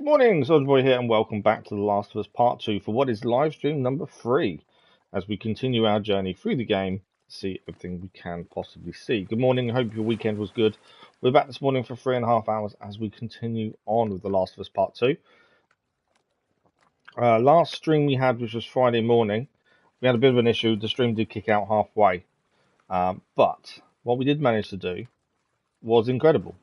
morning, Soldier Boy here, and welcome back to The Last of Us Part 2 for what is live stream number 3 as we continue our journey through the game to see everything we can possibly see. Good morning, I hope your weekend was good. We're back this morning for 3.5 hours as we continue on with The Last of Us Part 2. Last stream we had, which was Friday morning, we had a bit of an issue. The stream did kick out halfway, but what we did manage to do was incredible.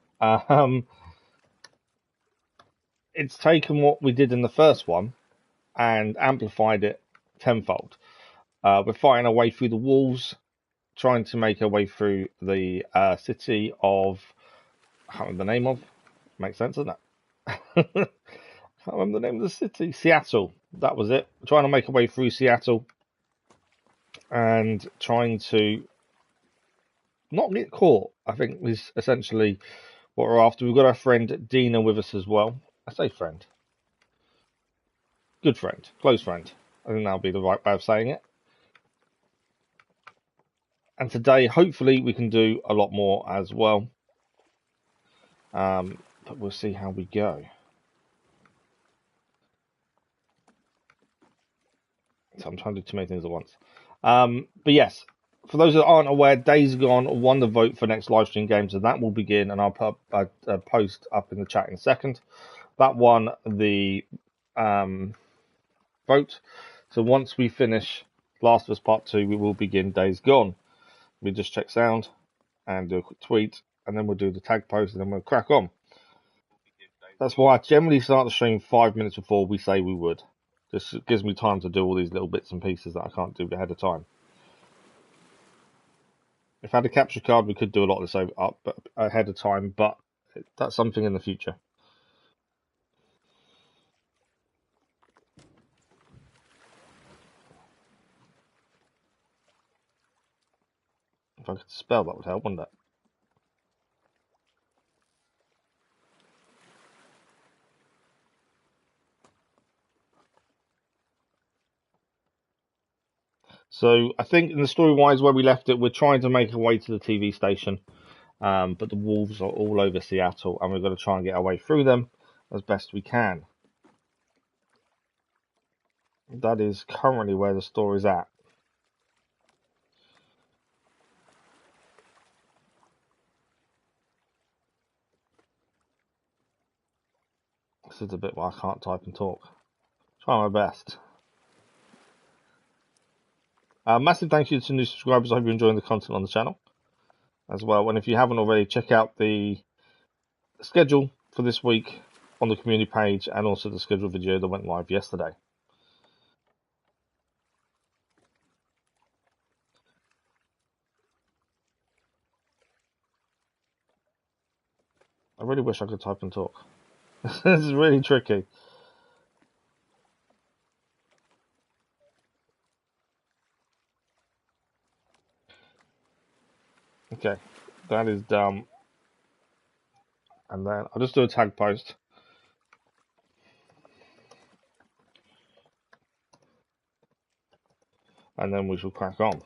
It's taken what we did in the first one and amplified it tenfold. We're fighting our way through the walls, trying to make our way through the city of, I can't remember the name of, makes sense, doesn't it? I can't remember the name of the city. Seattle, that was it. Trying to make our way through Seattle and trying to not get caught, I think, is essentially what we're after. We've got our friend Dina with us as well. I say friend. Good friend, close friend. I think that'll be the right way of saying it. And today, hopefully, we can do a lot more as well. But we'll see how we go. So I'm trying to do too many things at once. But yes, for those that aren't aware, Days Gone won the vote for next live stream games, and that will begin. And I'll put a post up in the chat in a second. That won the vote. So once we finish Last of Us Part 2, we will begin Days Gone. We just check sound and do a quick tweet, and then we'll do the tag post, and then we'll crack on. That's why I generally start the stream 5 minutes before we say we would. This gives me time to do all these little bits and pieces that I can't do ahead of time. If I had a capture card, we could do a lot of this ahead of time, but that's something in the future. If I could spell, that would help, wouldn't it? So I think in the story-wise where we left it, we're trying to make our way to the TV station, but the wolves are all over Seattle, and we've got to try and get our way through them as best we can. That is currently where the story's at. This is the bit where I can't type and talk. Try my best. Massive thank you to new subscribers. I hope you're enjoying the content on the channel as well. And if you haven't already, check out the schedule for this week on the community page and also the scheduled video that went live yesterday. I really wish I could type and talk. This is really tricky. Okay, that is done. And then I'll just do a tag post. And then we shall crack on.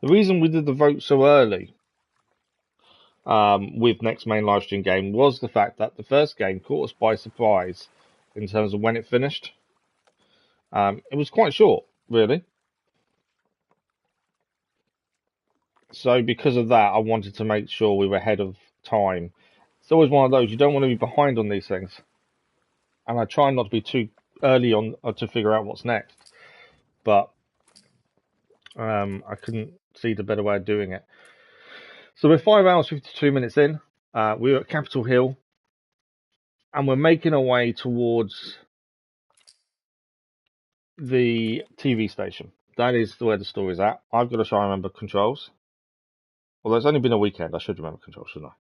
The reason we did the vote so early with next main live stream game was the fact that the first game caught us by surprise in terms of when it finished. It was quite short, really. So because of that, I wanted to make sure we were ahead of time. It's always one of those, you don't want to be behind on these things. And I try not to be too early on to figure out what's next. But I couldn't see the better way of doing it. So we're 5 hours, 52 minutes in. We're at Capitol Hill. And we're making our way towards the TV station. That is where the story's at. I've got to try and remember controls. Although it's only been a weekend, I should remember controls, shouldn't I?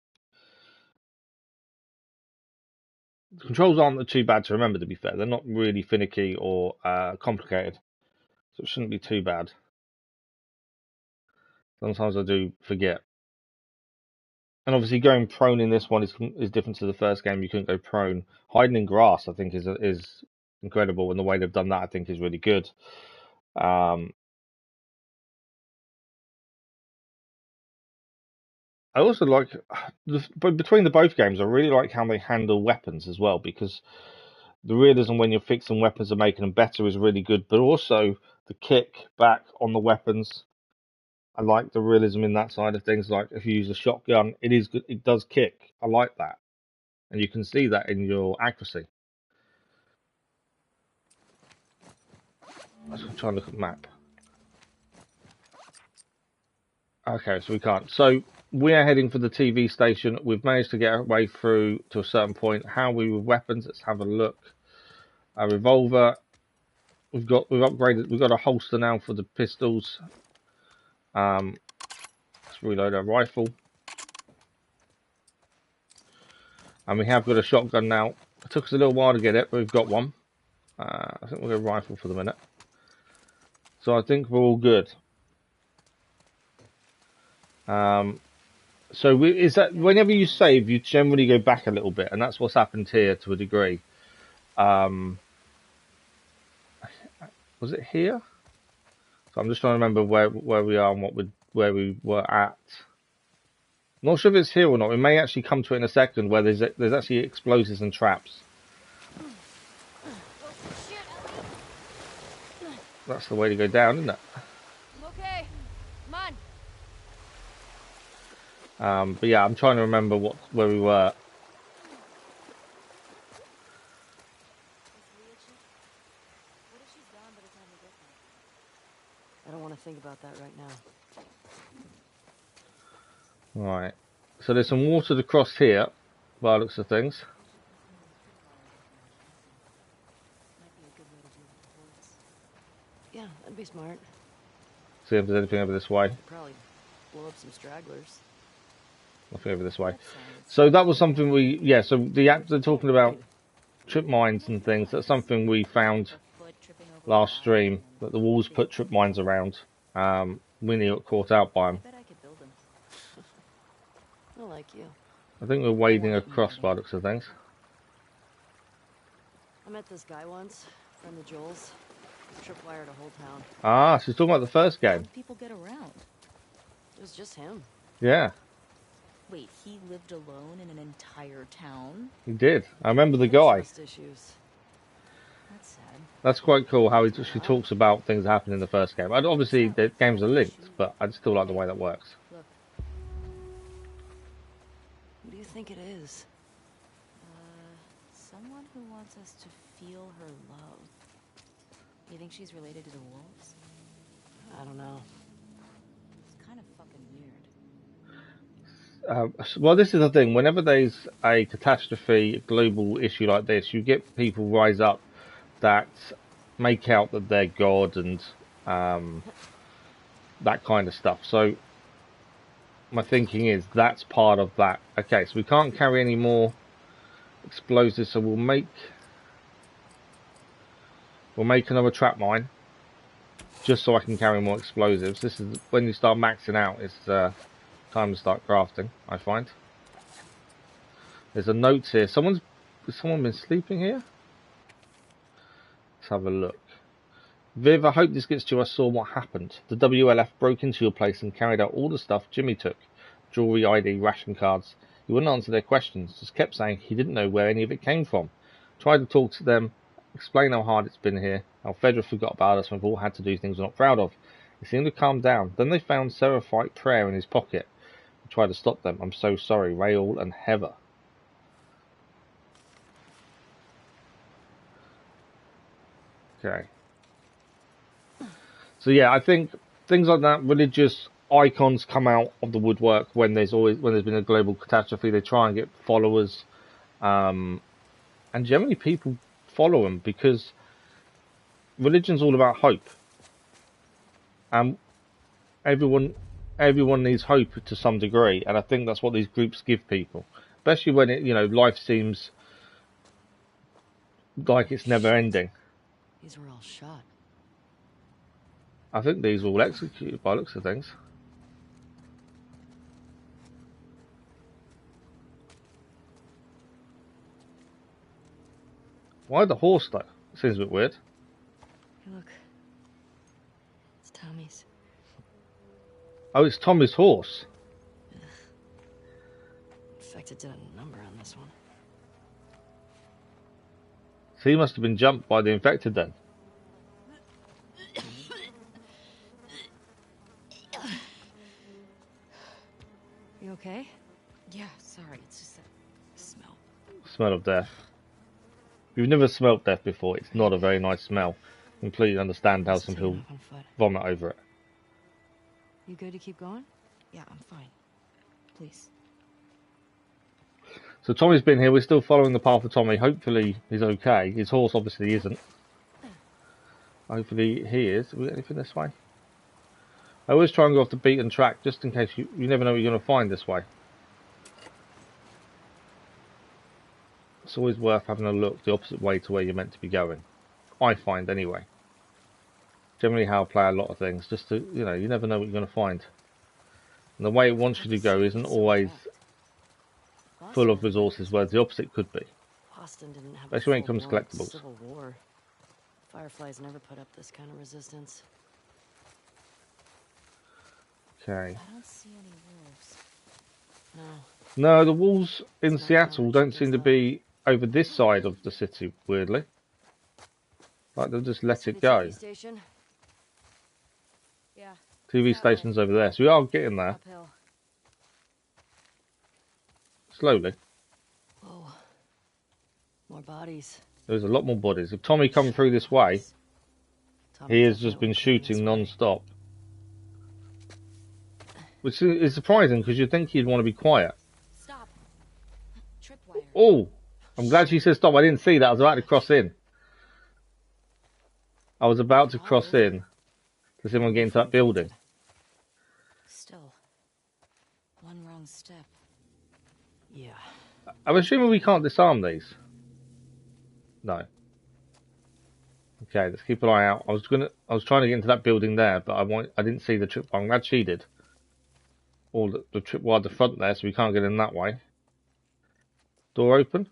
The controls aren't too bad to remember, to be fair. They're not really finicky or complicated. so it shouldn't be too bad. Sometimes I do forget. And obviously going prone in this one is different to the first game. You couldn't go prone. Hiding in grass, I think, is incredible, and the way they've done that, I think, is really good. I also like, but between the both games, I really like how they handle weapons as well, because the realism when you're fixing weapons and making them better is really good, but also the kick back on the weapons. I like the realism in that side of things. Like if you use a shotgun, it is good. It does kick. I like that, and you can see that in your accuracy. Let's try and look at the map. Okay, so we can't. So we are heading for the TV station. We've managed to get our way through to a certain point. How are we with weapons? Let's have a look. A revolver. We've upgraded. We've got a holster now for the pistols. Let's reload our rifle. And we have got a shotgun now. It took us a little while to get it, but we've got one. I think we'll go rifle for the minute. So I think we're all good. So is that whenever you save, you generally go back a little bit, and that's what's happened here to a degree. Was it here? So I'm just trying to remember where we are and where we were at. Not sure if it's here or not. We may actually come to it in a second, where there's actually explosives and traps. That's the way to go down, isn't it? Okay, come on. But yeah, I'm trying to remember where we were. I don't want to think about that right now. Right. So there's some water to cross here, by the looks of things. Yeah, that'd be smart. See if there's anything over this way. Probably blow up some stragglers. Nothing over this way. So that was something so they're talking about trip mines and things. That's something we found last stream, that the walls put trip mines around. We nearly got caught out by them. I bet I could build them. I like you. I think we're wading across by the looks of things. I met this guy once, friend of Joel's. Tripwired a whole town. Ah, she's talking about the first game. How did people get around? It was just him. Yeah. Wait, he lived alone in an entire town? He did. I remember the guy. Trust issues. That's sad. That's quite cool how she talks about things that happened in the first game. Obviously, the games are linked, but I still like the way that works. Look. Who do you think it is? Someone who wants us to feel her love. You think she's related to the wolves? I don't know. It's kind of fucking weird. Well, this is the thing. Whenever there's a catastrophe, a global issue like this, you get people rise up that make out that they're God and that kind of stuff. So my thinking is that's part of that. Okay, so we can't carry any more explosives, so we'll make another trap mine just so I can carry more explosives. This is when you start maxing out. It's time to start crafting, I find. There's a note here. Has someone been sleeping here? Let's have a look. Viv, I hope this gets to you. I saw what happened. The WLF broke into your place and carried out all the stuff Jimmy took. Jewelry, ID, ration cards. He wouldn't answer their questions. Just kept saying he didn't know where any of it came from. Tried to talk to them. Explain how hard it's been here. How Fedra forgot about us when we've all had to do things we're not proud of. He seemed to calm down. Then they found Seraphite prayer in his pocket. Try to stop them. I'm so sorry, Raoul and Heather. Okay. So yeah, I think things like that, religious icons come out of the woodwork when there's been a global catastrophe. They try and get followers, and generally people follow them because religion's all about hope, and everyone needs hope to some degree, and I think that's what these groups give people, especially when life seems like it's never ending. These were all shot. I think these were all executed by looks of things. Why the horse though? Seems a bit weird. Hey, look. It's Tommy's. Oh, it's Tommy's horse. Infected did a number on this one. So he must have been jumped by the infected then. You okay? Yeah, sorry, it's just that smell. Smell of death. If you've never smelt death before, it's not a very nice smell. Completely understand how some people Taking off on foot. vomit over it. You good to keep going? Yeah, I'm fine. Please. So Tommy's been here. We're still following the path of Tommy. Hopefully he's okay. His horse obviously isn't. Hopefully he is. Have we got anything this way? I always try and go off the beaten track just in case you never know what you're going to find this way. It's always worth having a look the opposite way to where you're meant to be going. I find anyway. Generally how I play a lot of things, just to, you know, you never know what you're going to find. And the way it wants you to go isn't always full of resources, whereas the opposite could be. Boston didn't have Especially when it comes to full-blown collectibles. Civil War. Fireflies never put up this kind of resistance. Okay. I don't see any wolves. No. No, the wolves in Seattle don't seem to be over this side of the city, weirdly. Like they'll just let it go. TV station? Yeah. TV station's over there, so we are getting there. Uphill. Slowly. Whoa. More bodies. There's a lot more bodies. If Tommy come through this way, Tommy he has just definitely been came this shooting way. non-stop. Which is surprising, because you'd think he'd want to be quiet. Stop. Tripwire. Oh! I'm glad she said stop. I didn't see that. I was about to cross in. I was about to cross in to see him get into that building. Still. One wrong step. Yeah. I'm assuming we can't disarm these. No. Okay, let's keep an eye out. I was trying to get into that building there, but I didn't see the trip. I'm glad she did. Or the tripwire at the front there, so we can't get in that way. Door open?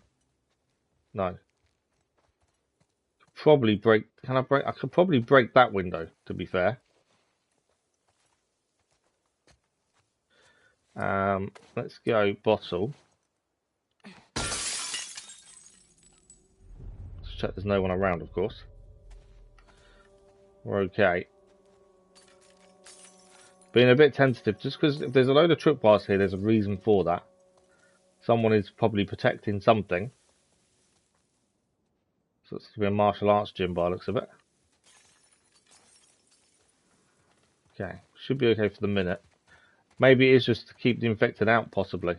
No. Probably break. Can I break? I could probably break that window, to be fair. Let's go bottle. Let's check there's no one around, of course. We're okay. Being a bit tentative, just because if there's a load of tripwires here, there's a reason for that. Someone is probably protecting something. So it's going to be a martial arts gym by the looks of it. Okay, should be okay for the minute. Maybe it is just to keep the infected out, possibly.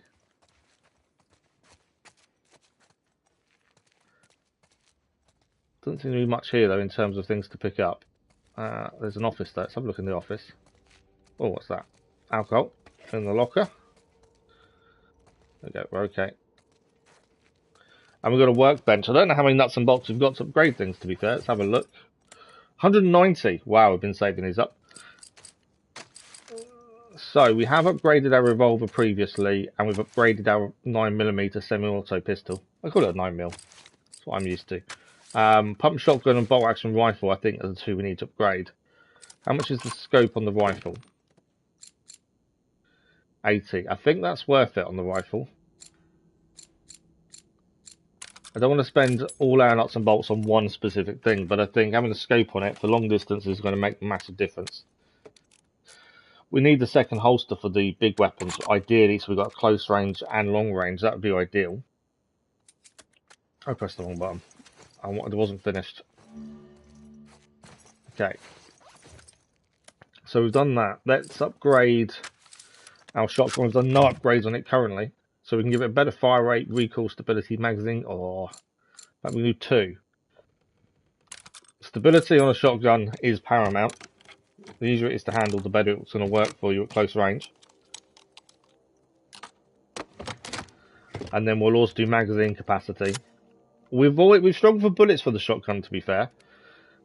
Doesn't seem to be much here, though, in terms of things to pick up. There's an office there. Let's have a look in the office. Oh, what's that? Alcohol in the locker. There we go, we're okay. And we've got a workbench. I don't know how many nuts and bolts we've got to upgrade things, to be fair. Let's have a look. 190. Wow, we've been saving these up. So, we have upgraded our revolver previously, and we've upgraded our 9mm semi-auto pistol. I call it a 9mm. That's what I'm used to. Pump shotgun and bolt action rifle, I think, are the two we need to upgrade. How much is the scope on the rifle? 80. I think that's worth it on the rifle. I don't want to spend all our nuts and bolts on one specific thing, but I think having a scope on it for long distance is going to make a massive difference. We need the second holster for the big weapons, ideally, so we've got close range and long range. That would be ideal. I pressed the wrong button. It wasn't finished. Okay. So we've done that. Let's upgrade our shotgun. We've done no upgrades on it currently. So we can give it a better fire rate, recoil, stability, magazine, or we can do 2. Stability on a shotgun is paramount. The easier it is to handle, the better it's going to work for you at close range. And then we'll also do magazine capacity. We've struggled for bullets for the shotgun, to be fair.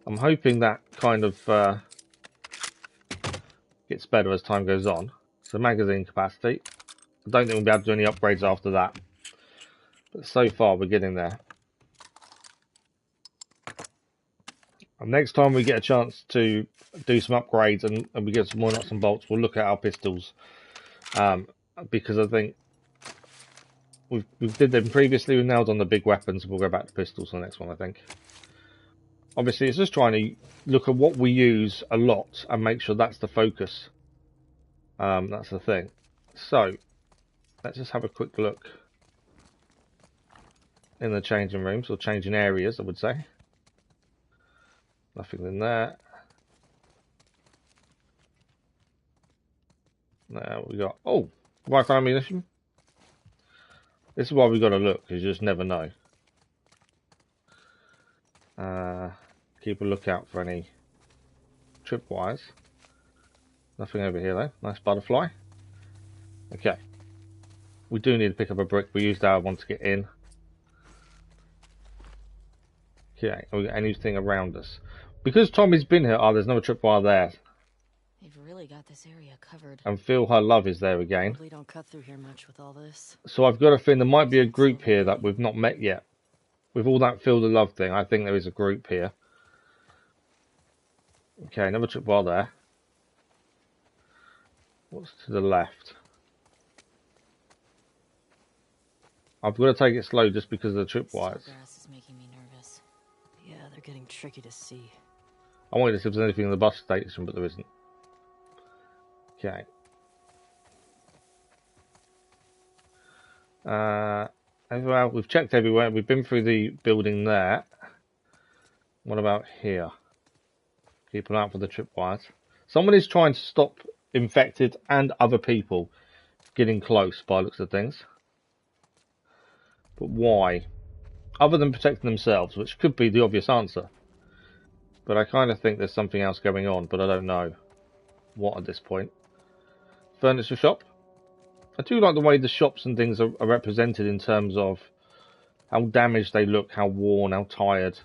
I'm hoping that kind of gets better as time goes on. So magazine capacity. I don't think we'll be able to do any upgrades after that. But so far, we're getting there. And next time we get a chance to do some upgrades and we get some more nuts and bolts, we'll look at our pistols. Because I think we did them previously. We've nailed on the big weapons. We'll go back to pistols on the next one, I think. Obviously, it's just trying to look at what we use a lot and make sure that's the focus. That's the thing. So, let's just have a quick look in the changing rooms, or changing areas, I would say. Nothing in there. Now we got, oh, rifle ammunition. This is why we got to look, because you just never know. Keep a lookout for any tripwires. Nothing over here though. Nice butterfly. Okay. We do need to pick up a brick. We used our one to get in. Okay. Have we got anything around us? Because Tommy's been here. Oh, there's another tripwire there. They've really got this area covered. And Feel Her Love is there again. Probably don't cut through here much with all this. So I've got a feeling there might be a group here that we've not met yet. With all that Feel the Love thing, I think there is a group here. Okay, another tripwire there. What's to the left? I've got to take it slow just because of the tripwires. Grass is making me nervous. Yeah, they're getting tricky to see. I wanted to see if there's anything in the bus station, but there isn't. Okay. Everywhere, we've checked everywhere. We've been through the building there. What about here? Keep an eye out for the tripwires. Someone is trying to stop infected and other people getting close by the looks of things. But why? Other than protecting themselves, which could be the obvious answer. But I kind of think there's something else going on, but I don't know what at this point. Furniture shop. I do like the way the shops and things are represented in terms of how damaged they look, how worn, how tired.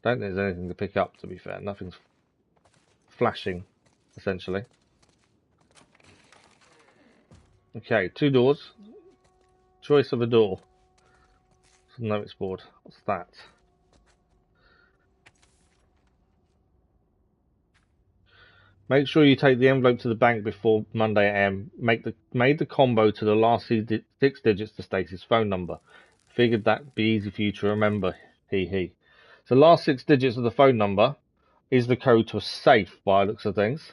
Don't think there's anything to pick up, to be fair. Nothing's flashing, essentially. Okay, 2 doors. Choice of a door. Some notice board. What's that? Make sure you take the envelope to the bank before Monday AM. Made the combo to the last 6 digits to Stacey's phone number. Figured that'd be easy for you to remember. He. So the last 6 digits of the phone number is the code to a safe by the looks of things.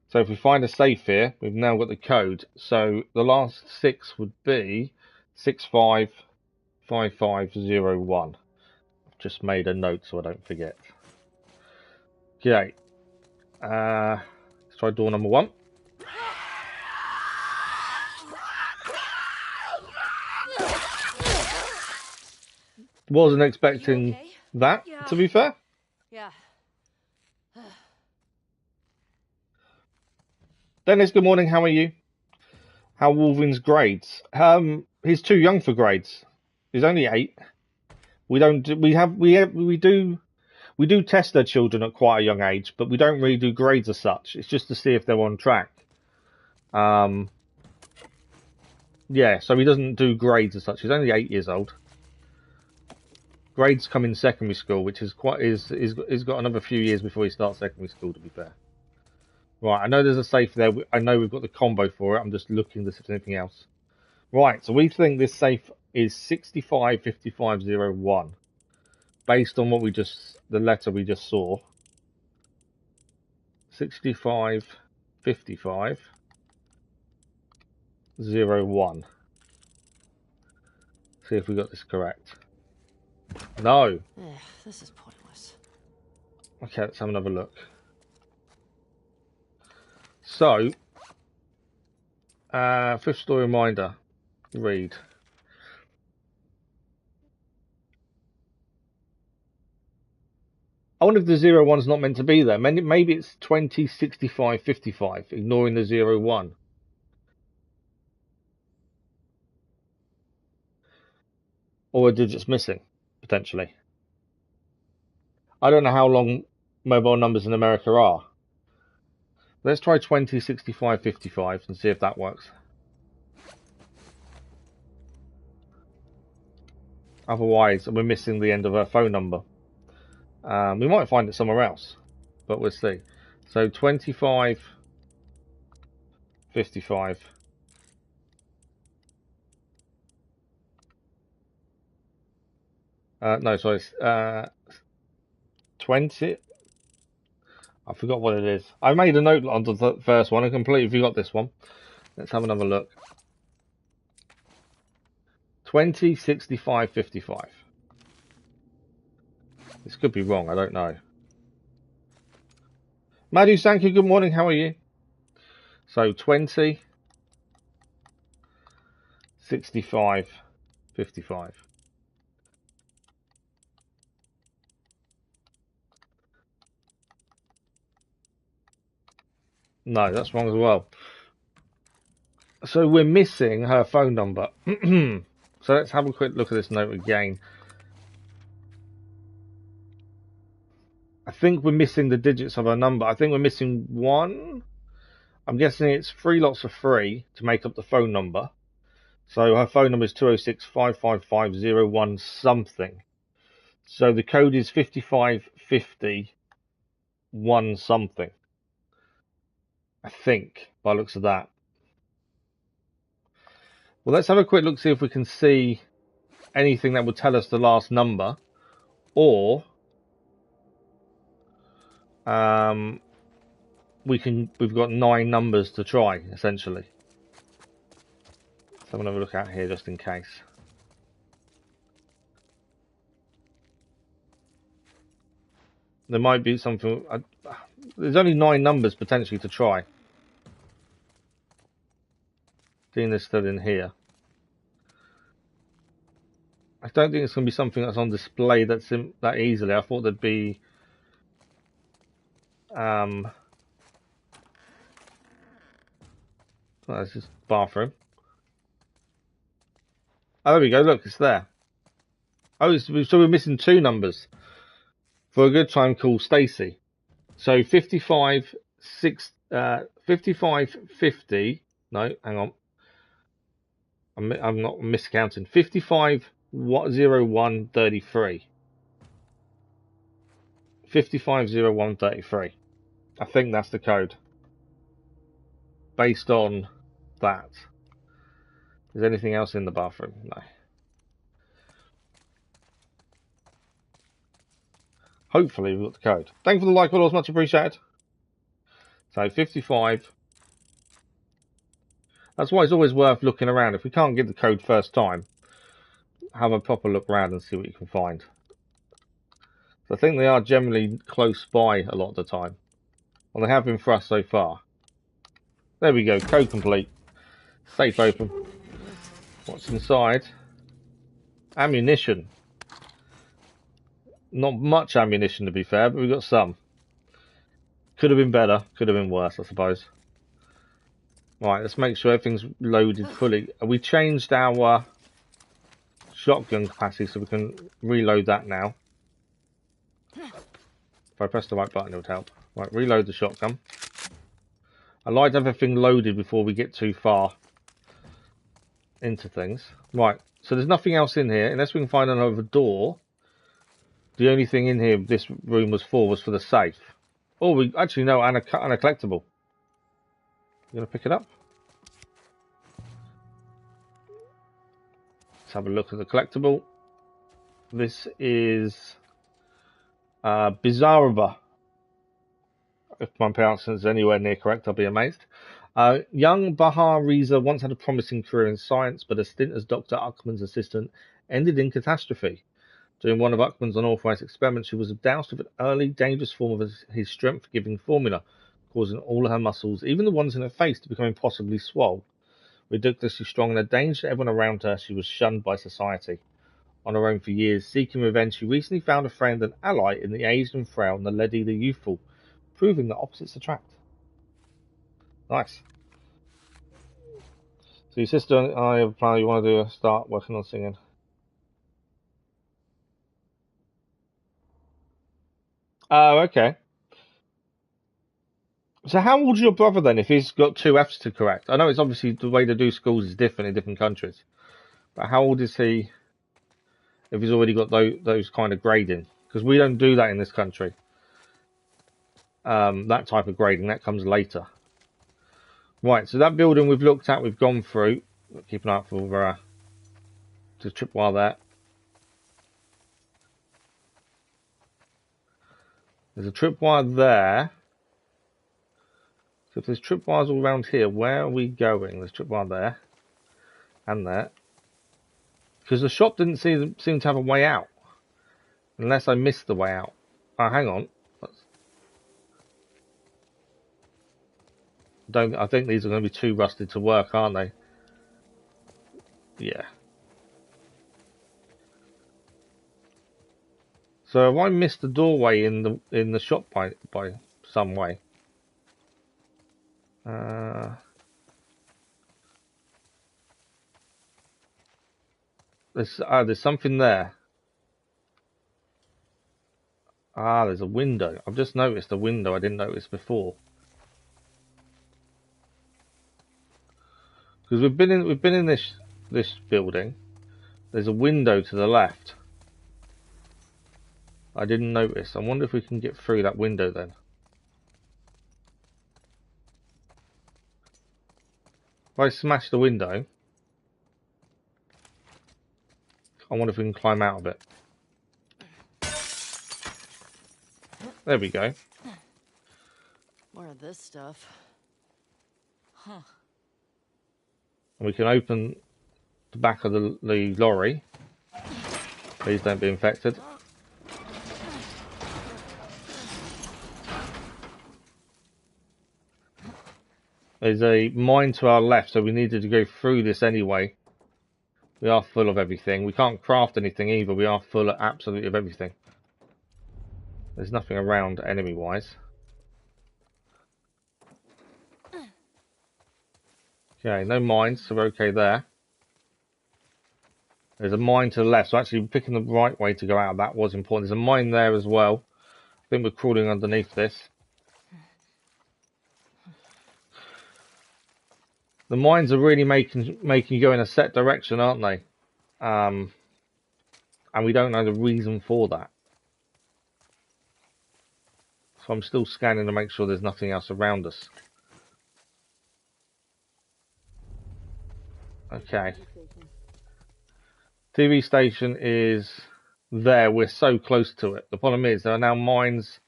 So if we find a safe here, we've now got the code. So the last 6 would be 655501. I've just made a note so I don't forget. Okay. Let's try door number 1. Wasn't expecting that, to be fair. Yeah. Dennis, good morning. How are you? How are Wolverine's grades? He's too young for grades. He's only 8. We do test their children at quite a young age, but we don't really do grades as such. It's just to see if they're on track. Yeah, so he doesn't do grades as such. He's only 8 years old. Grades come in secondary school, which is he's got another few years before he starts secondary school, to be fair. Right, I know there's a safe there. I know we've got the combo for it. I'm just looking to see if there's anything else. Right, so we think this safe is 655501. Based on what the letter we just saw. 655501. See if we got this correct. No. This is pointless. Okay, let's have another look. So, 5th story reminder. Read. I wonder if the 01's not meant to be there. Maybe it's 206555, ignoring the 01. Or a digit's missing, potentially. I don't know how long mobile numbers in America are. Let's try 20, 65, 55 and see if that works. Otherwise, we're missing the end of her phone number. We might find it somewhere else, but we'll see. So 25, 55. No, sorry. 20. I forgot what it is. I made a note on the first one. I completely forgot this one. Let's have another look. 20, 65, 55. This could be wrong. I don't know. Madhu Sankey, good morning. How are you? So 20, 65, 55. No, that's wrong as well. So we're missing her phone number. So let's have a quick look at this note again. I think we're missing the digits of her number. I think we're missing one. I'm guessing it's 3 lots of 3 to make up the phone number. So her phone number is 206 555 01 something. So the code is 5550 1 something. I think, by the looks of that. Well, let's have a quick look, see if we can see anything that would tell us the last number. Or we've got 9 numbers to try, essentially. So I'm going to have a look out here just in case. There might be something. There's only 9 numbers potentially to try. Dina's still in here. I don't think it's going to be something that's on display that easily. I thought there'd be oh, this is bathroom. Oh, there we go. Look, it's there. Oh, so we're missing 2 numbers for a good time called Stacy. So 55, 55, 50. No, hang on. I'm not miscounting. 55, 01, 33. 5501 33. I think that's the code. Based on that. Is there anything else in the bathroom? No. Hopefully we've got the code. Thank you for the like, followers, much appreciated. So 55. That's why it's always worth looking around. If we can't get the code first time, have a proper look around and see what you can find. So I think they are generally close by a lot of the time. Well, they have been for us so far. There we go, code complete. Safe open. What's inside? Ammunition. Not much ammunition to be fair, but we've got some. Could have been better, could have been worse, I suppose. Right, let's make sure everything's loaded fully. We changed our shotgun capacity so we can reload that now. If I press the right button, it would help. Right, reload the shotgun. I like to have everything loaded before we get too far into things. Right, so there's nothing else in here unless we can find another door. The only thing in here this room was for the safe. Oh, we actually know, and a collectible. You gonna pick it up? Let's have a look at the collectible. This is Bizarreba. If my pronunciation is anywhere near correct, I'll be amazed. Young Bahar Reza once had a promising career in science, but a stint as Dr. Uckman's assistant ended in catastrophe. During one of Uckman's unauthorized experiments, she was doused with an early, dangerous form of his strength-giving formula, causing all her muscles, even the ones in her face, to become impossibly swole. Ridiculously strong and a danger to everyone around her, she was shunned by society. On her own for years, seeking revenge, she recently found a friend and ally in the aged and frail Naledi the Youthful, proving that opposites attract. Nice. So your sister and I have a plan. You want to start working on singing? Oh, okay. So how old's your brother then if he's got 2 Fs to correct? I know it's obviously the way to do schools is different in different countries. But how old is he if he's already got those kind of grading? Because we don't do that in this country. That type of grading, that comes later. Right, so that building we've looked at, we've gone through. Keep an eye out for the tripwire there. There's a tripwire there. So if there's tripwires all around here, where are we going? There's tripwire there. And there. Because the shop didn't seem to have a way out. Unless I missed the way out. Oh, hang on. I think these are going to be too rusted to work, aren't they? Yeah. So have I missed the doorway in the shop by some way? There's something there. There's a window. I've just noticed a window I didn't notice before. Because we've been in this building. There's a window to the left. I didn't notice. I wonder if we can get through that window then. If I smash the window, I wonder if we can climb out of it. There we go. More of this stuff. Huh. And we can open the back of the lorry. Please don't be infected. There's a mine to our left, so we needed to go through this anyway. We are full of everything. We can't craft anything either. We are full of absolutely of everything. There's nothing around enemy-wise. Okay, no mines, so we're okay there. There's a mine to the left, so actually picking the right way to go out, that was important. There's a mine there as well. I think we're crawling underneath this. The mines are really making you go in a set direction, aren't they? And we don't know the reason for that. So I'm still scanning to make sure there's nothing else around us. Okay. TV station is there. We're so close to it. The problem is there are now mines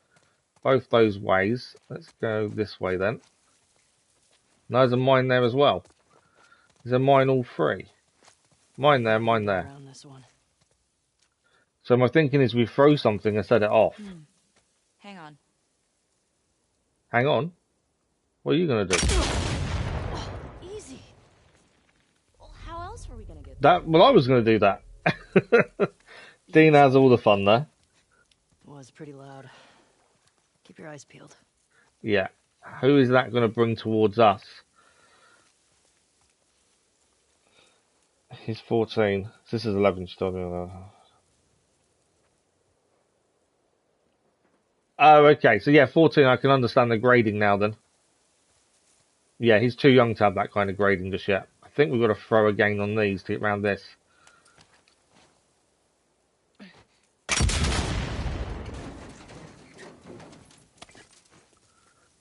both those ways. Let's go this way then. No, there's a mine there as well. There's a mine all three. Mine there, mine there. Around this one. So my thinking is we throw something and set it off. Hang on. Hang on. What are you going to do? Oh, easy. Well, how else were we gonna get That? Well, I was going to do that. Dina has all the fun there. It was pretty loud. Keep your eyes peeled. Yeah. Who is that going to bring towards us? He's 14. This is 11. She's talking about. Oh, okay. So yeah, 14. I can understand the grading now then. Yeah, he's too young to have that kind of grading just yet. I think we've got to throw again on these to get around this.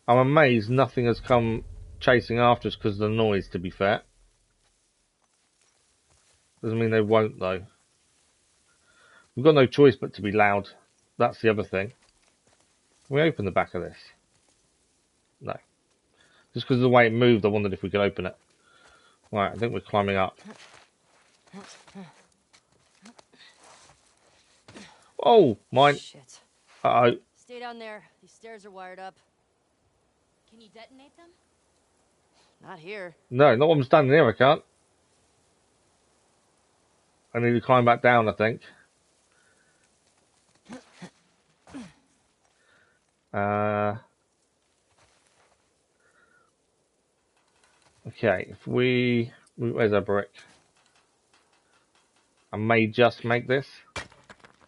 I'm amazed nothing has come chasing after us because of the noise, to be fair. Doesn't mean they won't, though. We've got no choice but to be loud. That's the other thing. Can we open the back of this? No. Just because of the way it moved, I wondered if we could open it. Right, I think we're climbing up. Oh, mine. Shit. Uh-oh. Stay down there. These stairs are wired up. Can you detonate them? Not here. No, not when I'm standing here, I can't. I need to climb back down, I think. Okay, if we... Where's our brick? I may just make this.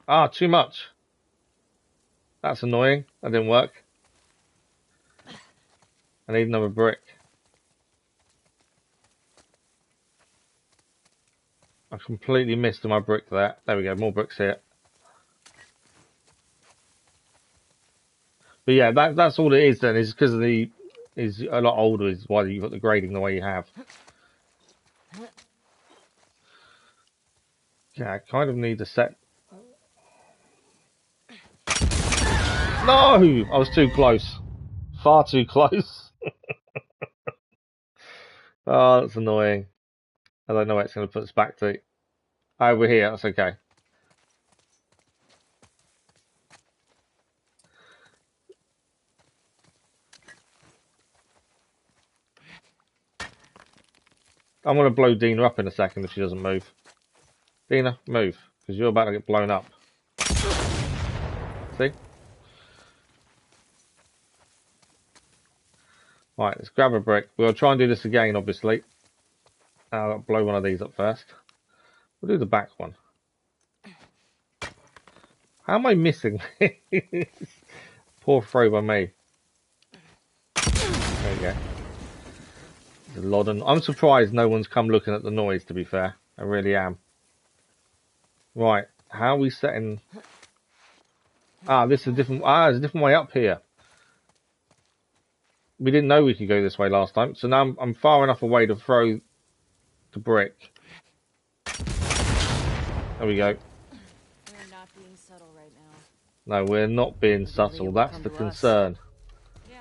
Ah, too much. That's annoying. That didn't work. I need another brick. I completely missed my brick there. There we go, more bricks here. But yeah, that's all it is then, is because of the is a lot older is why you've got the grading the way you have. Yeah, I kind of need to set. No! I was too close. Far too close. Oh, that's annoying. I don't know where it's going to put us back to. Oh, we're here. That's okay. I'm going to blow Dina up in a second if she doesn't move. Dina, move, because you're about to get blown up. See? Right, let's grab a brick. We'll try and do this again, obviously. I'll blow one of these up first. We'll do the back one. How am I missing this? Poor throw by me. There you go. There's a lot of... I'm surprised no one's come looking at the noise, to be fair. I really am. Right, how are we setting... this is a different... there's a different way up here. We didn't know we could go this way last time, so now I'm far enough away to throw the brick. There we go. We're not being subtle right now. No, we're not being subtle. That's the concern. Yeah.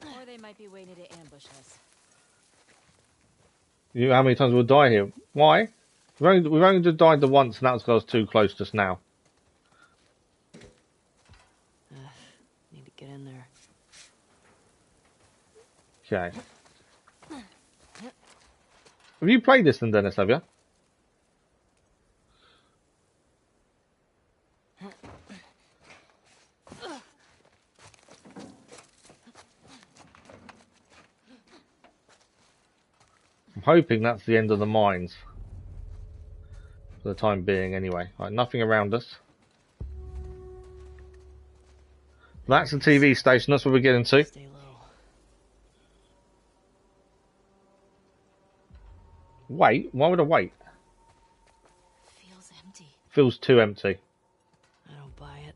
Or they might be waiting to ambush us. You know how many times we'll die here? Why? We've only just died the once, and that was because I was too close just now. Need to get in there. Okay. Have you played this then, Dennis, have you? I'm hoping that's the end of the mines. For the time being, anyway. Right, nothing around us. That's the TV station, that's what we're getting to. Stay low. Wait? Why would I wait? Feels empty. Feels too empty. I don't buy it.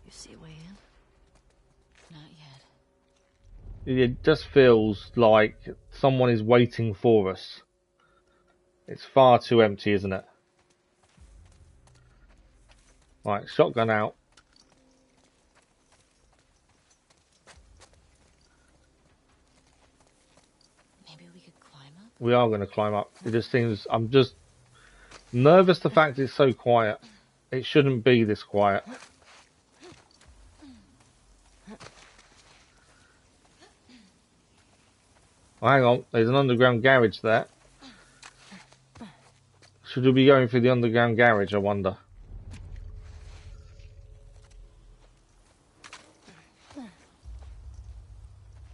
You see a way in? Not yet. It just feels like someone is waiting for us. It's far too empty, isn't it? Right, shotgun out. Maybe we could climb up? We are going to climb up. It just seems... I'm just nervous the fact it's so quiet. It shouldn't be this quiet. Oh, hang on, there's an underground garage there. Should we be going through the underground garage, I wonder?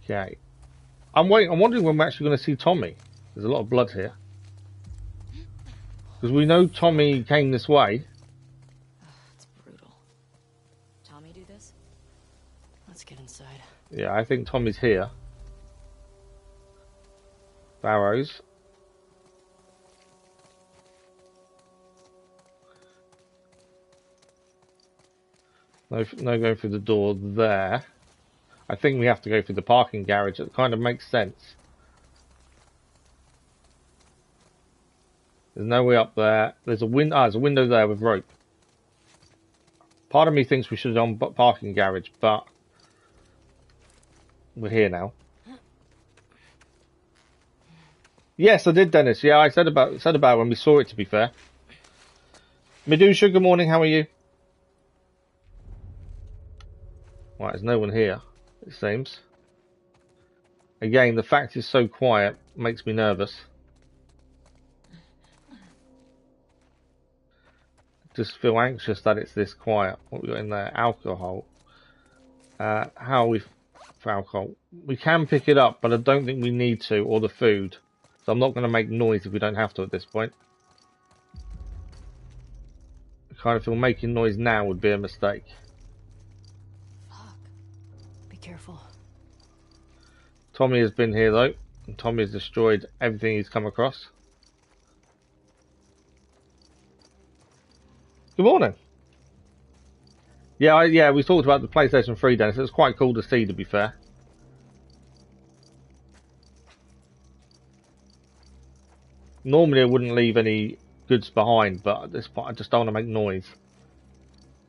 Okay. I'm wondering when we're actually going to see Tommy. There's a lot of blood here. Because we know Tommy came this way. It's brutal. Tommy do this? Let's get inside. Yeah, I think Tommy's here. Barrows. No going through the door there. I think we have to go through the parking garage. It kind of makes sense. There's no way up there. There's a there's a window there with rope. Part of me thinks we should have done parking garage, but we're here now. Yes, I did, Dennis. Yeah, I said about when we saw it, to be fair. Medusha, good morning. How are you? Right, there's no one here, it seems. Again, the fact it's so quiet makes me nervous. Just feel anxious that it's this quiet. What we got in there? Alcohol. How are we for alcohol? We can pick it up, but I don't think we need to, or the food. So I'm not going to make noise if we don't have to at this point. I kind of feel making noise now would be a mistake. Fuck. Be careful. Tommy has been here though, and Tommy has destroyed everything he's come across. Good morning. Yeah, we talked about the PlayStation 3, Dennis. It was quite cool to see, to be fair. Normally I wouldn't leave any goods behind, but at this point I just don't want to make noise.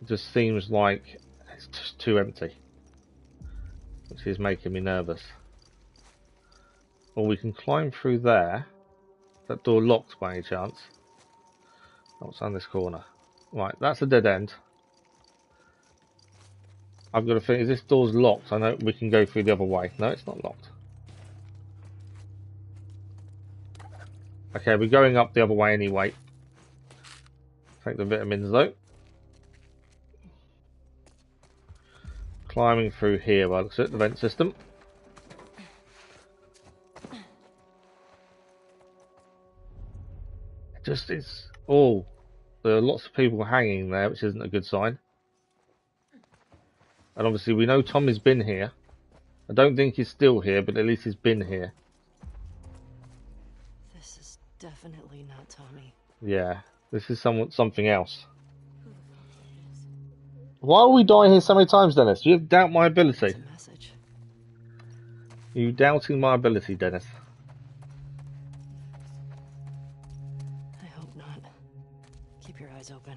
It just seems like it's just too empty, which is making me nervous. Or we can climb through there. That door locked by any chance? What's on this corner? Right, that's a dead end. I've got to think, is this door's locked? I know we can go through the other way. No, it's not locked. Okay, we're going up the other way anyway. Take the vitamins though. Climbing through here by the looks of it, the vent system. It's oh, there are lots of people hanging there, which isn't a good sign. And obviously we know Tommy's been here. I don't think he's still here, but at least he's been here. This is definitely not Tommy. Yeah, this is something else. Why are we dying here so many times, Dennis? You doubt my ability. It's a message. You doubting my ability, Dennis? I hope not. Keep your eyes open.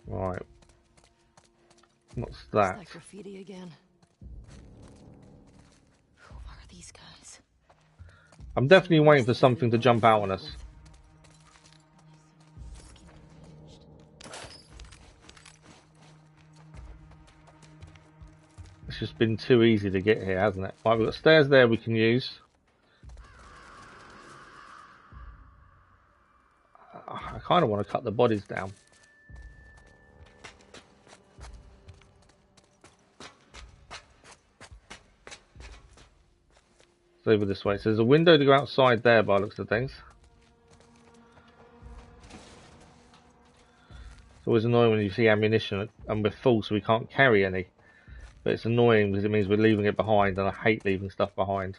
Right. What's Is that? that graffiti again? Who are these guys? I'm definitely waiting for something to jump out on us. It's just been too easy to get here, hasn't it? Right, we've got stairs there we can use. I kind of want to cut the bodies down. It's over this way. So there's a window to go outside there by the looks of things. It's always annoying when you see ammunition and we're full so we can't carry any. But it's annoying because it means we're leaving it behind, and I hate leaving stuff behind.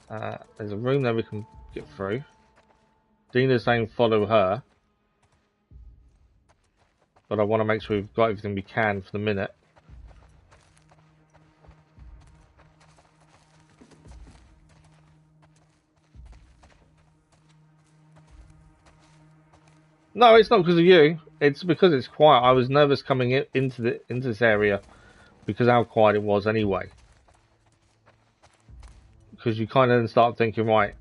There's a room there we can get through. Dina's saying follow her. But I want to make sure we've got everything we can for the minute. No, it's not because of you. It's because it's quiet. I was nervous coming into this area because of how quiet it was anyway. Because you kind of then start thinking, right,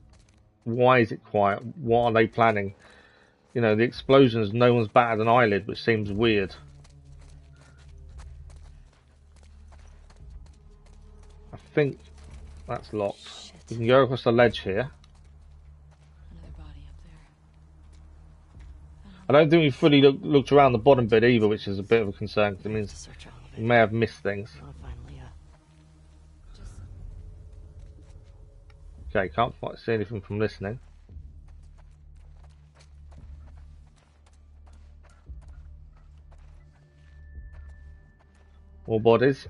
why is it quiet? What are they planning? You know, the explosions, no one's batted an eyelid, which seems weird. I think that's locked. Shit. We can go across the ledge here. Another body up there. I don't think we fully looked around the bottom bit either, which is a bit of a concern, because it To means search all of we it. may have missed things. I'll find Leah. Okay, can't see anything from listening. More bodies.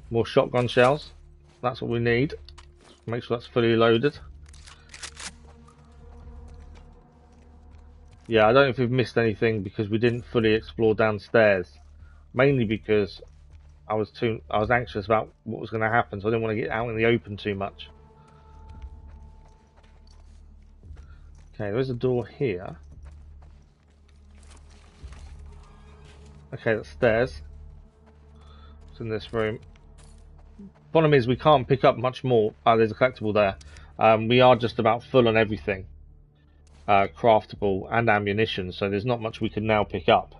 More shotgun shells. That's what we need. Make sure that's fully loaded. Yeah, I don't know if we've missed anything because we didn't fully explore downstairs. Mainly because I was anxious about what was going to happen, so I didn't want to get out in the open too much. Okay, there's a door here. Okay, that's stairs. It's in this room. Problem is we can't pick up much more. There's a collectible there. We are just about full on everything. Craftable and ammunition, so there's not much we can now pick up.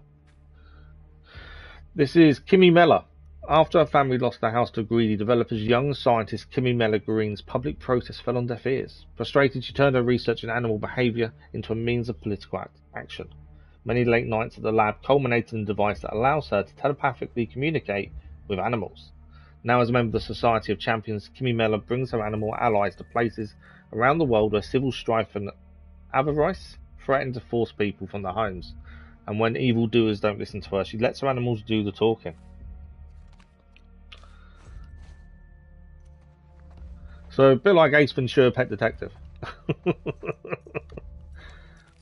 This is Kimmy Mellor. After her family lost their house to greedy developers, young scientist Kimmy Mellor Green's public protest fell on deaf ears. Frustrated, she turned her research in animal behaviour into a means of political action. Many late nights at the lab culminated in a device that allows her to telepathically communicate with animals. Now, as a member of the Society of Champions, Kimmy Mellor brings her animal allies to places around the world where civil strife and avarice threaten to force people from their homes. And when evildoers don't listen to her, she lets her animals do the talking. So a bit like Ace Ventura Pet Detective.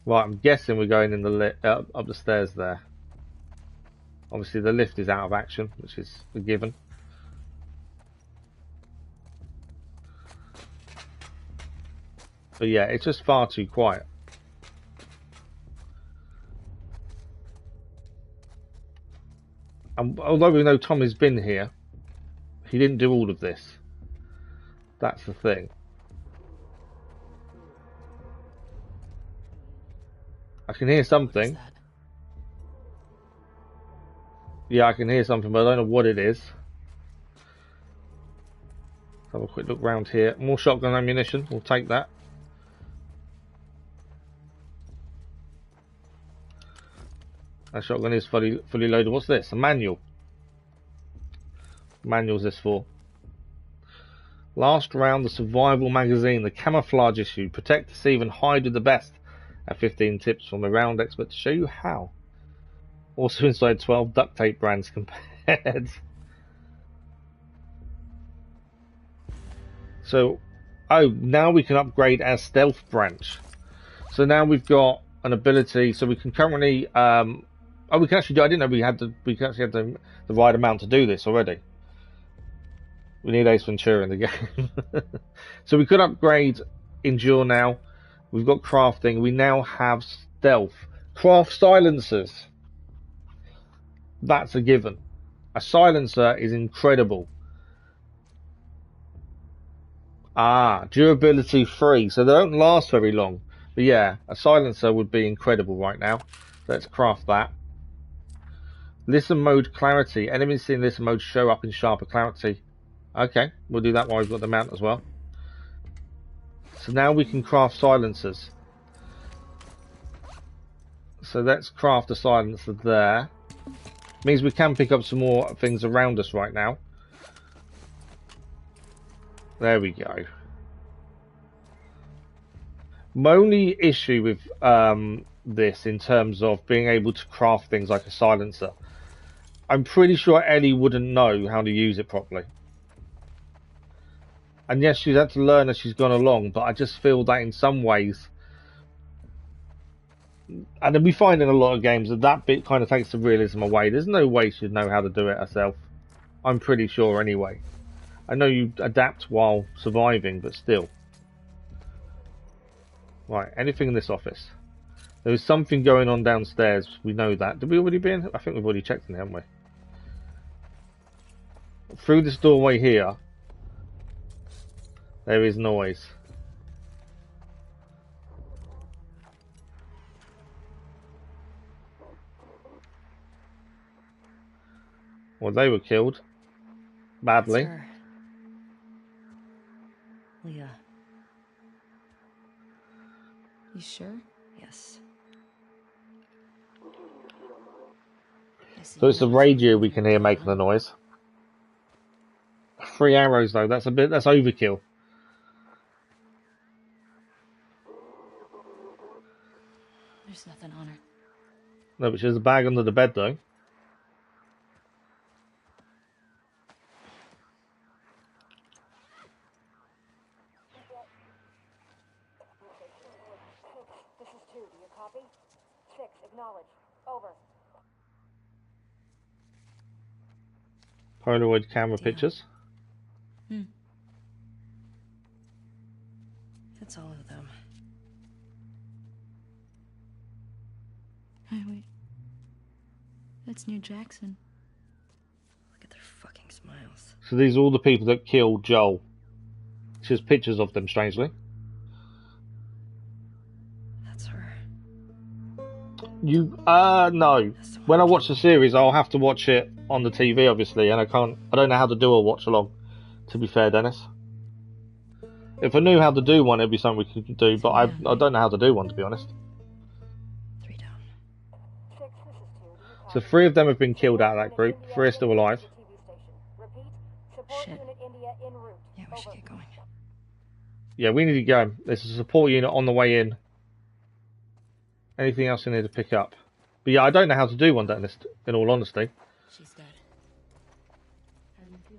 Right, I'm guessing we're going in the up the stairs there. Obviously the lift is out of action, which is a given. But yeah, it's just far too quiet. And although we know Tom has been here, he didn't do all of this. That's the thing. I can hear something. What is that? Yeah, I can hear something, but I don't know what it is. Let's have a quick look round here. More shotgun ammunition. We'll take that. That shotgun is fully loaded. What's this? A manual. Manual's this for? Last round, the survival magazine, the camouflage issue. Protect, deceive, and hide with the best. At 15 tips from a round expert to show you how. Also inside 12 duct tape brands compared. So, oh, now we can upgrade our stealth branch. So now we've got an ability. So we can currently, oh, we can actually do. I didn't know we actually had the right amount to do this already. We need Ace Ventura in the game. So we could upgrade Endure now. We've got crafting. We now have stealth. Craft silencers. That's a given. A silencer is incredible. Ah, durability 3. So they don't last very long. But yeah, a silencer would be incredible right now. So let's craft that. Listen mode clarity. Enemies in listen mode show up in sharper clarity. Okay, we'll do that while we've got the mount as well. So now we can craft silencers. So let's craft a silencer there. Means we can pick up some more things around us right now. There we go. My only issue with this in terms of being able to craft things like a silencer, I'm pretty sure Ellie wouldn't know how to use it properly. And yes, she's had to learn as she's gone along, but I just feel that in some ways, and then we find in a lot of games that bit kind of takes the realism away. There's no way she'd know how to do it herself. I'm pretty sure anyway. I know you adapt while surviving, but still. Right, anything in this office? There is something going on downstairs, we know that. Did we already be in? I think we've already checked in, haven't we? Through this doorway here, there is noise. Well, they were killed. Badly. That's her. Leah. You sure? Yes. So it's the radio we can hear making the noise. 3 arrows though, that's overkill. There's nothing on her. No, but there's a bag under the bed though. This is 2. Do you copy? 6. Acknowledge. Over. Polaroid camera Dina. pictures. That's all of them. Hey, wait. That's near Jackson. Look at their fucking smiles. So these are all the people that killed Joel. There's pictures of them, strangely. That's her. No. When I watch the series, I'll have to watch it on the TV, obviously, and I don't know how to do a watch along, to be fair, Dennis. If I knew how to do one, it'd be something we could do, but I don't know how to do one, to be honest. 3 down. 6. This is 2. Do you copy? So 3 of them have been killed out of that group. 3 are still alive. Repeat. Support Shit. unit India en route. Yeah, we should Over. get going. Yeah, we need to go. There's a support unit on the way in. Anything else we need to pick up? But yeah, I don't know how to do one, Dennis, in all honesty. She's dead. How do you feel?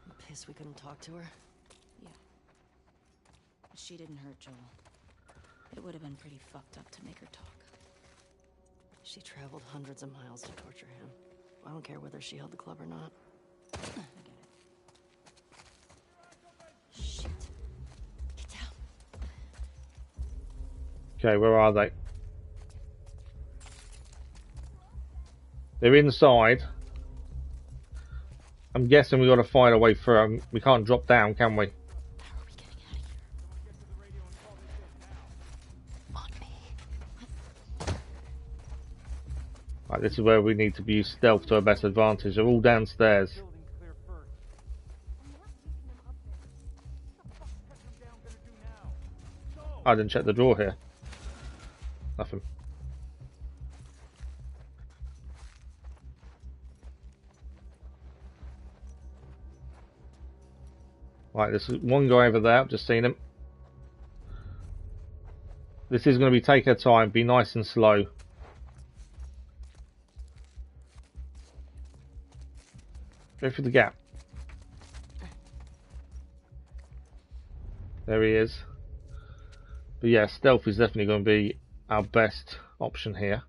I'm pissed we couldn't talk to her. Yeah. She didn't hurt Joel. It would have been pretty fucked up to make her talk. She traveled hundreds of miles to torture him. I don't care whether she held the club or not. I get it. Shit. Get down. Okay, where are they? They're inside. I'm guessing we got to find a way through 'em. We can't drop down, can we? How are we getting out of here? On me. Right, this is where we need to use stealth to our best advantage. They're all downstairs. I didn't check the drawer here. Nothing. Right, there's one guy over there. I've just seen him. This is going to be take our time. Be nice and slow. Go through the gap. There he is. But yeah, stealth is definitely going to be our best option here.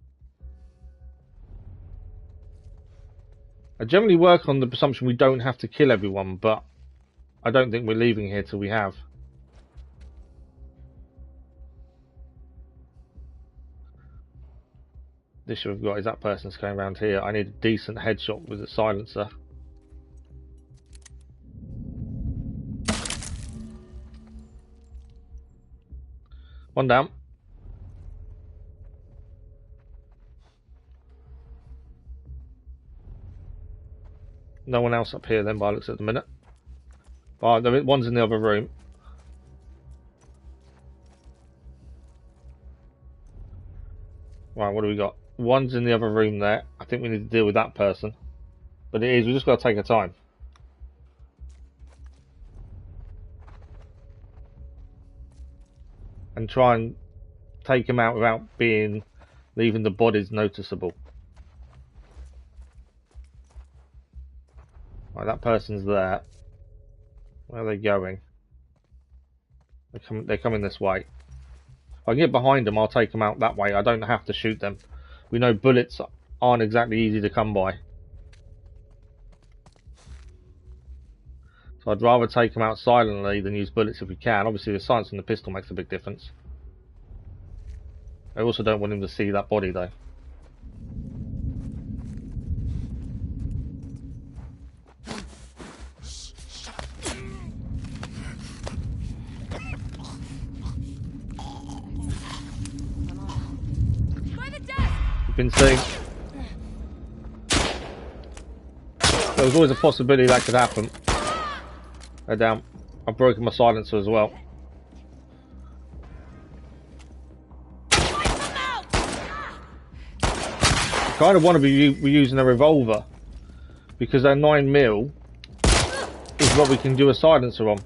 I generally work on the presumption we don't have to kill everyone, but I don't think we're leaving here till we have. The issue we've got is that person's going around here. I need a decent headshot with a silencer. One down. No one else up here then by looks at the minute. Oh, one's in the other room. Right, what do we got? One's in the other room there. I think we need to deal with that person. But it is, we just got to take our time. And try and take him out without leaving the bodies noticeable. Right, that person's there. Where are they going? They're coming this way. If I can get behind them, I'll take them out that way. I don't have to shoot them. We know bullets aren't exactly easy to come by. So I'd rather take them out silently than use bullets if we can. Obviously the silence on the pistol makes a big difference. I also don't want him to see that body though. Been seen. There was always a possibility that could happen. They're down. I've broken my silencer as well. I kind of want to be using a revolver because their 9mm is what we can do a silencer on.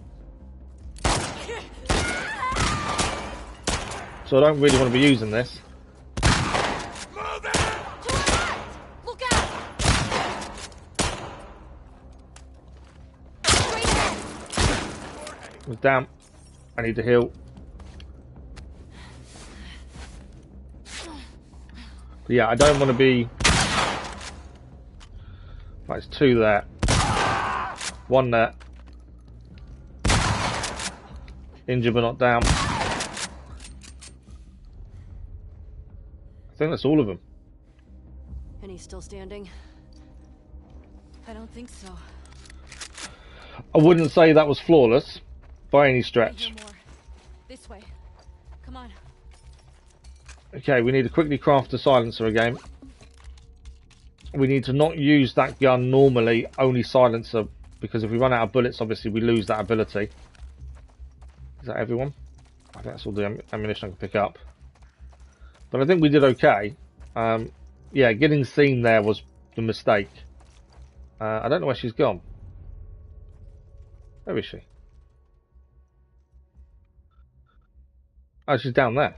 So I don't really want to be using this. Was down. I need to heal. But yeah, I don't want to be. Right, it's two there. One there. Injured but not down. I think that's all of them. And he's still standing? I don't think so. I wouldn't say that was flawless by any stretch. More. This way. Come on. Okay, we need to quickly craft a silencer again. We need to not use that gun normally, only silencer, because if we run out of bullets, obviously we lose that ability. Is that everyone? I think that's all the ammunition I can pick up. But I think we did okay. Yeah, getting seen there was the mistake. I don't know where she's gone. Where is she? Oh, she's down there.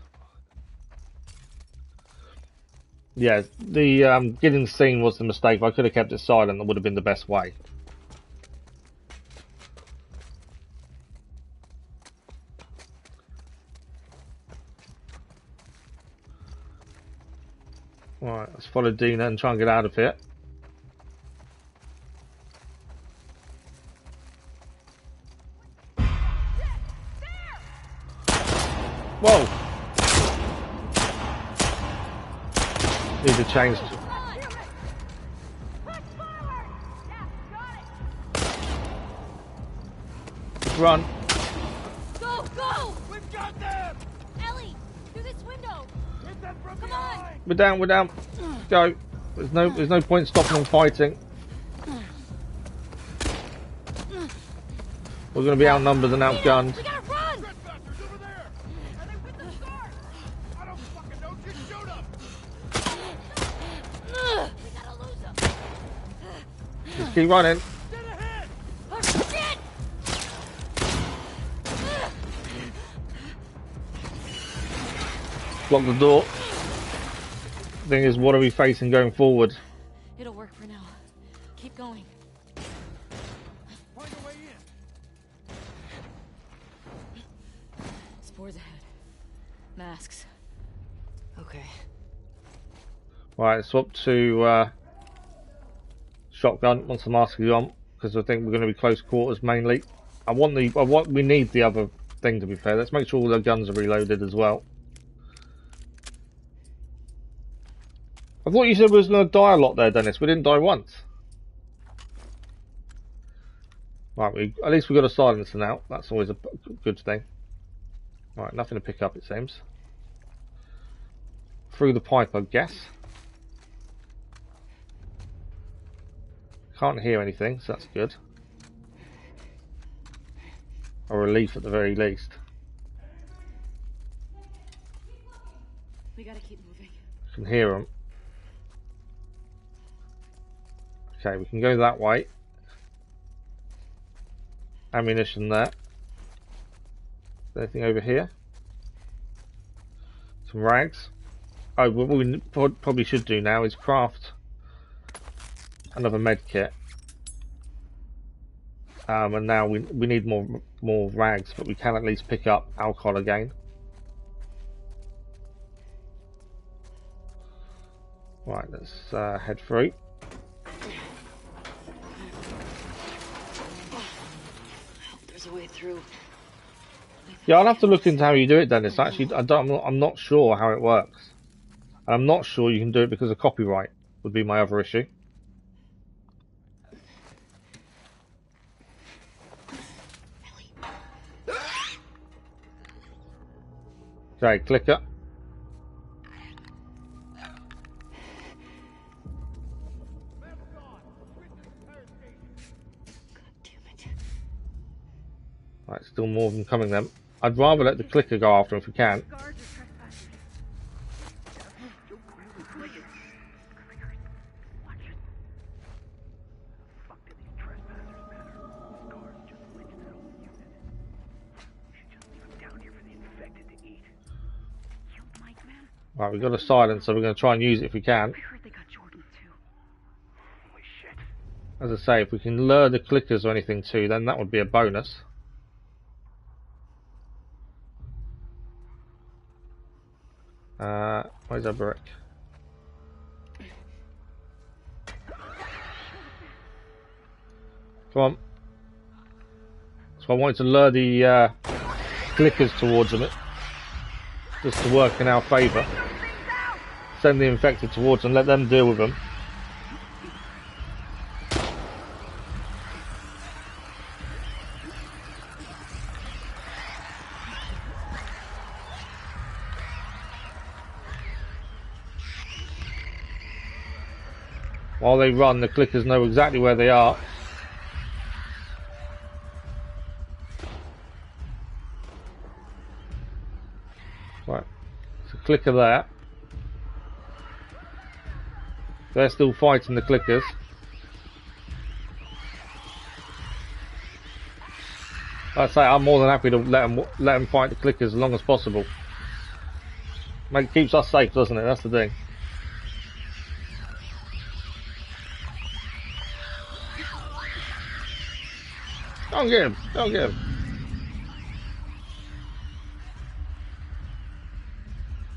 Yeah, the getting seen was the mistake. If I could have kept it silent, that would have been the best way. Alright, let's follow Dina and try and get out of here. Whoa! Need to change. Run. Go, go! We've got them! Ellie, through this window. Hit them from Come behind! on! We're down, we're down. Go. There's no point stopping them fighting. We're gonna be outnumbered and outgunned. We gotta run! Trespassers over there! Are they with the start? I don't fucking know, just shoot them! We gotta lose them. Just keep running. Dead ahead! Oh, shit! Block the door. Thing is, what are we facing going forward? It'll work for now. Keep going. Find a way in. Spores ahead. Masks. Okay. Right, swap to shotgun once the mask is on, because I think we're going to be close quarters mainly. We need the other thing, to be fair. Let's make sure all the guns are reloaded as well. I thought you said we was going to die a lot there, Dennis. We didn't die once. Right, at least we got a silencer now. That's always a good thing. Right, nothing to pick up, it seems. Through the pipe, I guess. Can't hear anything, so that's good. A relief at the very least. We gotta keep moving. Can hear them. Okay, we can go that way. Ammunition there. Anything over here? Some rags. Oh, what we probably should do now is craft another med kit. And now we need more rags, but we can at least pick up alcohol again. Right, let's head through. There's a way through. Yeah, I'll have to look into how you do it, Dennis. Actually, I'm not sure how it works. And I'm not sure you can do it because of copyright, would be my other issue. Okay, clicker. Right, still more of them coming then. I'd rather let the clicker go after them if we can. Right, we've got a silence, so we're going to try and use it if we can. As I say, if we can lure the clickers or anything too, then that would be a bonus. Where's our brick? Come on. So I wanted to lure the clickers towards them, just to work in our favour. Send the infected towards them, let them deal with them. While they run, the clickers know exactly where they are. Right, there's a clicker there. They're still fighting the clickers. Like I say, I'm more than happy to let them fight the clickers as long as possible. Keeps us safe, doesn't it? That's the thing. Don't get him. Don't get him.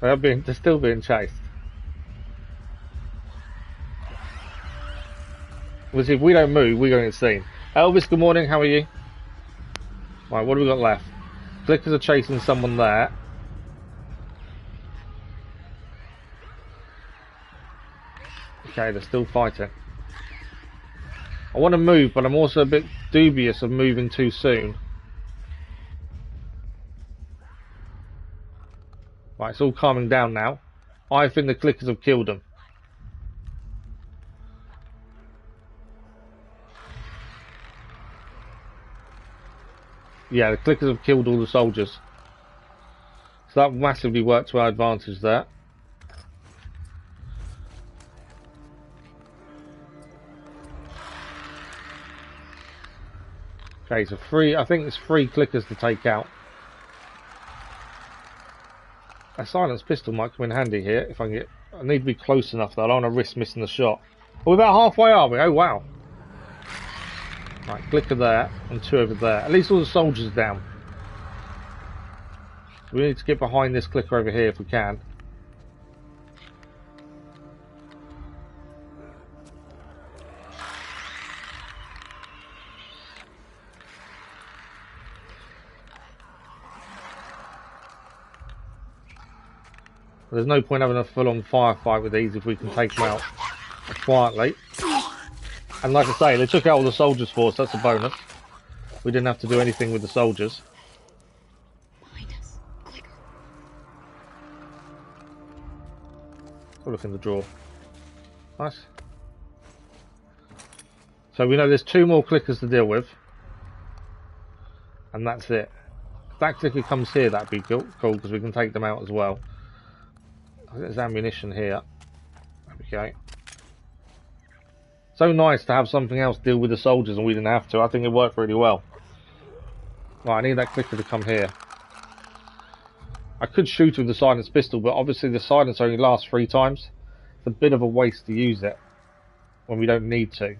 They're still being chased. Obviously, if we don't move, we're going to get seen. Elvis, good morning. How are you? Right, what do we got left? Clickers are chasing someone there. Okay, they're still fighting. I want to move, but I'm also a bit dubious of moving too soon. Right, it's all calming down now. I think the clickers have killed them. Yeah, the clickers have killed all the soldiers. So that massively worked to our advantage there. Okay, so I think it's 3 clickers to take out. A silenced pistol might come in handy here if I can I need to be close enough though. I don't want to risk missing the shot. We're about halfway, are we? Oh wow. Right, clicker there and 2 over there. At least all the soldiers are down. So we need to get behind this clicker over here if we can. There's no point having a full-on firefight with these if we can take them out quietly. And like I say, they took out all the soldiers for us, that's a bonus. We didn't have to do anything with the soldiers. Behind us. Clicker. We'll look in the drawer. Nice. So we know there's 2 more clickers to deal with. And that's it. If that clicker comes here, that'd be cool because we can take them out as well. There's ammunition here. There we go. So nice to have something else deal with the soldiers and we didn't have to. I think it worked really well. Right, I need that clicker to come here. I could shoot with the silenced pistol, but obviously the silence only lasts 3 times. It's a bit of a waste to use it when we don't need to.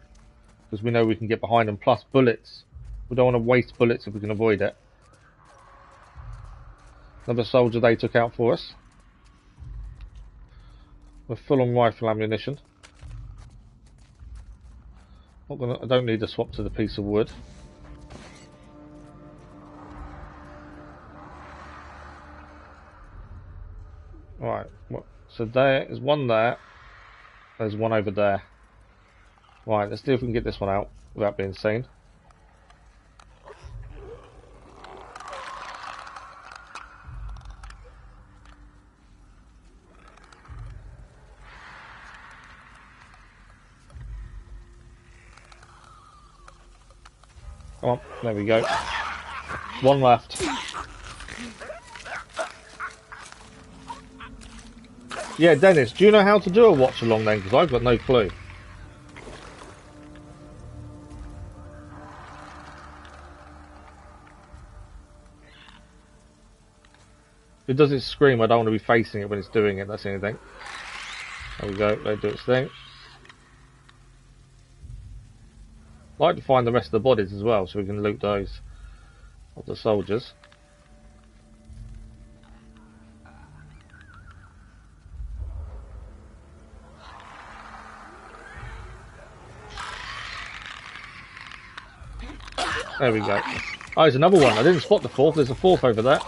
Because we know we can get behind them. Plus bullets. We don't want to waste bullets if we can avoid it. Another soldier they took out for us. With full-on rifle ammunition. I don't need to swap to the piece of wood. Right, so there is one there. There's one over there. Right, let's see if we can get this one out without being seen. Come on, there we go. One left. Yeah, Dennis, do you know how to do a watch along then? Because I've got no clue. If it doesn't scream, I don't want to be facing it when it's doing it, that's the only thing. There we go, let it do its thing. I'd like to find the rest of the bodies as well, so we can loot those of the soldiers. There we go. Oh, there's another one. I didn't spot the 4th. There's a 4th over there.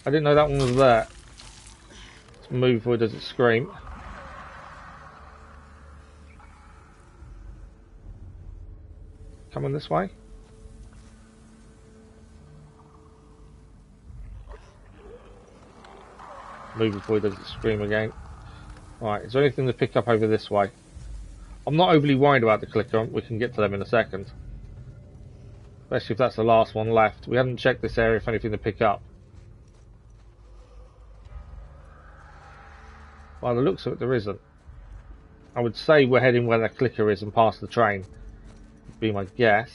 I didn't know that one was there. Let's move before it does it scream. Coming this way. Move before it does it scream again. Right, is there anything to pick up over this way? I'm not overly worried about the clicker. We can get to them in a second. Especially if that's the last one left. We haven't checked this area for anything to pick up. By the looks of it, there isn't. I would say we're heading where that clicker is and past the train. Would be my guess.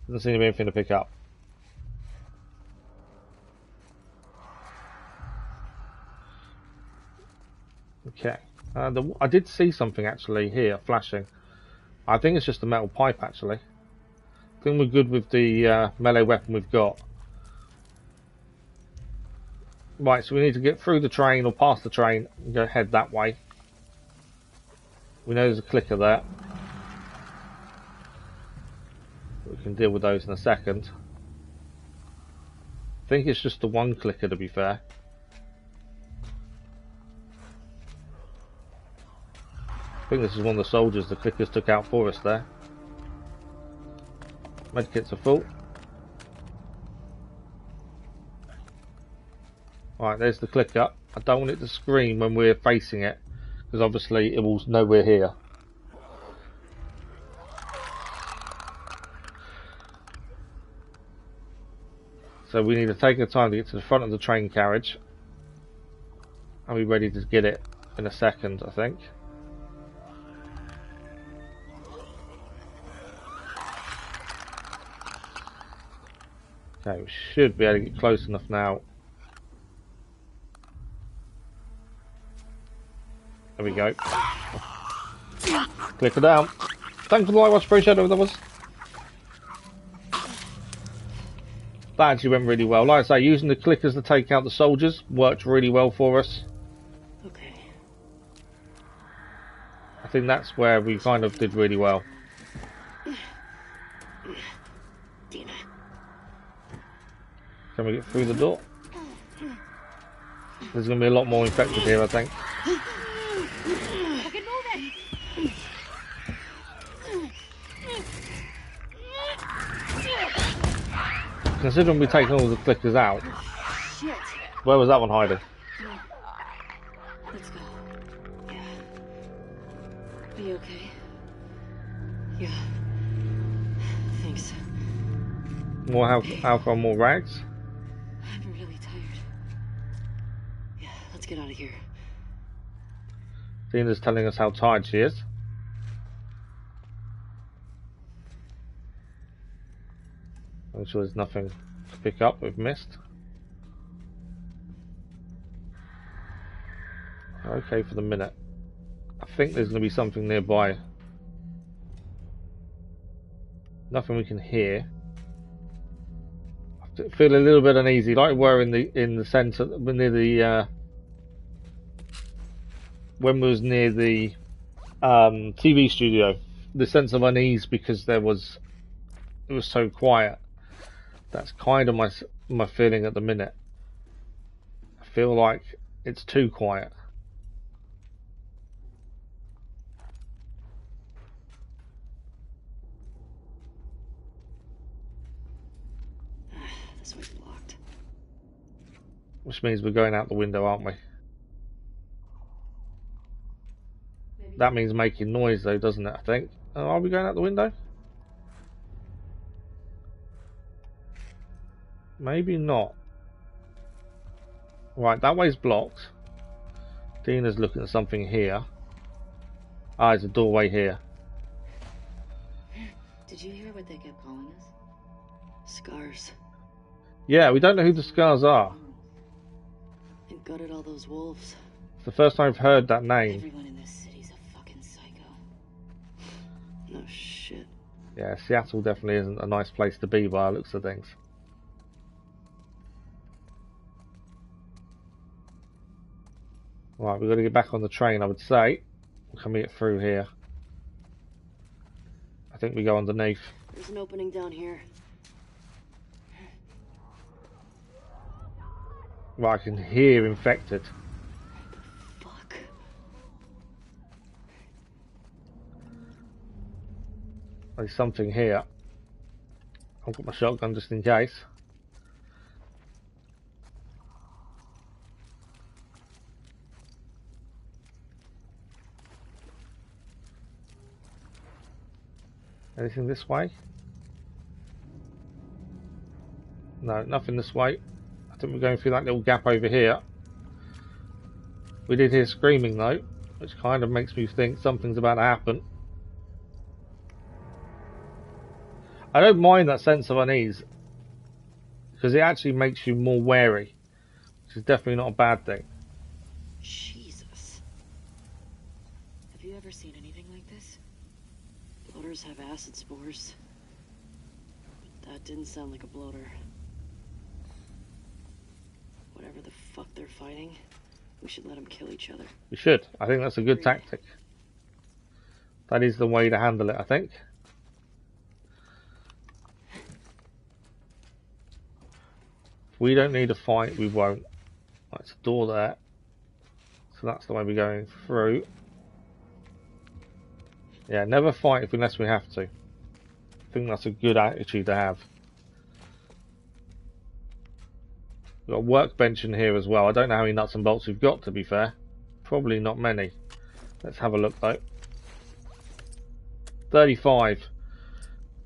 Doesn't seem to be anything to pick up. Okay. I did see something actually here flashing. I think it's just a metal pipe, actually. I think we're good with the melee weapon we've got. Right, so we need to get through the train or past the train and go head that way. We know there's a clicker there. We can deal with those in a second. I think it's just the one clicker, to be fair. I think this is one of the soldiers the clickers took out for us there. Medkits are full. Right, there's the clicker. I don't want it to scream when we're facing it, because obviously it will know we're here. So we need to take our time to get to the front of the train carriage. And be ready to get it in a second, I think. Okay, we should be able to get close enough now. There we go. Click it down. Thanks for the like, watch, appreciate it, that was. That actually went really well. Like I say, using the clickers to take out the soldiers worked really well for us. Okay. I think that's where we kind of did really well. Dina. Can we get through the door? There's going to be a lot more infected here, I think. Fucking move it! Considering we've taken all the clickers out, Shit. where was that one hiding? Let's go. Yeah. Are you okay? Yeah. Thanks. More alcohol, more rags? I'm really tired. Yeah, let's get out of here. Dina's telling us how tired she is. I'm sure there's nothing to pick up we've missed. Okay for the minute. I think there's going to be something nearby. Nothing we can hear. I feel a little bit uneasy, like we were in the centre, near the when we was near the TV studio. The sense of unease because it was so quiet. That's kind of my feeling at the minute. I feel like it's too quiet. This way's blocked. Which means we're going out the window, aren't we? That means making noise though, doesn't it, I think? Oh, are we going out the window? Maybe not. Right, that way's blocked. Dina's looking at something here. Ah, there's a doorway here. Did you hear what they kept calling us? Scars. Yeah, we don't know who the Scars are. It gutted all those wolves. It's the first time I've heard that name. Everyone in this city's a fucking psycho. No shit. Yeah, Seattle definitely isn't a nice place to be by the looks of things. Right, we've got to get back on the train, I would say. Can we get through here? I think we go underneath. There's an opening down here. Right, I can hear infected. Fuck. There's something here. I've got my shotgun just in case. Anything this way? No, nothing this way. I think we're going through that little gap over here. We did hear screaming though, which kind of makes me think something's about to happen. I don't mind that sense of unease, because it actually makes you more wary, which is definitely not a bad thing. Jesus. Have you ever seen anything like this? Bloaters have acid spores. That didn't sound like a bloater. Whatever the fuck they're fighting, we should let them kill each other. We should. I think that's a good tactic. That is the way to handle it, I think. If we don't need a fight, we won't. That's a door there. So that's the way we're going through. Yeah, never fight unless we have to. I think that's a good attitude to have. We've got a workbench in here as well. I don't know how many nuts and bolts we've got, to be fair. Probably not many. Let's have a look though. 35.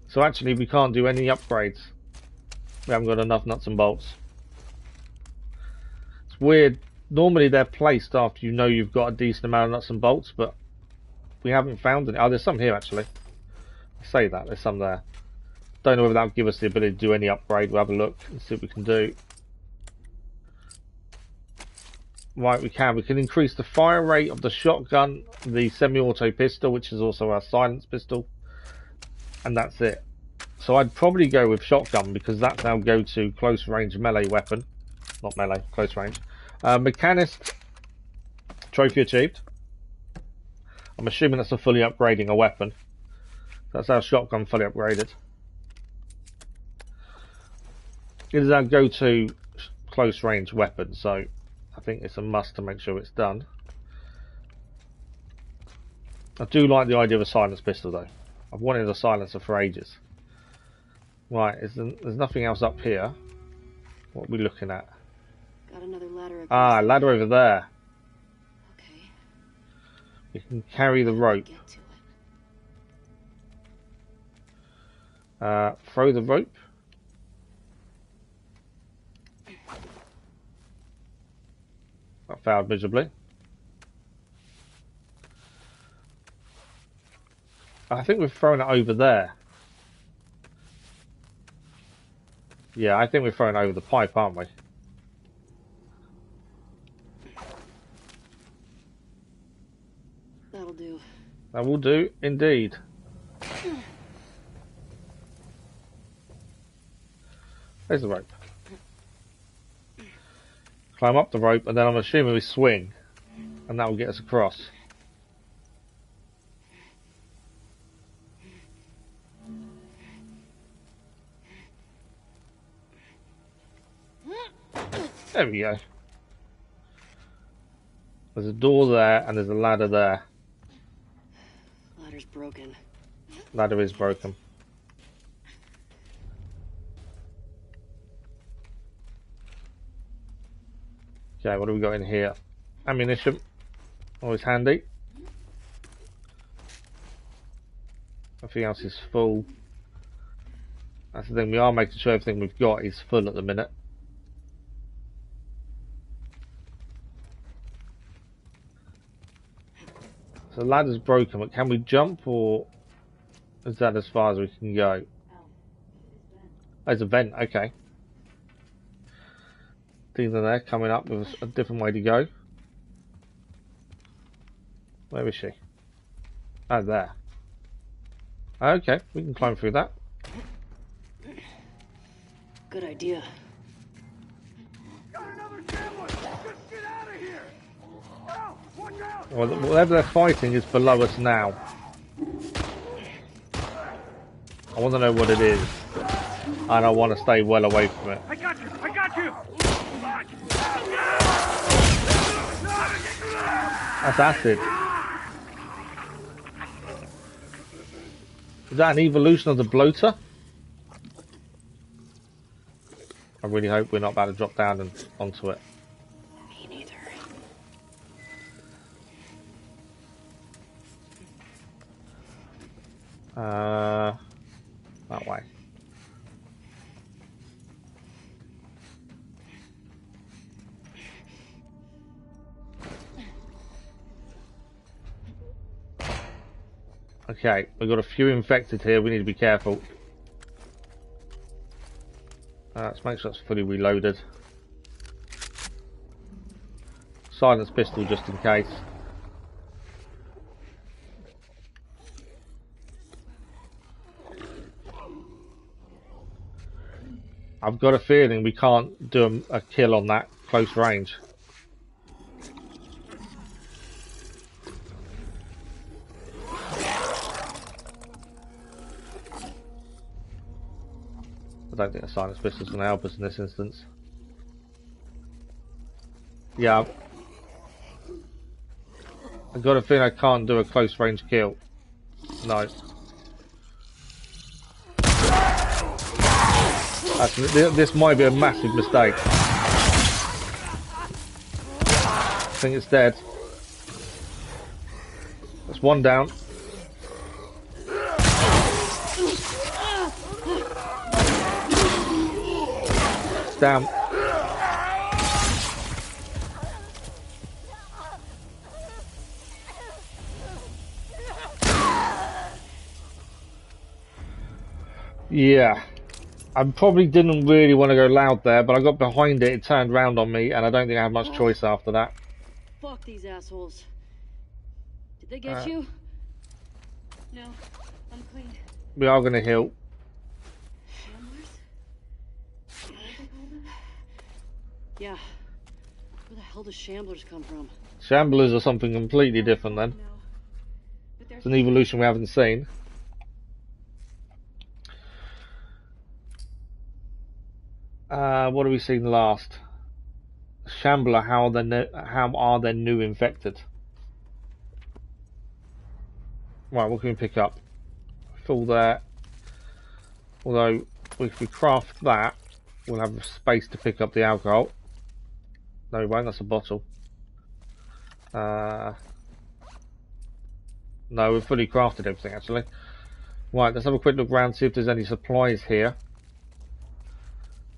So actually we can't do any upgrades. We haven't got enough nuts and bolts. It's weird. Normally they're placed after you know you've got a decent amount of nuts and bolts, but we haven't found any. Oh, there's some here actually. I say that, there's some there. Don't know whether that'll give us the ability to do any upgrade. We'll have a look and see what we can do. Right, we can. We can increase the fire rate of the shotgun, the semi-auto pistol, which is also our silence pistol, and that's it. So I'd probably go with shotgun because that's our go-to close range melee weapon. Not melee, close range. Mechanist, trophy achieved. I'm assuming that's a fully upgrading a weapon. That's our shotgun fully upgraded. It is our go-to close range weapon, so I think it's a must to make sure it's done. I do like the idea of a silence pistol though. I've wanted a silencer for ages. Right, there's nothing else up here. What are we looking at? Got another ladder. Ah, ladder over there. Okay. We can carry the rope. Get to it. Throw the rope. That failed miserably. I think we've thrown it over there. Yeah, I think we've thrown it over the pipe, aren't we? That'll do. That will do, indeed. There's the rope. Climb up the rope, and then I'm assuming we swing, and that will get us across. There we go. There's a door there, and there's a ladder there. Ladder's broken. Ladder is broken. Okay, what do we got in here? Ammunition. Always handy. Everything else is full. That's the thing, we are making sure everything we've got is full at the minute. So the ladder's broken, but can we jump, or is that as far as we can go? There's a vent, okay. Dina there coming up with a different way to go. Where is she? Oh, there. Okay, we can climb through that. Good idea. Got another sandwich! Just get out of here! Oh, watch out! Well, whatever they're fighting is below us now. I want to know what it is, and I want to stay well away from it. I got you! I got you! That's acid. Is that an evolution of the bloater? I really hope we're not about to drop down and onto it. Me neither. That way. Okay, we've got a few infected here, we need to be careful. Let's make sure it's fully reloaded. Silence pistol just in case. I've got a feeling we can't do a kill on that close range. I don't think a silence pistol is going to help us in this instance. Yeah, I've got a feeling I can't do a close range kill. No. This might be a massive mistake. I think it's dead. That's one down. It's down. Yeah. I probably didn't really want to go loud there, but I got behind it, it turned round on me, and I don't think I had much choice after that. Fuck these assholes. Did they get you? No, I'm clean. We are going to heal. Shamblers? Is that what they call them? Yeah. Where the hell do shamblers come from? Shamblers are something completely different then. No. But It's an evolution we haven't seen. What have we seen last? Shambler, how are their new infected? Right, what can we pick up? Full there. Although, if we craft that, we'll have space to pick up the alcohol. No, we won't, that's a bottle. No, we've fully crafted everything actually. Right, let's have a quick look around, see if there's any supplies here.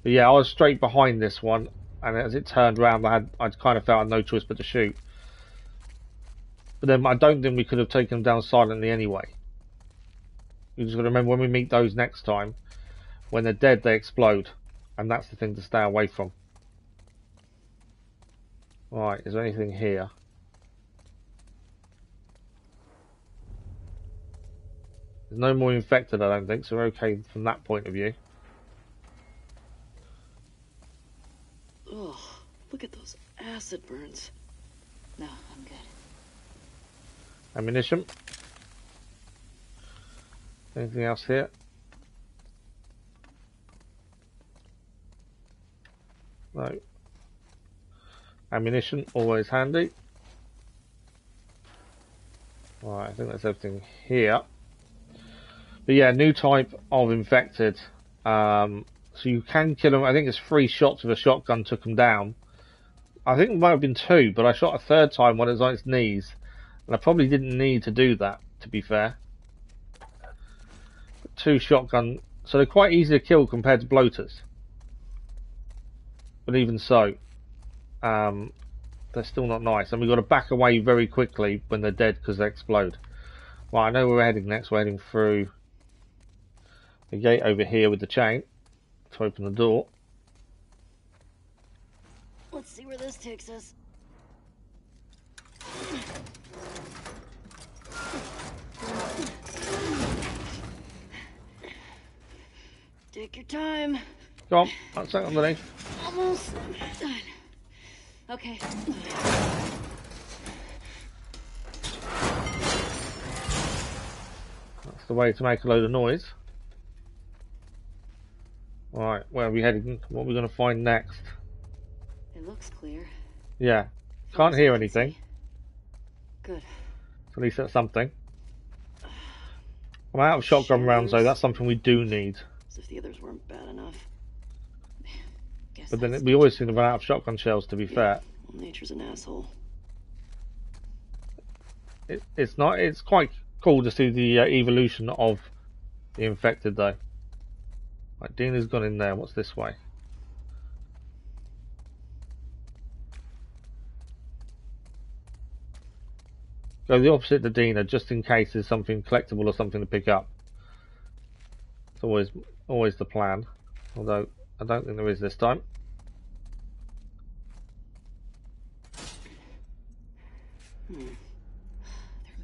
But yeah, I was straight behind this one, and as it turned round, I kind of felt I had no choice but to shoot. But then I don't think we could have taken them down silently anyway. You just got to remember when we meet those next time, when they're dead, they explode, and that's the thing to stay away from. Right, is there anything here? There's no more infected, I don't think, so we're okay from that point of view. Ugh, look at those acid burns. No, I'm good. Ammunition. Anything else here? No. Ammunition, always handy. Right, I think that's everything here. But yeah, new type of infected. So you can kill them. I think it's 3 shots with a shotgun took them down. I think it might have been 2, but I shot a third time when it was on its knees. And I probably didn't need to do that, to be fair. 2 shotgun. So they're quite easy to kill compared to bloaters. But even so, they're still not nice. And we've got to back away very quickly when they're dead because they explode. Right, I know where we're heading next. We're heading through the gate over here with the chain to open the door. Let's see where this takes us. Take your time. Go on, that's it underneath. Almost done. Okay. That's the way to make a load of noise. Right, where are we heading? What are we going to find next? It looks clear. Yeah, can't hear anything. Good. So at least that's something. I'm out of shotgun rounds though, that's something we do need. As if the others weren't bad enough. Guess But then that's we always seem to run out of shotgun shells, to be fair. Well, nature's an asshole. It's not. It's quite cool to see the evolution of the infected though. Right, Dina's gone in there. What's this way? Go the opposite to Dina, just in case there's something collectible or something to pick up. It's always the plan. Although I don't think there is this time. There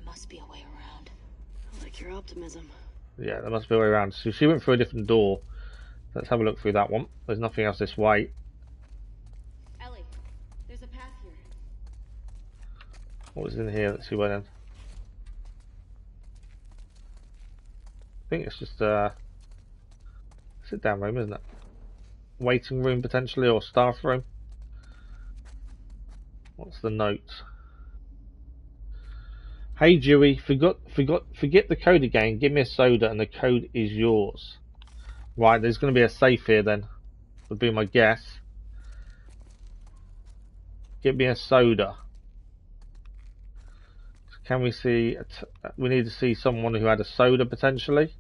must be a way around. I like your optimism. Yeah, there must be a way around. So she went through a different door. Let's have a look through that one. There's nothing else this way. Ellie, there's a path here. What was in here? Let's see where then. I think it's just a sit-down room, isn't it? Waiting room potentially, or staff room. What's the note? Hey Dewey, forget the code again. Give me a soda and the code is yours. Right, there's going to be a safe here then. Would be my guess. Give me a soda. Can we see? We need to see someone who had a soda potentially,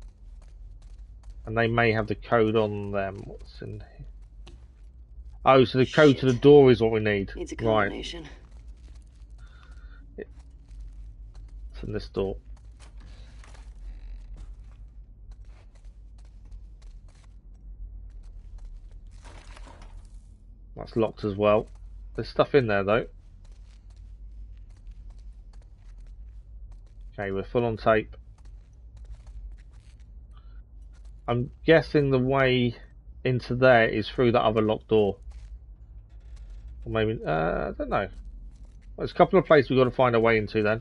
and they may have the code on them. What's in here? Oh, so the code to the door is what we need. Needs a Right. combination. It's in this door. That's locked as well. There's stuff in there though. Okay, we're full on tape. I'm guessing the way into there is through that other locked door. Or maybe, I don't know. There's a couple of places we've got to find a way into then.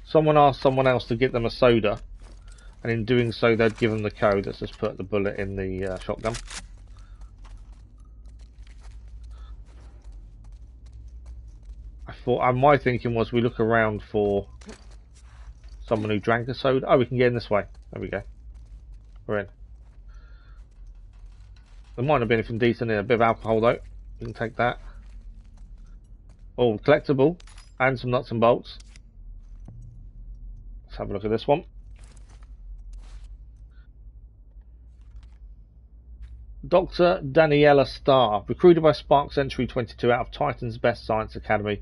Someone asked someone else to get them a soda, and in doing so they'd give them the code. Let's just put the bullet in the shotgun. My thinking was we look around for someone who drank a soda. Oh, we can get in this way. There we go. We're in. There might have been anything decent in a bit of alcohol though. We can take that. Oh, collectible and some nuts and bolts. Let's have a look at this one. Dr. Daniela Starr, recruited by Spark Entry 22 out of Titan's Best Science Academy.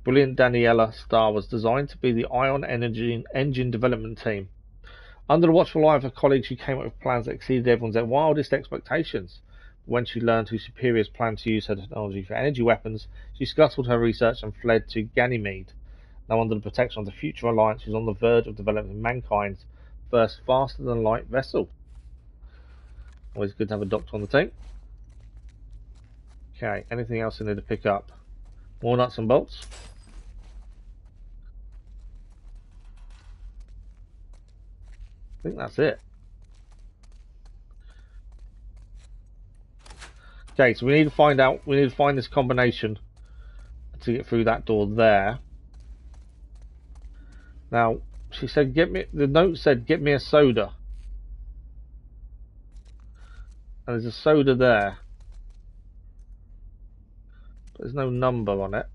Brilliant Daniela Starr was designed to be the Ion engine development team. Under the watchful eye of her colleagues, she came up with plans that exceeded everyone's wildest expectations. When she learned whose superiors planned to use her technology for energy weapons, she scuttled her research and fled to Ganymede. Now under the protection of the Future Alliance, she's on the verge of developing mankind's first faster-than-light vessel. Always good to have a doctor on the team. Okay, anything else I need to pick up? More nuts and bolts. I think that's it. Okay, so we need to find this combination to get through that door there. Now, she said, the note said, get me a soda. And there's a soda there. But there's no number on it.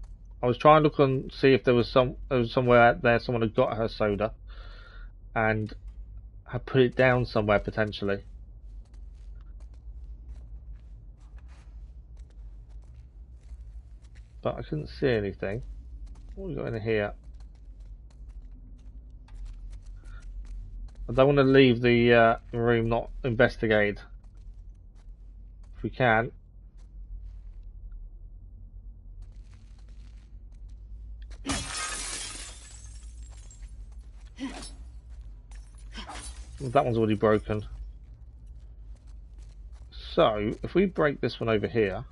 I was trying to look and see if there was somewhere out there someone had got her soda and had put it down somewhere potentially. But I couldn't see anything. What have we got in here? I don't want to leave the room not investigated. If we can. That one's already broken. So, if we break this one over here.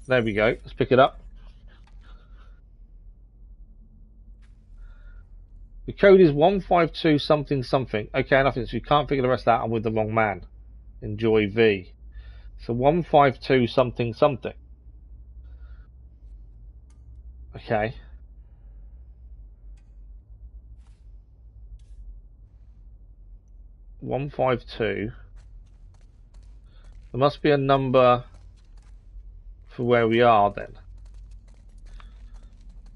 There we go. Let's pick it up. The code is 152 something something. Okay, nothing. So you can't figure the rest out. I'm with the wrong man. Enjoy V. So 152 something something. Okay. .152. There must be a number for where we are then.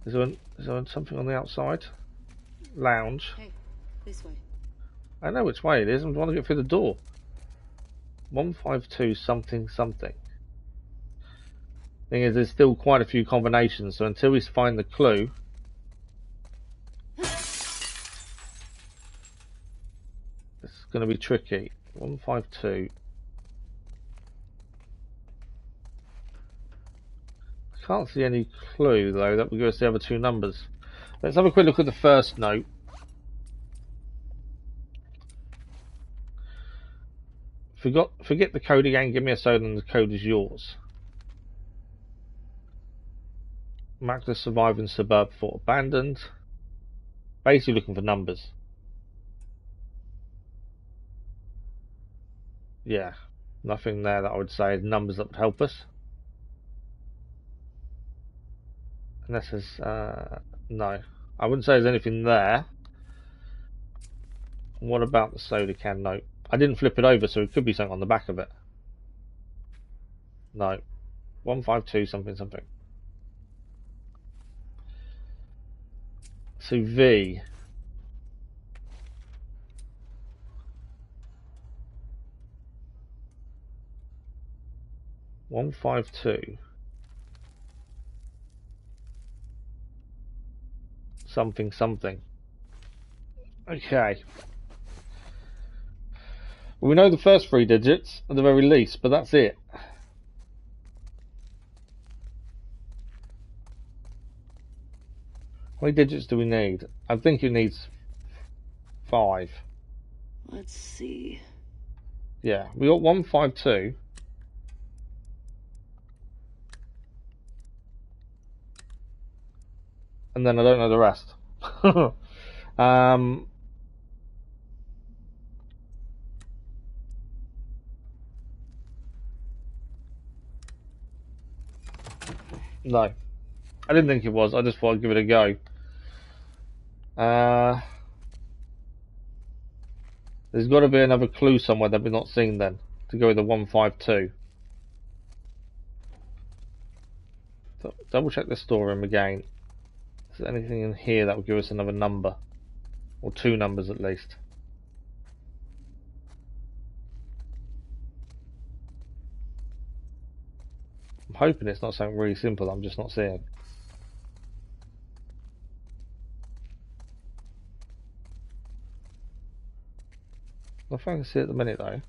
Is there something on the outside? Lounge. Hey, this way. I know which way it is. I'm trying to get through the door. 152 something something. Thing is, there's still quite a few combinations, so until we find the clue. It's going to be tricky. 152. I can't see any clue though that will give us the other two numbers. Let's have a quick look at the first note. Forget the code again. Give me a soda and the code is yours. Max surviving suburb fort abandoned. Basically looking for numbers. Yeah, nothing there that I would say is numbers that would help us. Unless there's no, I wouldn't say there's anything there. What about the soda can? No, I didn't flip it over, so it could be something on the back of it. No, 152 something something. So V. $152 something something. Okay. Well, we know the first 3 digits at the very least, but that's it. How many digits do we need? I think it needs 5. Let's see. Yeah, we got 152. And then I don't know the rest. No, I didn't think it was. I just thought I'd give it a go. There's got to be another clue somewhere that we're not seeing then to go with the 152. So double check the storeroom again. Is there anything in here that will give us another number? Or 2 numbers at least. I'm hoping it's not something really simple I'm just not seeing. Nothing I can see at the minute though.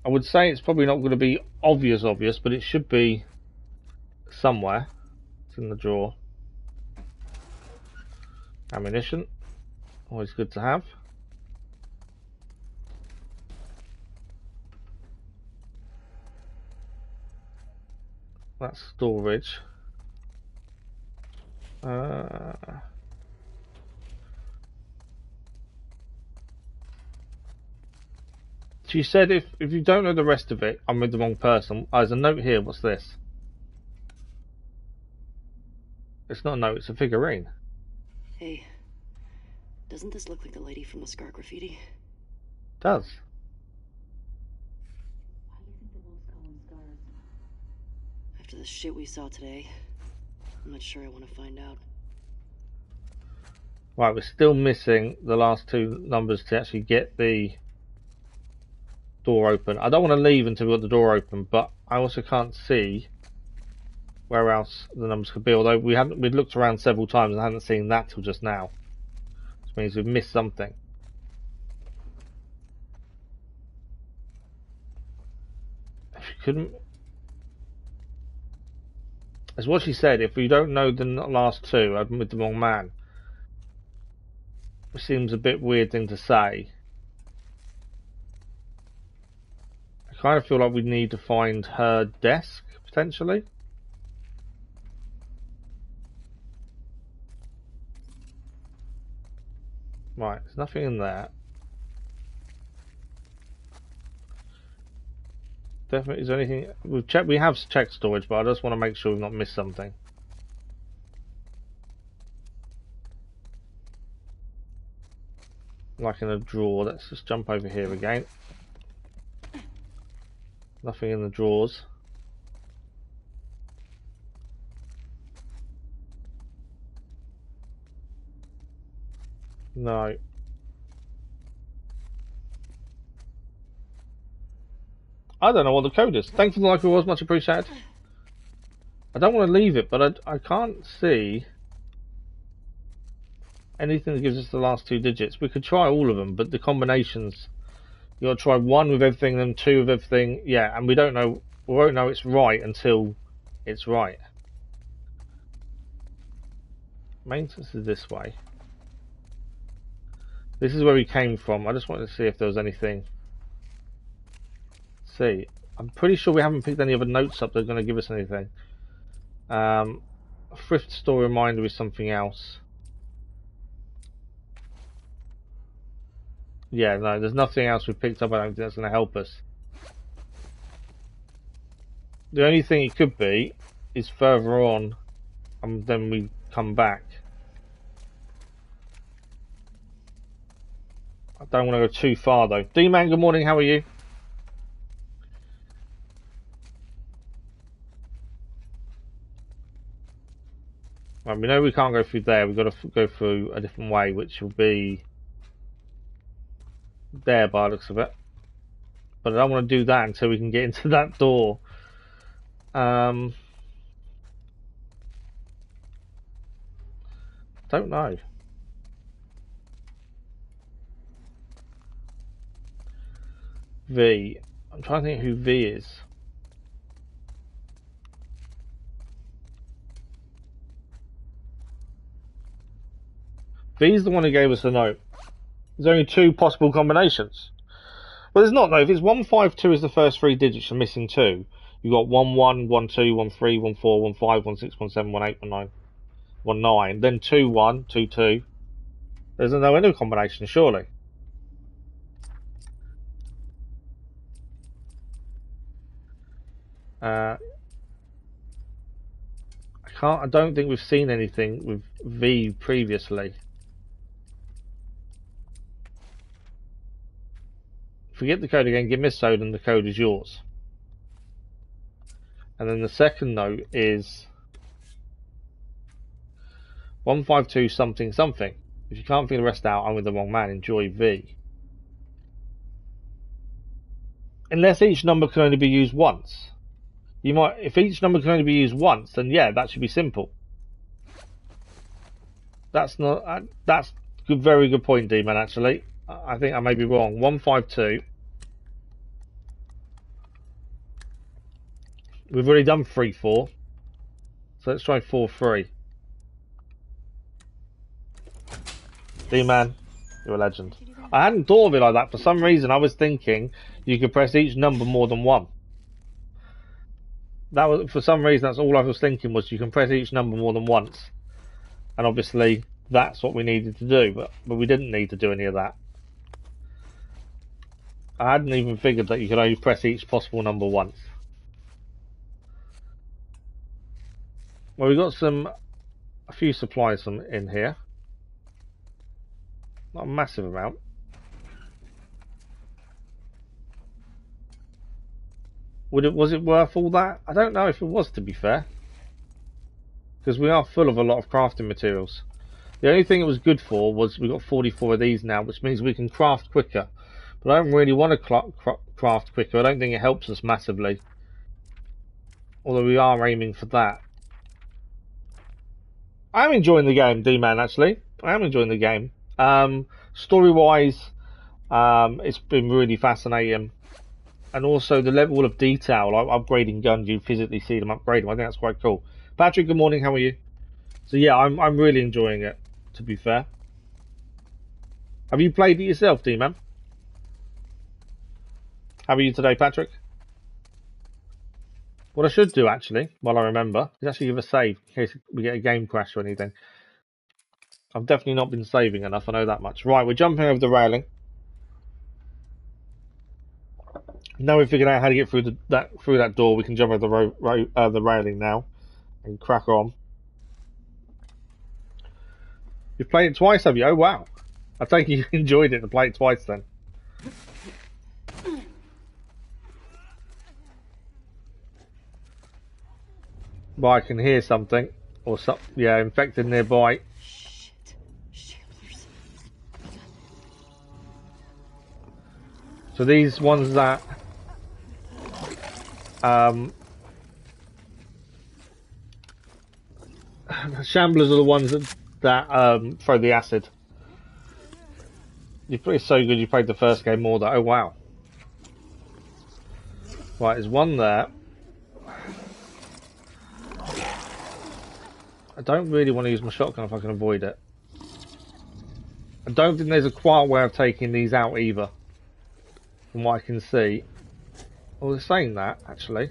I would say it's probably not going to be obvious, but it should be somewhere. It's in the drawer. Ammunition. Always good to have. That's storage. She said if you don't know the rest of it, I'm with the wrong person. There's a note here. What's this? It's not a note, it's a figurine. Hey, doesn't this look like the lady from the Scar graffiti? It does. Why do you think the wolves call them scars? After the shit we saw today, I'm not sure I want to find out. Right, we're still missing the last 2 numbers to actually get the door open. I don't want to leave until we've got the door open, but I also can't see where else the numbers could be, although we'd looked around several times and hadn't seen that till just now, which means we've missed something. If you couldn't, as what she said, if we don't know the last 2, I'm with the wrong man. It seems a bit weird thing to say. I kind of feel like we need to find her desk potentially. Right, there's nothing in there. Definitely, is there anything? We have checked storage, but I just want to make sure we've not missed something. Like in a drawer. Let's just jump over here again. Nothing in the drawers. No. I don't know what the code is. Thanks for the like, it was much appreciated. I don't want to leave it, but I can't see anything that gives us the last 2 digits. We could try all of them, but the combinations, you got to try 1 with everything, then 2 with everything. Yeah, and we don't know. We won't know it's right until it's right. Maintenance is this way. This is where we came from. I just wanted to see if there was anything. See, I'm pretty sure we haven't picked any other notes up that are going to give us anything. A thrift store reminder is something else. Yeah, no, there's nothing else we picked up. I don't think that's going to help us. The only thing it could be is further on, and then we come back. I don't want to go too far though. D-Man, good morning. How are you? Right, we know we can't go through there. We've got to go through a different way, which will be there by the looks of it. But I don't want to do that until we can get into that door. Don't know. V. I'm trying to think who V is. V's the one who gave us the note. There's only 2 possible combinations. Well, there's not though. If it's 152 is the first 3 digits, you're missing 2. You've got 11, 12, 13, 14, 15, 16, 17, 18, 19, 19. Then 21, 22. There's no end of combination, surely. I don't think we've seen anything with V previously. Forget the code again, give me a soda and the code is yours. And then the second note is 152 something something. If you can't figure the rest out, I'm with the wrong man. Enjoy V. Unless each number can only be used once. You might, if each number can only be used once, then yeah, that should be simple. That's not. That's a very good point, D-Man. Actually, I think I may be wrong. 152. We've already done 3, 4. So let's try 4, 3. D-Man, you're a legend. I hadn't thought of it like that. For some reason, I was thinking you could press each number more than 1. That was, for some reason, that's all I was thinking was you can press each number more than once. And obviously, that's what we needed to do, but we didn't need to do any of that. I hadn't even figured that you could only press each possible number once. Well, we've got a few supplies in here. Not a massive amount. Was it worth all that? I don't know if it was, to be fair. Because we are full of a lot of crafting materials. The only thing it was good for was we got 44 of these now, which means we can craft quicker. But I don't really want to craft quicker. I don't think it helps us massively. Although we are aiming for that. I'm enjoying the game, D-Man, actually. I am enjoying the game. Story-wise, it's been really fascinating. And also the level of detail, like upgrading guns, you physically see them upgrading. I think that's quite cool. Patrick, good morning, how are you? So yeah, I'm really enjoying it, to be fair. Have you played it yourself, D-Man? How are you today, Patrick? What I should do, actually, while I remember, is actually give a save in case we get a game crash or anything. I've definitely not been saving enough, I know that much. Right, we're jumping over the railing. Now we've figured out how to get through that door, we can jump over the railing now and crack on. You've played it twice, have you? Oh wow! I take it you enjoyed it to play it twice then. But I can hear something, or yeah, infected nearby. Shit. Shamblers. So these ones that Shamblers are the ones that throw the acid. You're pretty so good you played the first game more than. Oh wow. Right, there's one there. I don't really want to use my shotgun if I can avoid it. I don't think there's a quiet way of taking these out either, from what I can see. Well, they're saying that, actually.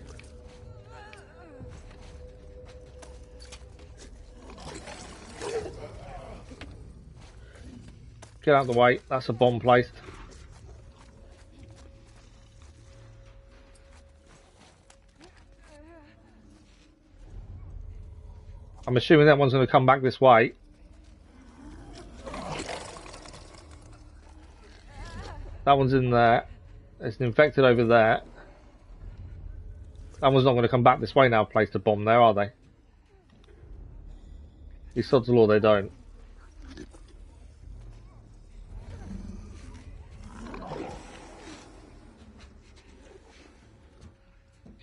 Get out of the way, that's a bomb placed. I'm assuming that one's going to come back this way. That one's in there. It's infected over there. That one's not going to come back this way now. I've placed a bomb there, are they? These sods of law, they don't.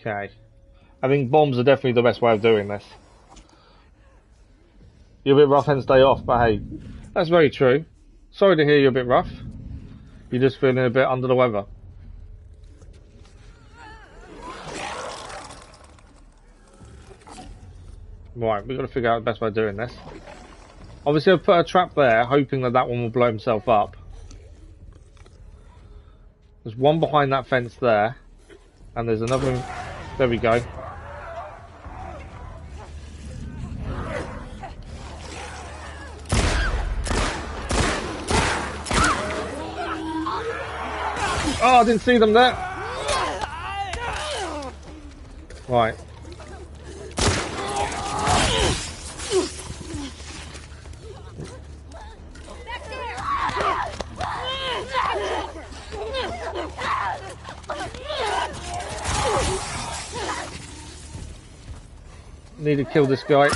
Okay. I think bombs are definitely the best way of doing this. You're a bit rough, hence day off, but hey, that's very true. Sorry to hear you're a bit rough. You're just feeling a bit under the weather. Right, we've got to figure out the best way of doing this. Obviously, I've put a trap there, hoping that that one will blow himself up. There's one behind that fence there, and there's another one. There we go. Oh, I didn't see them there. Right. Need to kill this guy.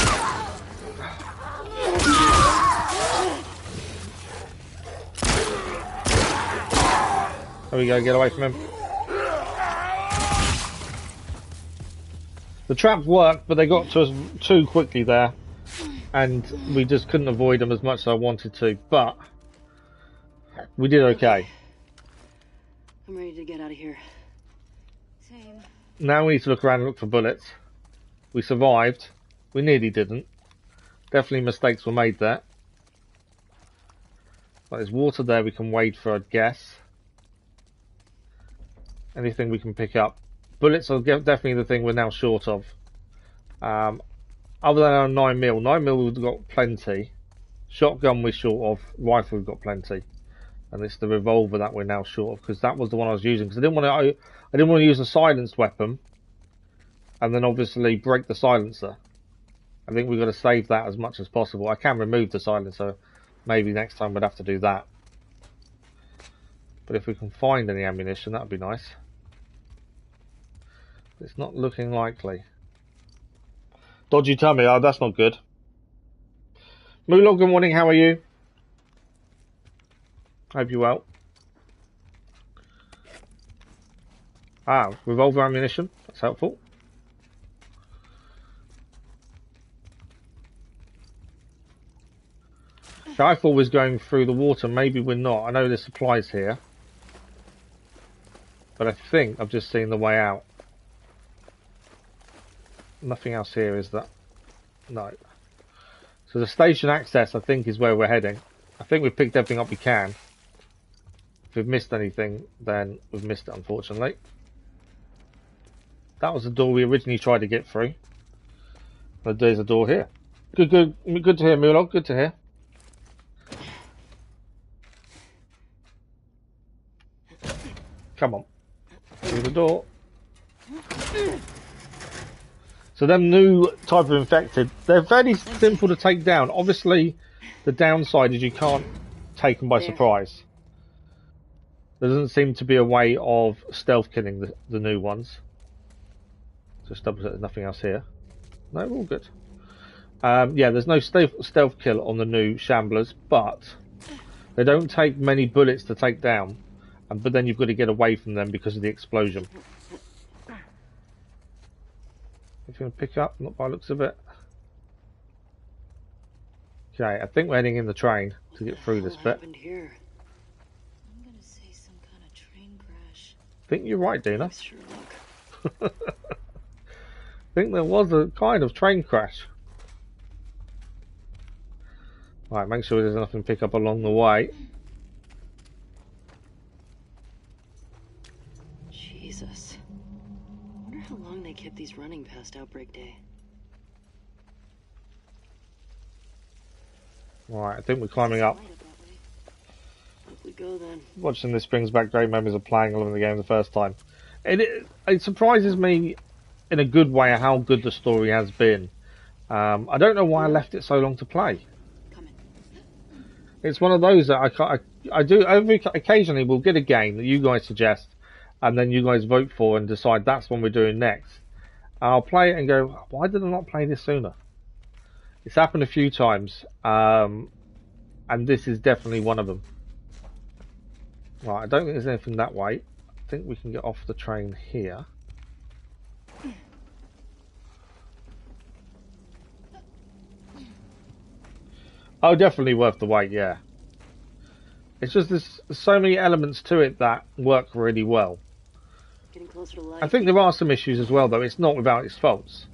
There we go, get away from him. The traps worked, but they got to us too quickly there. And we just couldn't avoid them as much as I wanted to, but we did okay. I'm ready to get out of here. Same. Now we need to look around and look for bullets. We survived. We nearly didn't. Definitely mistakes were made there. But there's water there we can wade for, I'd guess. Anything we can pick up. Bullets are definitely the thing we're now short of. Other than our 9mm. 9mm we've got plenty. Shotgun we're short of. Rifle we've got plenty. And it's the revolver that we're now short of, because that was the one I was using. Because I didn't want to use a silenced weapon and then obviously break the silencer. I think we've got to save that as much as possible. I can remove the silencer. Maybe next time we'd have to do that. But if we can find any ammunition, that would be nice. It's not looking likely. Dodgy tummy, oh, that's not good. Moolah, good morning, how are you? Hope you're well. Ah, revolver ammunition, that's helpful. So I thought we was going through the water, maybe we're not. I know there's supplies here. But I think I've just seen the way out. Nothing else here, is that? No. So the station access, I think, is where we're heading. I think we've picked everything up we can. If we've missed anything, then we've missed it, unfortunately. That was the door we originally tried to get through. But there's a door here. Good to hear, Moolah. Good to hear. Come on. Through the door. So them new type of infected, they're fairly simple to take down. Obviously, the downside is you can't take them by surprise. There doesn't seem to be a way of stealth killing the new ones. Just double check there's nothing else here. No, we're all good. Yeah, there's no stealth kill on the new Shamblers, but they don't take many bullets to take down. But then you've got to get away from them because of the explosion. If you want to pick up, not by the looks of it. Okay, I think we're heading in the train to get through this bit. Happened here? I'm gonna say some kind of train crash. I think you're right, Dina. Sure I look. think there was a kind of train crash. Right, make sure there's nothing to pick up along the way. Jesus. Wonder how long they kept these running past Outbreak Day. Right, I think we're climbing up. Up we go then. Watching this brings back great memories of playing along the game the first time. It surprises me in a good way how good the story has been. I don't know why I left it so long to play. It's one of those that I do occasionally we'll get a game that you guys suggest, and then you guys vote for and decide that's what we're doing next. And I'll play it and go, why did I not play this sooner? It's happened a few times, and this is definitely one of them. Right, I don't think there's anything that way. I think we can get off the train here. Oh, definitely worth the wait, yeah. It's just there's so many elements to it that work really well. Getting closer to life. I think there are some issues as well, though. It's not without its faults.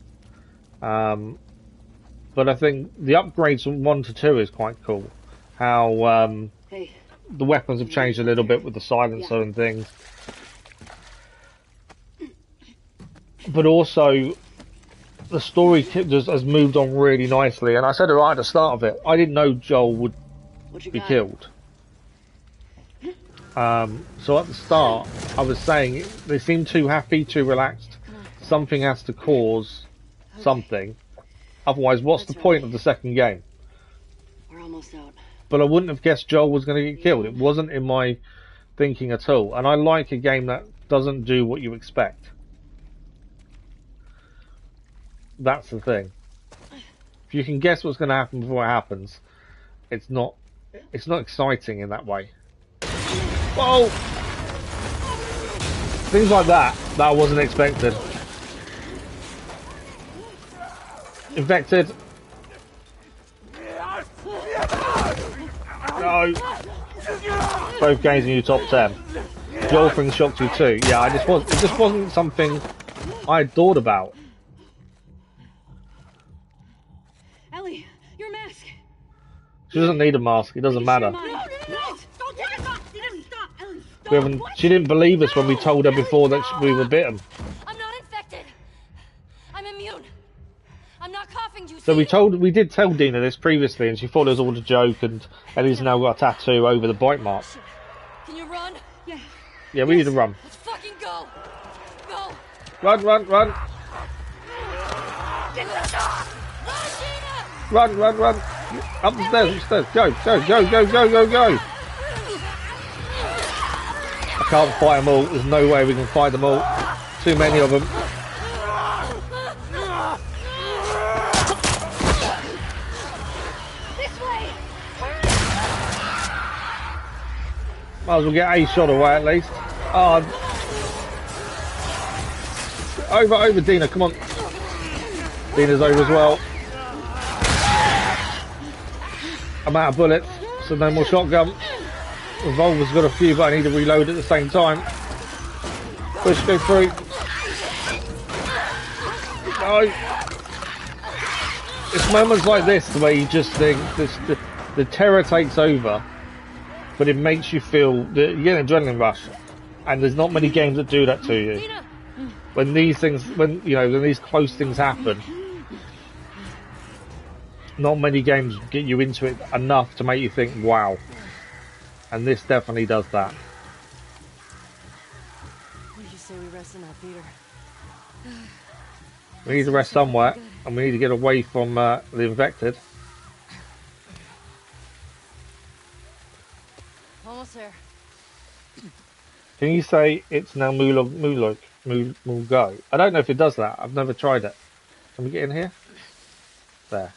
But I think the upgrades from 1 to 2 is quite cool. How the weapons have changed a little bit with the silencer and things. But also, the story has moved on really nicely. And I said it right at the start of it, I didn't know Joel would be killed. So at the start, I was saying they seem too happy, too relaxed. Something has to cause something. Otherwise, what's the point of the second game? We're almost out. But I wouldn't have guessed Joel was going to get killed. It wasn't in my thinking at all. And I like a game that doesn't do what you expect. That's the thing. If you can guess what's going to happen before it happens, it's not exciting in that way. Whoa! Things like that I wasn't expected. Infected. No. Both games in your top 10. Joel thing shocked you too. Yeah, it just wasn't something I had thought about. Ellie, your mask. She doesn't need a mask. It doesn't matter. She didn't believe us when we told her before that we were bitten. I'm not infected. I'm immune. I'm not coughing, you So we did tell Dina this previously, and she thought it was all a joke, and Ellie's now got a tattoo over the bite mark. Can you run? Yeah. Yeah, we need to run. Let's fucking go. Go. Run, run, run. Get to the door. Run, Dina. Run, run, run. Up the stairs, upstairs. Go, go, go, go, go, go, go. I can't fight them all. There's no way we can fight them all. Too many of them. This way. Might as well get a shot away at least. Oh. Over, Dina, come on. Dina's over as well. I'm out of bullets, so no more shotgun. Revolver's got a few, but I need to reload at the same time. Push, go through. No. It's moments like this where you just think the terror takes over, but it makes you feel you get an adrenaline rush, and there's not many games that do that to you. When these things, when these close things happen, not many games get you into it enough to make you think, wow. And this definitely does that. What do you say we rest in that theater? We need to rest somewhere, and we need to get away from the infected. Almost there. Can you say it's now Mulgo? I don't know if it does that. I've never tried it. Can we get in here? There.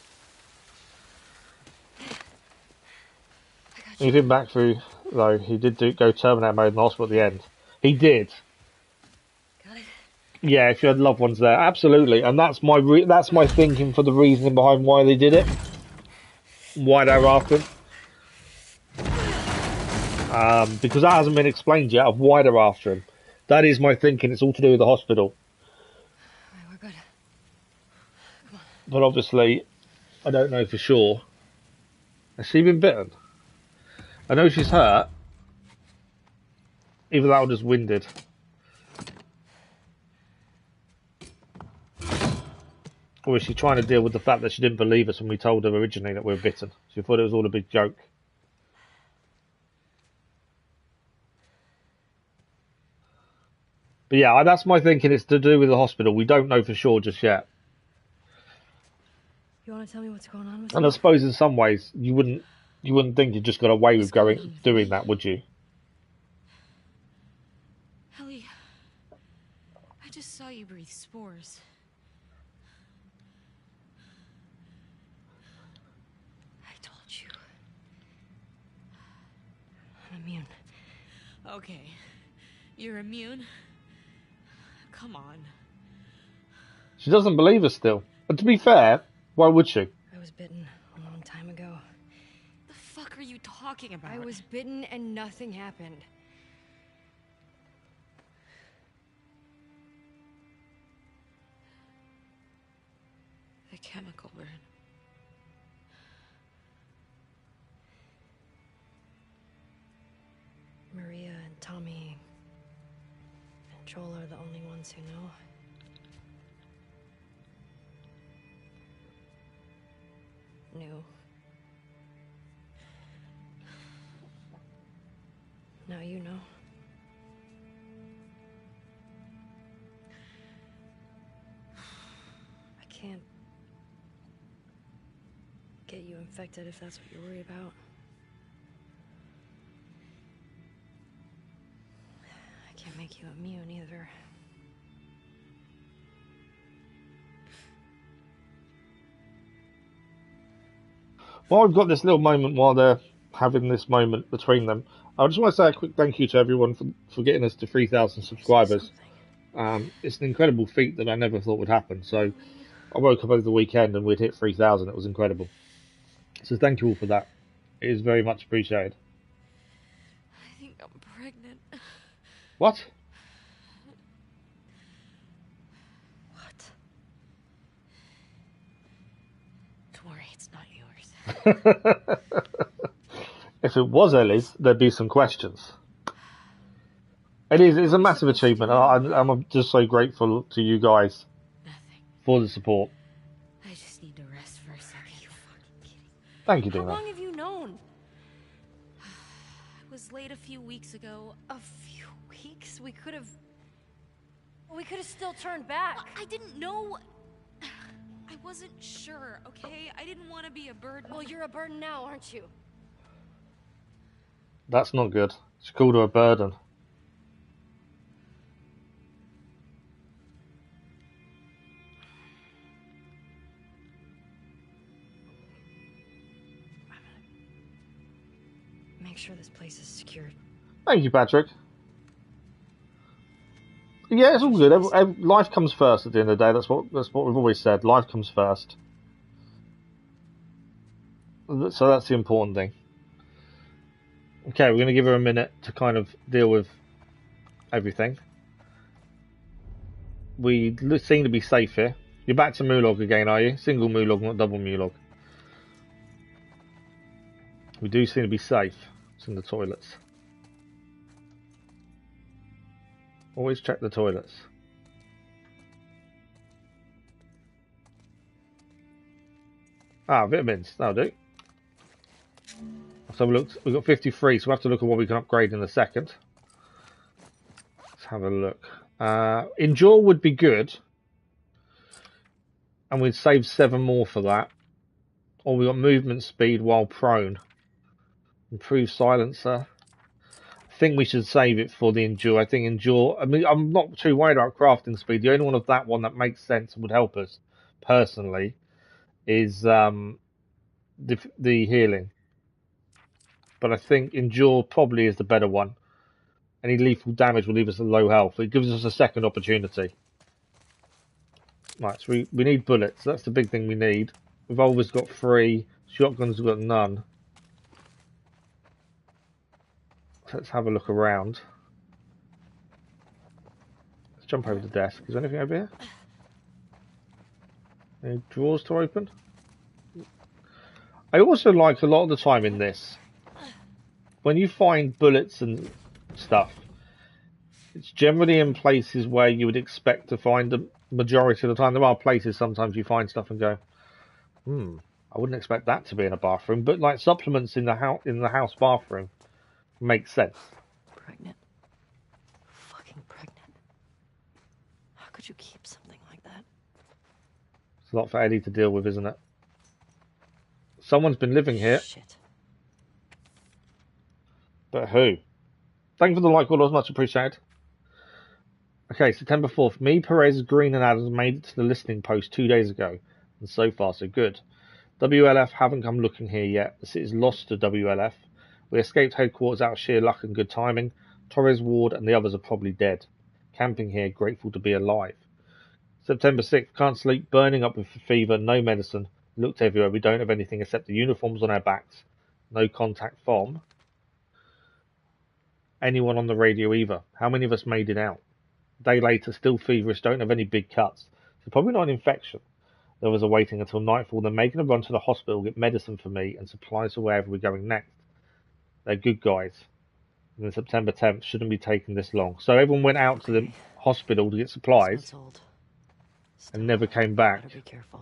He's been back through, though. He did go Terminator mode in the hospital at the end. He did. Got it. Yeah, if you had loved ones there, absolutely. And that's my thinking for the reasoning behind why they did it, why they were after him. Because that hasn't been explained yet of why they're after him. That is my thinking. It's all to do with the hospital. Alright, we're good. Come on. But obviously, I don't know for sure. Has she been bitten? I know she's hurt. Either that or just winded. Or is she trying to deal with the fact that she didn't believe us when we told her originally that we were bitten? She thought it was all a big joke. But yeah, that's my thinking. It's to do with the hospital. We don't know for sure just yet. You want to tell me what's going on with And you? I suppose in some ways you wouldn't think you just got away with doing that, would you? Ellie, I just saw you breathe spores. I told you. I'm immune. Okay, you're immune? Come on. She doesn't believe us still. But to be fair, why would she? I was bitten a long time ago. The fuck are you talking about? I was bitten and nothing happened. The chemical burn. Maria and Tommy and Joel are the only ones who know. Knew. Now you know. I can't get you infected if that's what you're worried about. I can't make you immune either. Well, I've got this little moment while they're having this moment between them. I just want to say a quick thank you to everyone for getting us to 3,000 subscribers. It's an incredible feat that I never thought would happen. So I woke up over the weekend and we'd hit 3,000. It was incredible. So thank you all for that. It is very much appreciated. I think I'm pregnant. What? What? Don't worry, it's not yours. If it was Ellie's, there'd be some questions. It's a massive achievement. I'm just so grateful to you guys Nothing. for the support. I just need to rest for a second. Are you fucking kidding? Thank you, How Dina. long have you known? I was late a few weeks ago. A few weeks? We could have still turned back. I didn't know. I wasn't sure, okay? I didn't want to be a burden. Well, you're a burden now, aren't you? That's not good. She called her a burden. Make sure this place is secured. Thank you, Patrick. Yeah, it's all good. Life comes first at the end of the day. That's what we've always said. Life comes first. So that's the important thing. Okay, we're going to give her a minute to kind of deal with everything. We seem to be safe here. You're back to Mulog again, are you? Single Mulog, not double Mulog. We do seem to be safe. It's in the toilets. Always check the toilets. Vitamins. That'll do. Let's have a look. We've got 53, so we'll have to look at what we can upgrade in a second. Let's have a look. Endure would be good. And we'd save 7 more for that. Or we got movement speed while prone. Improve silencer. I think we should save it for the endure. I think endure. I mean, I'm not too worried about crafting speed. The only one of that one that makes sense and would help us personally is the healing. But I think endure probably is the better one. Any lethal damage will leave us at low health. It gives us a second opportunity. Right, so we need bullets. That's the big thing we need. Revolver's got 3. Shotgun's got none. Let's have a look around. Let's jump over the desk. Is there anything over here? Any drawers to open? I also like a lot of the time in this, when you find bullets and stuff, it's generally in places where you would expect to find them majority of the time. There are places sometimes you find stuff and go, I wouldn't expect that to be in a bathroom, but like supplements in the house bathroom makes sense. Pregnant. Fucking pregnant. How could you keep something like that? It's a lot for Eddie to deal with, isn't it? Someone's been living here, Shit. but who? Thank you for the like, all much appreciated. Okay, September 4th. Me, Perez, Green, and Adams made it to the listening post 2 days ago, and so far so good. WLF haven't come looking here yet. The city's lost to WLF. We escaped headquarters out of sheer luck and good timing. Torres, Ward, and the others are probably dead. Camping here, grateful to be alive. September 6th. Can't sleep, burning up with fever, no medicine. Looked everywhere. We don't have anything except the uniforms on our backs. No contact from anyone on the radio either. How many of us made it out? A day later, still feverish, don't have any big cuts. So probably not an infection. There was a waiting until nightfall, then making a run to the hospital, get medicine for me and supplies for wherever we're going next. They're good guys. And then September 10th, shouldn't be taking this long. So everyone went out to the hospital to get supplies and never came back. Gotta be careful.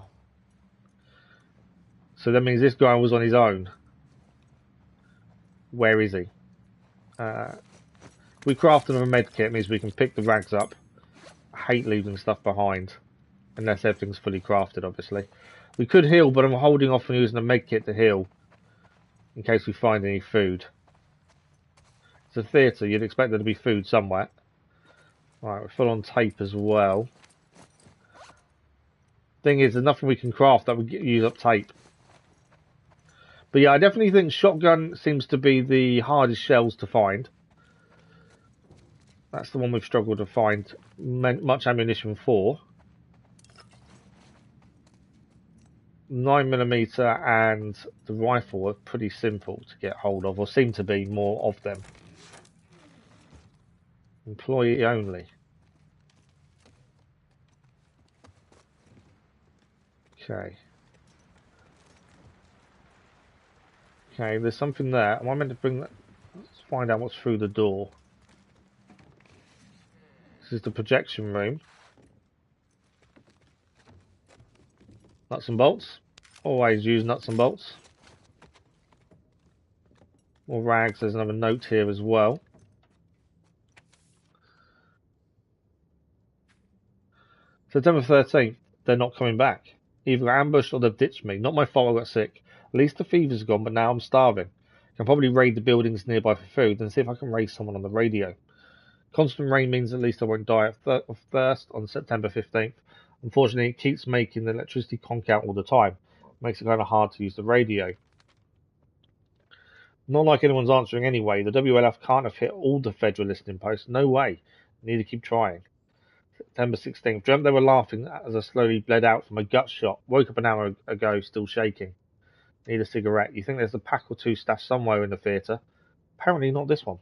So that means this guy was on his own. Where is he? We crafted a med kit, means we can pick the rags up. I hate leaving stuff behind. Unless everything's fully crafted, obviously. We could heal, but I'm holding off on using a med kit to heal. In case we find any food. It's a theatre, you'd expect there to be food somewhere. Right, we're full on tape as well. Thing is, there's nothing we can craft that would use up tape. But yeah, I definitely think shotgun seems to be the hardest shells to find. That's the one we've struggled to find much ammunition for. 9mm and the rifle are pretty simple to get hold of, or seem to be more of them. Employee only. Okay. Okay, there's something there. Am I meant to bring that? Let's find out what's through the door. This is the projection room. Nuts and bolts. Always use nuts and bolts. More rags. There's another note here as well. September 13th. They're not coming back. Either ambushed or they've ditched me. Not my fault I got sick. At least the fever's gone, but now I'm starving. Can probably raid the buildings nearby for food and see if I can raise someone on the radio. Constant rain means at least I won't die of thirst on September 15th. Unfortunately, it keeps making the electricity conk out all the time. Makes it kind of hard to use the radio. Not like anyone's answering anyway. The WLF can't have hit all the federal listening posts. No way. Need to keep trying. September 16th. Dreamt they were laughing as I slowly bled out from a gut shot. Woke up an hour ago, still shaking. Need a cigarette. You think there's a pack or two stashed somewhere in the theatre? Apparently not this one.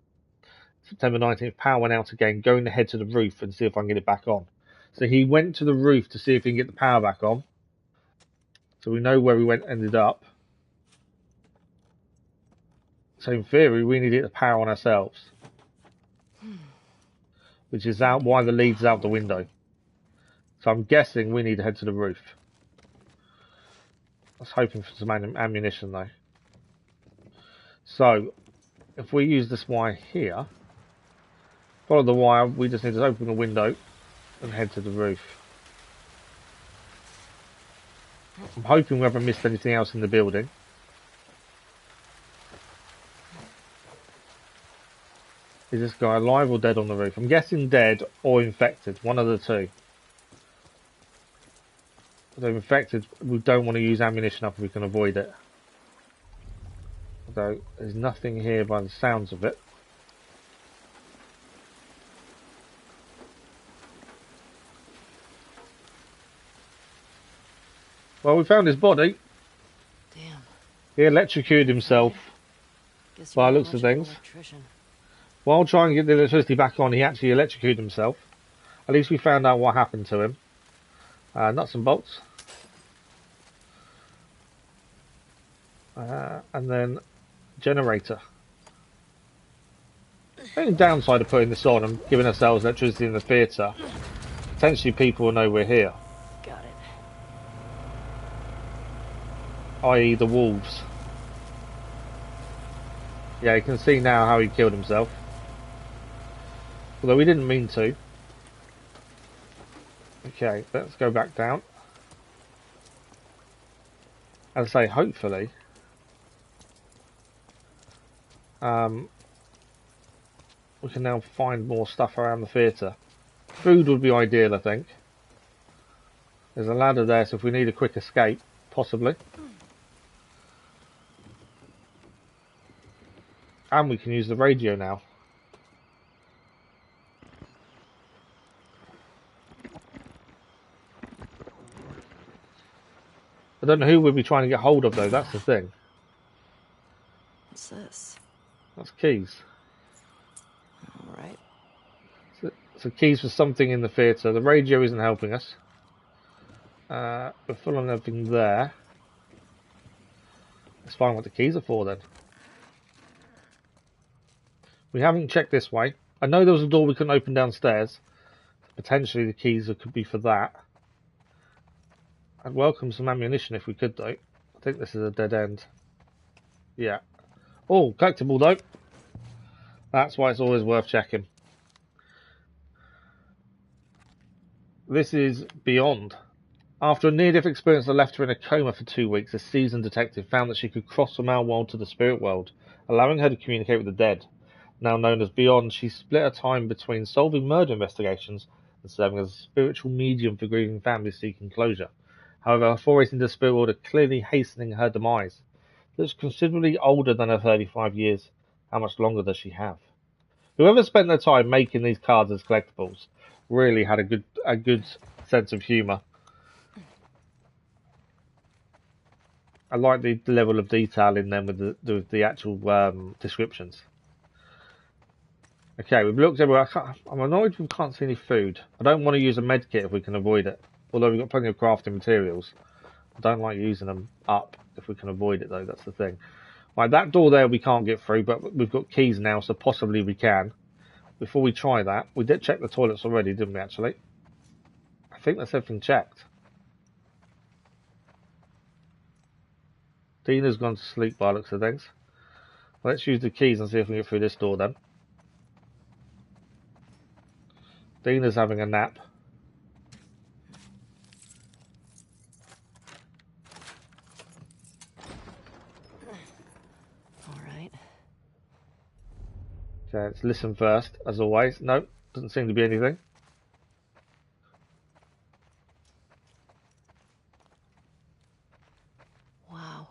September 19th. Power went out again. Going to head to the roof and see if I can get it back on. So he went to the roof to see if he can get the power back on. So we know where we ended up. So in theory, we need to get the power on ourselves. Which is out why the lead's out the window. So I'm guessing we need to head to the roof. I was hoping for some ammunition though. So, if we use this wire here, follow the wire, we just need to open the window and head to the roof. I'm hoping we haven't missed anything else in the building. Is this guy alive or dead on the roof? I'm guessing dead or infected, one of the two. If they're infected, we don't want to use ammunition up if we can avoid it. Although, there's nothing here by the sounds of it. Well, we found his body. Damn. He electrocuted himself. Guess By you're the not looks of much an things. electrician. While trying to get the electricity back on, he actually electrocuted himself. At least we found out what happened to him. Nuts and bolts. And then generator. The only downside of putting this on and giving ourselves electricity in the theatre, potentially people will know we're here, Got it. i.e. the wolves. Yeah, you can see now how he killed himself. Although we didn't mean to. Okay, let's go back down. As I say, hopefully, we can now find more stuff around the theatre. Food would be ideal, I think. There's a ladder there, so if we need a quick escape, possibly. And we can use the radio now. I don't know who we'll be trying to get hold of, though. That's the thing. What's this? That's keys. All right. So keys for something in the theatre. The radio isn't helping us. We're full on everything there. Let's find what the keys are for, then. We haven't checked this way. I know there was a door we couldn't open downstairs. Potentially the keys could be for that. I'd welcome some ammunition if we could, though. I think this is a dead end. Yeah. Oh, collectible, though. That's why it's always worth checking. This is Beyond. After a near-death experience that left her in a coma for 2 weeks, a seasoned detective found that she could cross from our world to the spirit world, allowing her to communicate with the dead. Now known as Beyond, she split her time between solving murder investigations and serving as a spiritual medium for grieving families seeking closure. However, her forays into the spirit world are clearly hastening her demise. Looks considerably older than her 35 years. How much longer does she have? Whoever spent their time making these cards as collectibles really had a good sense of humour. I like the level of detail in them with the actual descriptions. Okay, we've looked everywhere. I'm annoyed we can't see any food. I don't want to use a med kit if we can avoid it. Although we've got plenty of crafting materials. I don't like using them up if we can avoid it, though. That's the thing. Right, that door there we can't get through, but we've got keys now, so possibly we can. Before we try that, we did check the toilets already, didn't we, actually? I think that's everything checked. Dina's gone to sleep by the looks of things. Let's use the keys and see if we can get through this door then. Dina's having a nap. All right. Okay, let's listen first, as always. Nope, doesn't seem to be anything. Wow.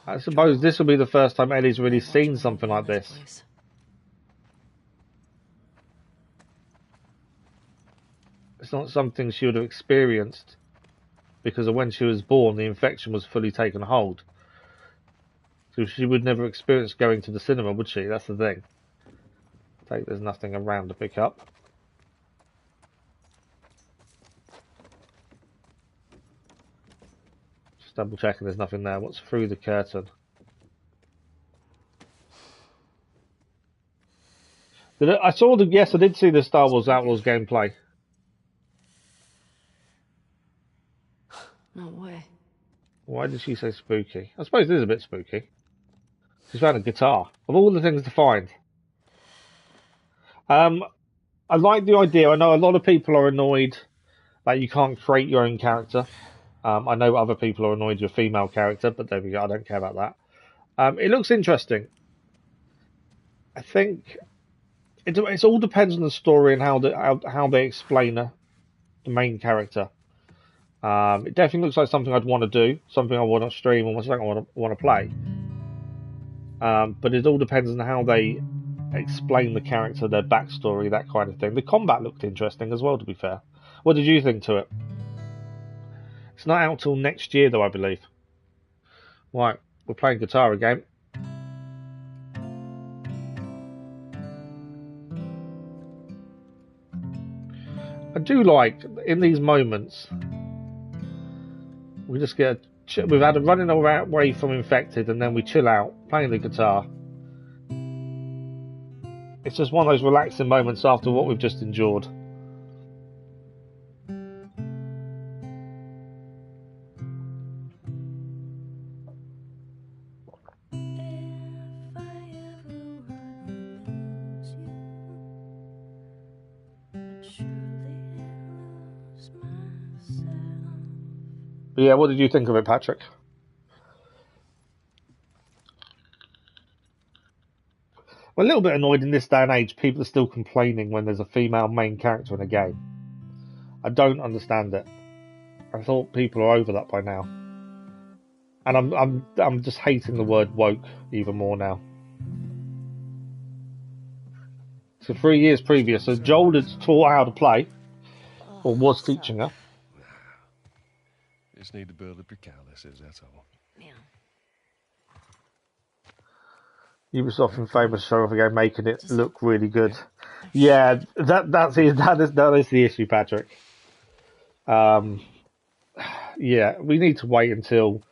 I suppose this will be the first time Ellie's really seen something like this. Place. It's not something she would have experienced because of when she was born, the infection was fully taken hold. So she would never experience going to the cinema, would she? That's the thing. There's nothing around to pick up. Just double checking there's nothing there. What's through the curtain? Yes, I did see the Star Wars Outlaws gameplay. No way. Why did she say spooky? I suppose it is a bit spooky. She's found a guitar. Of all the things to find. I like the idea. I know a lot of people are annoyed that you can't create your own character. I know other people are annoyed with a female character, but there we go. I don't care about that. It looks interesting. I think it all depends on the story and how they explain the main character. It definitely looks like something I'd want to do, something I want to stream, or something I want to play. But it all depends on how they explain the character, their backstory, that kind of thing. The combat looked interesting as well, to be fair. What did you think to it? It's not out till next year, though, I believe. Right, we're playing guitar again. I do like, in these moments, we just get we've had a running away from infected, and then we chill out playing the guitar. It's just one of those relaxing moments after what we've just endured. But yeah, what did you think of it, Patrick? I'm a little bit annoyed in this day and age. People are still complaining when there's a female main character in a game. I don't understand it. I thought people are over that by now, and I'm just hating the word woke even more now. So 3 years previous, so Joel had taught her how to play, or was teaching her. Just need to build up your calluses, that's all. Man. Ubisoft in famous show of a game making it look really good. Yeah, that is the issue, Patrick. Yeah, we need to wait until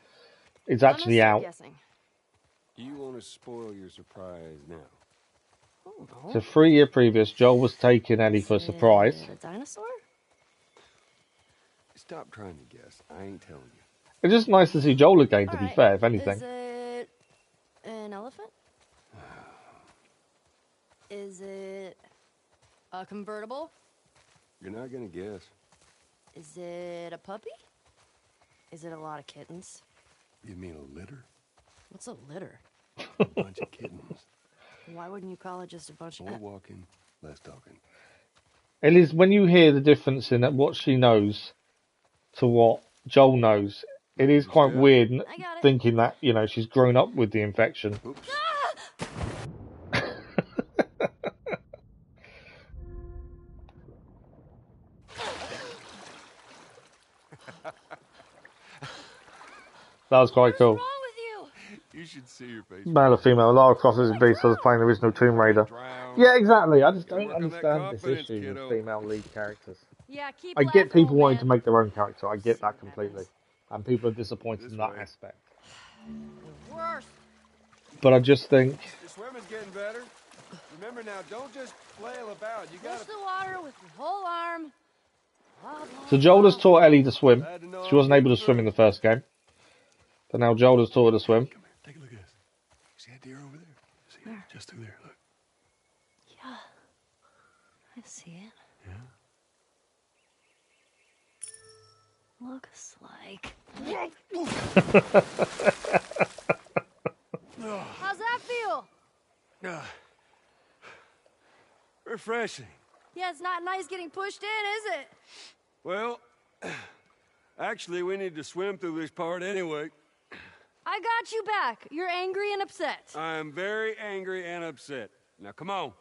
it's actually out. Guessing. You want to spoil your surprise now? Oh, no. So 3 year previous, Joel was taking Ellie for a surprise. A dinosaur? Stop trying to guess. I ain't telling you. It's just nice to see Joel again, to be fair, if anything. Is it an elephant? Is it a convertible? You're not gonna guess. Is it a puppy? Is it a lot of kittens? You mean a litter? What's a litter? A bunch of kittens. Why wouldn't you call it just a bunch of... More walking, less talking. Elise, when you hear the difference in what she knows to what Joel knows, it is quite weird thinking that, you know, she's grown up with the infection. Oops. That was quite cool. What's wrong with you? You should see your face. Male or female, Lara Croft is a beast. I was playing the original Tomb Raider. Yeah, exactly. I just don't understand this issue with female lead characters. Yeah, keep I get people wanting to man. make their own character. I get that completely. And people are disappointed in that aspect. The worst. But I just think... The swimming's getting better. Remember now, don't just flail about. You gotta... Push the water with your whole arm. So Joel has taught Ellie to swim. She wasn't able to swim in the first game. But now Joel has taught her to swim. Come here, take a look at this. See that deer over there? See it? Just through there, look. Yeah. I see it. Yeah? Looks like... How's that feel? Refreshing. Yeah, it's not nice getting pushed in, is it? Well, actually, we need to swim through this part anyway. I got you back. You're angry and upset. I am very angry and upset. Now, come on.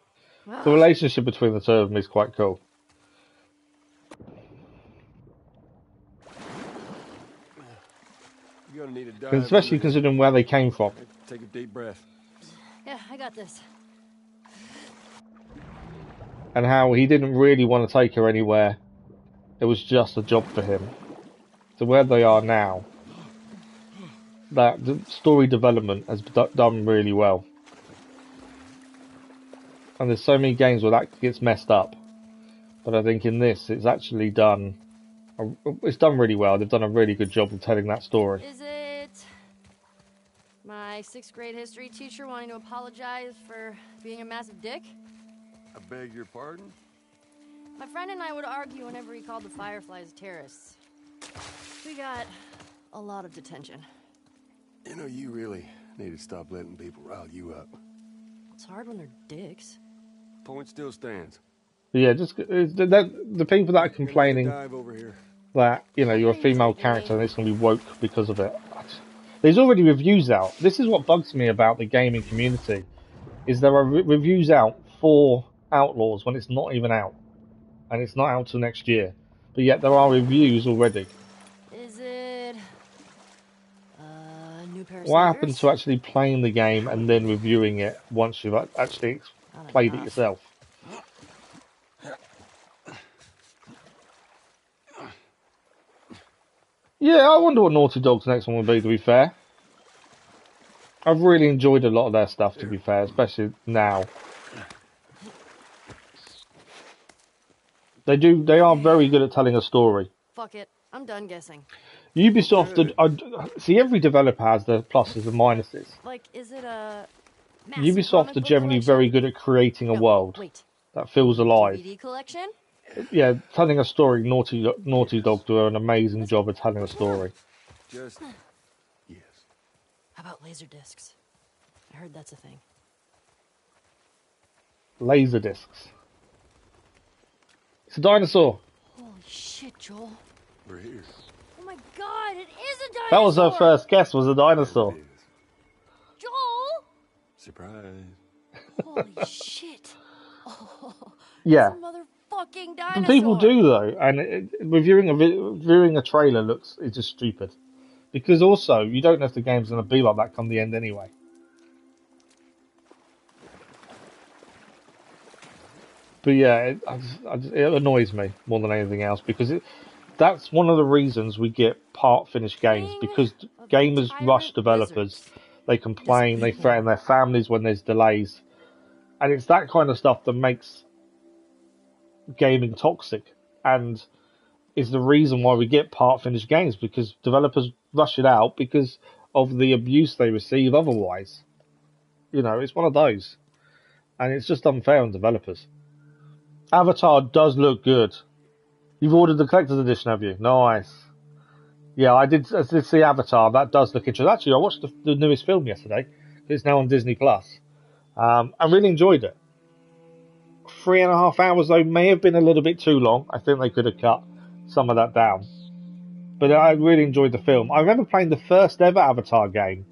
The relationship between the two of them is quite cool. You're gonna need a dive. Especially considering where they came from. Take a deep breath. Yeah, I got this. And how he didn't really want to take her anywhere. It was just a job for him. So where they are now, that the story development has done really well. And there's so many games where that gets messed up. But I think in this, it's actually done... It's done really well. They've done a really good job of telling that story. Is it my 6th grade history teacher wanting to apologize for being a massive dick? I beg your pardon? My friend and I would argue whenever he called the Fireflies terrorists. We got a lot of detention. You know, you really need to stop letting people rile you up. It's hard when they're dicks. Point still stands. Yeah, just the people that are complaining Dive over here. that, you know, you're a female character and it's going to be woke because of it. There's already reviews out. This is what bugs me about the gaming community, is there are reviews out for Outlaws when it's not even out. And it's not out till next year. But yet there are reviews already. Is it a new pair of What sneakers? happens to actually playing the game and then reviewing it once you've actually played it yourself? Yeah, I wonder what Naughty Dog's next one will be, to be fair. I've really enjoyed a lot of their stuff, to be fair, especially now. They are very good at telling a story. Fuck it. I'm done guessing. Ubisoft, see, every developer has their pluses and minuses. Like, is it a massive Ubisoft comic are book generally collection? very good at creating a No, world wait. that feels alive. DVD collection? Yeah, telling a story, Naughty Dog do an amazing job of telling a story. Just yes. How about laser discs? I heard that's a thing. Laser discs. It's a dinosaur. Holy shit, Joel. We're here. Oh my god, it is a dinosaur! That was her first guess, was a dinosaur. It is. Joel! Surprise. Holy shit. Oh, Yeah. it's a motherfucking dinosaur. And people do though, and reviewing a trailer it's just stupid. Because also, you don't know if the game's going to be like that come the end anyway. But yeah, it annoys me more than anything else because that's one of the reasons we get part-finished games, because gamers rush developers, they complain, they threaten their families when there's delays, and it's that kind of stuff that makes gaming toxic, and is the reason why we get part-finished games, because developers rush it out because of the abuse they receive otherwise. You know, it's one of those, and it's just unfair on developers. Avatar does look good. You've ordered the collector's edition, have you? Nice. Yeah, I did see Avatar. That does look interesting. Actually, I watched the newest film yesterday. It's now on Disney Plus. I really enjoyed it. 3.5 hours, though, may have been a little bit too long. I think they could have cut some of that down. But I really enjoyed the film. I remember playing the first ever Avatar game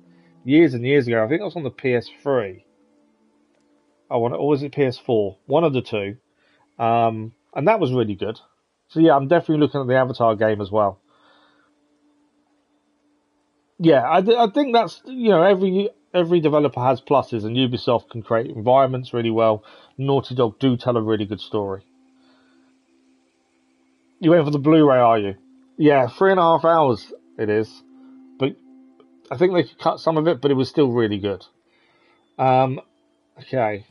years and years ago. I think it was on the PS3. Or was it PS4? One of the two. And that was really good. So yeah, I'm definitely looking at the Avatar game as well. Yeah, I think that's, you know, every developer has pluses, and Ubisoft can create environments really well. Naughty Dog do tell a really good story. You went for the Blu-ray, are you? Yeah, 3.5 hours it is, but I think they could cut some of it, but it was still really good. Okay.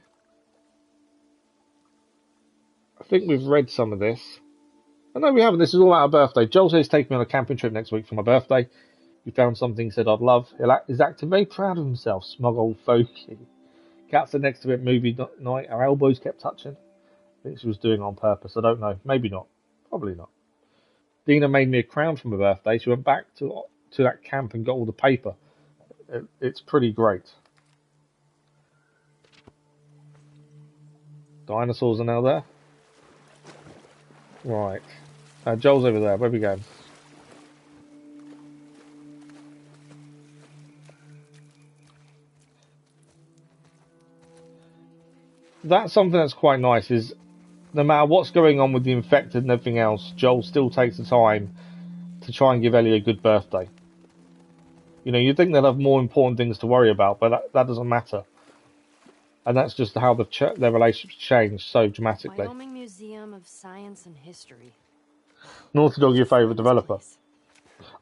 I think we've read some of this. Oh, no, we haven't. This is all about our birthday. Joel says he's taking me on a camping trip next week for my birthday. He found something he said I'd love. He's acting very proud of himself, smug old folky. Cats are next to it, movie night. Our elbows kept touching. I think she was doing it on purpose. I don't know. Maybe not. Probably not. Dina made me a crown for my birthday. She went back to that camp and got all the paper. It's pretty great. Dinosaurs are now there. Right. Joel's over there. Where are we going? That's something that's quite nice, is no matter what's going on with the infected and everything else, Joel still takes the time to try and give Ellie a good birthday. You know, you'd think they'll have more important things to worry about, but that doesn't matter. And that's just how their relationship's changed so dramatically. Wyoming Museum of Science and History. Naughty Dog, your favourite developer?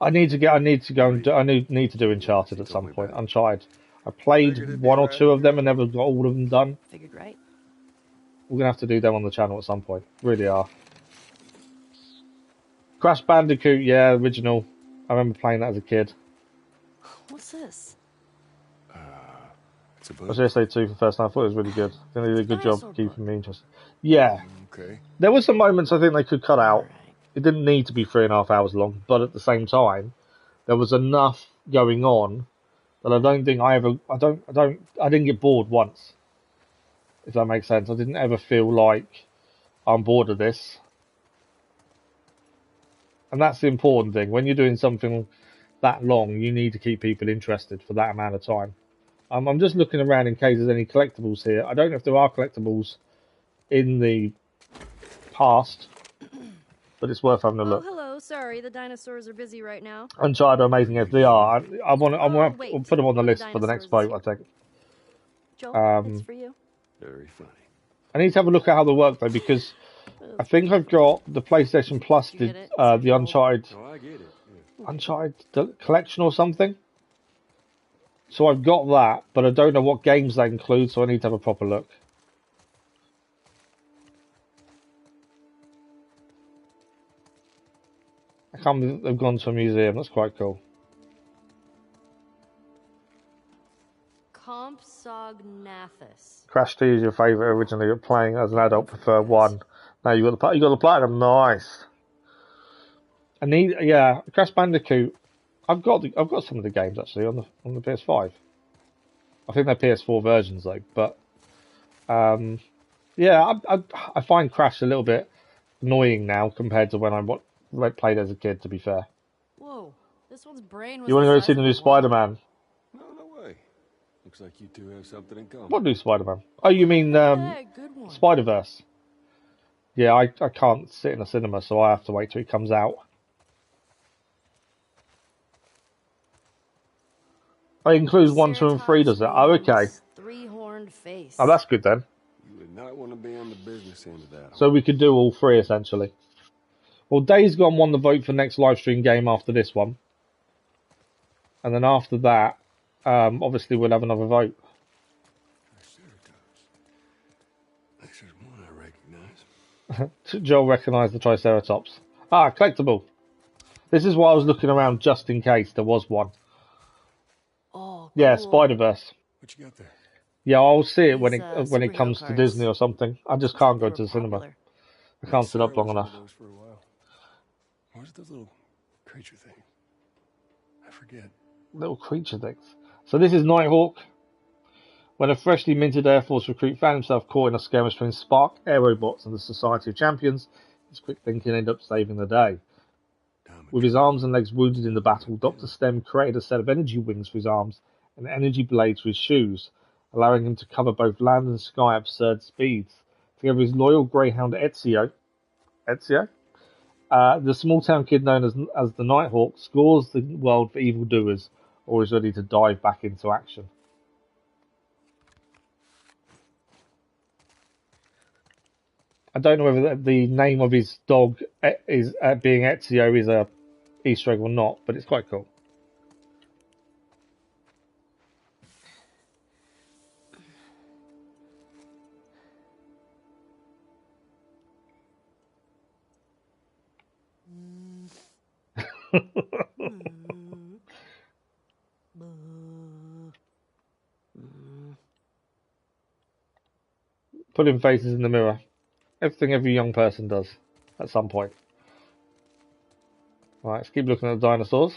I need to do Uncharted at some point. Uncharted. I played one or two of them and never got all of them done. Figured right. We're gonna have to do them on the channel at some point. Really are. Crash Bandicoot, yeah, original. I remember playing that as a kid. What's this? It's a I book. was yesterday too for the first time. I thought it was really good. I think they did a good job keeping me interested. Yeah. Okay. There were some moments I think they could cut out. Right. It didn't need to be 3.5 hours long, but at the same time, there was enough going on that I don't think I didn't get bored once. If that makes sense. I didn't ever feel like I'm bored of this. And that's the important thing. When you're doing something that long, you need to keep people interested for that amount of time. I'm just looking around in case there's any collectibles here. I don't know if there are collectibles in the past, but it's worth having a look. Oh, hello. Sorry, the dinosaurs are busy right now. Uncharted, amazing as they are. I want wait. to put them on the The list for the next vote, I think. Joel, it's for you. Very funny. I need to have a look at how they work though, because I think I've got the PlayStation Plus, You get it? the Uncharted Oh, I get it. Uncharted collection or something. So I've got that, but I don't know what games they include, so I need to have a proper look. I can't believe they've gone to a museum. That's quite cool. Compsognathus. Crash 2 is your favourite originally, but playing as an adult prefer 1. Now you got the platinum. Nice. Crash Bandicoot. I've got some of the games actually on the PS5. I think they're PS4 versions though, but I find Crash a little bit annoying now compared to when I played as a kid. To be fair. Whoa, this one's brain was You want to the go size see the of new a wall. Spider-Man? No way. Looks like you two have something in common. What new Spider-Man? Oh, you mean Hey, good one. Spider-Verse? Yeah, I can't sit in a cinema, so I have to wait till it comes out. It includes 1, 2, and 3, does it? Oh, okay. Three-horned face. Oh, that's good then. You would not want to be on the business end of that. So we could do all 3 essentially. Well, Days Gone won the vote for next live stream game after this one, and then after that, obviously we'll have another vote. Triceratops. There's one I recognize. Joel recognised the Triceratops. Ah, collectible. This is why I was looking around just in case there was one. Oh, Yeah, cool. Spider-Verse. What you got there? Yeah, I'll see it when These, it comes superhero to cards. Disney or something. I just Looks can't like go they to were the cinema. popular. I can't sit up long Sarah enough. looked into those for a while. Where's those little creature things? I forget. Little creature things. So this is Nighthawk. When a freshly minted Air Force recruit found himself caught in a skirmish between Spark Aerobots and the Society of Champions, his quick thinking ended up saving the day. With his arms and legs wounded in the battle, Dr. Stem created a set of energy wings for his arms and energy blades for his shoes, allowing him to cover both land and sky at absurd speeds. Together with his loyal greyhound Ezio, the small-town kid known as the Nighthawk scores the world for evildoers, always ready to dive back into action. I don't know whether the name of his dog is being Ezio is a Easter egg or not, but it's quite cool. Putting faces in the mirror. Everything every young person does at some point. Right, let's keep looking at the dinosaurs.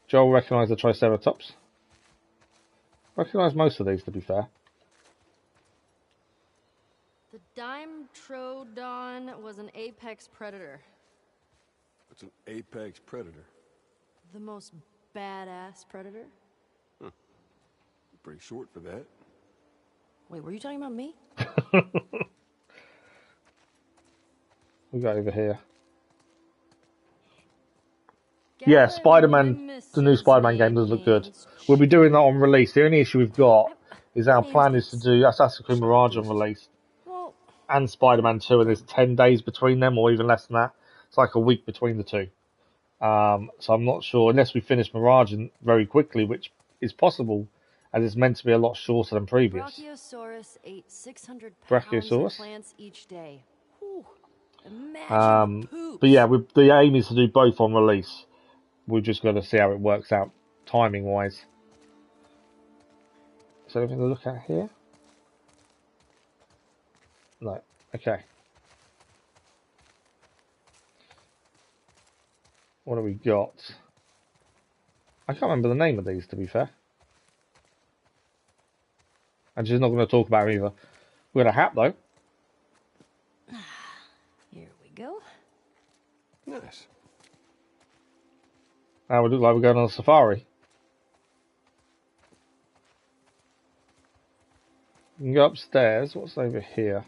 Joel recognised the Triceratops. Recognised most of these, to be fair. The Dimetrodon was an apex predator. What's an apex predator? The most badass predator. Pretty short for that. Wait, were you talking about me? We got over here. Gavin Yeah, Spider-Man, the new Spider-Man game does look good. We'll be doing that on release. The only issue we've got is our plan is to do Assassin's Creed Mirage on release Well, and Spider-Man 2, and there's 10 days between them, or even less than that. It's like a week between the two. So I'm not sure, unless we finish Mirage very quickly, which is possible, as it's meant to be a lot shorter than previous. Brachiosaurus ate 600 pounds Brachiosaurus? of plants each day. Whew. Imagine the poops. But yeah, the aim is to do both on release. We've just got to see how it works out, timing-wise. Is there anything to look at here? No. Okay. What have we got? I can't remember the name of these, to be fair. And she's not going to talk about them either. We got a hat, though. Here we go. Nice. Now we look like we're going on a safari. You can go upstairs. What's over here?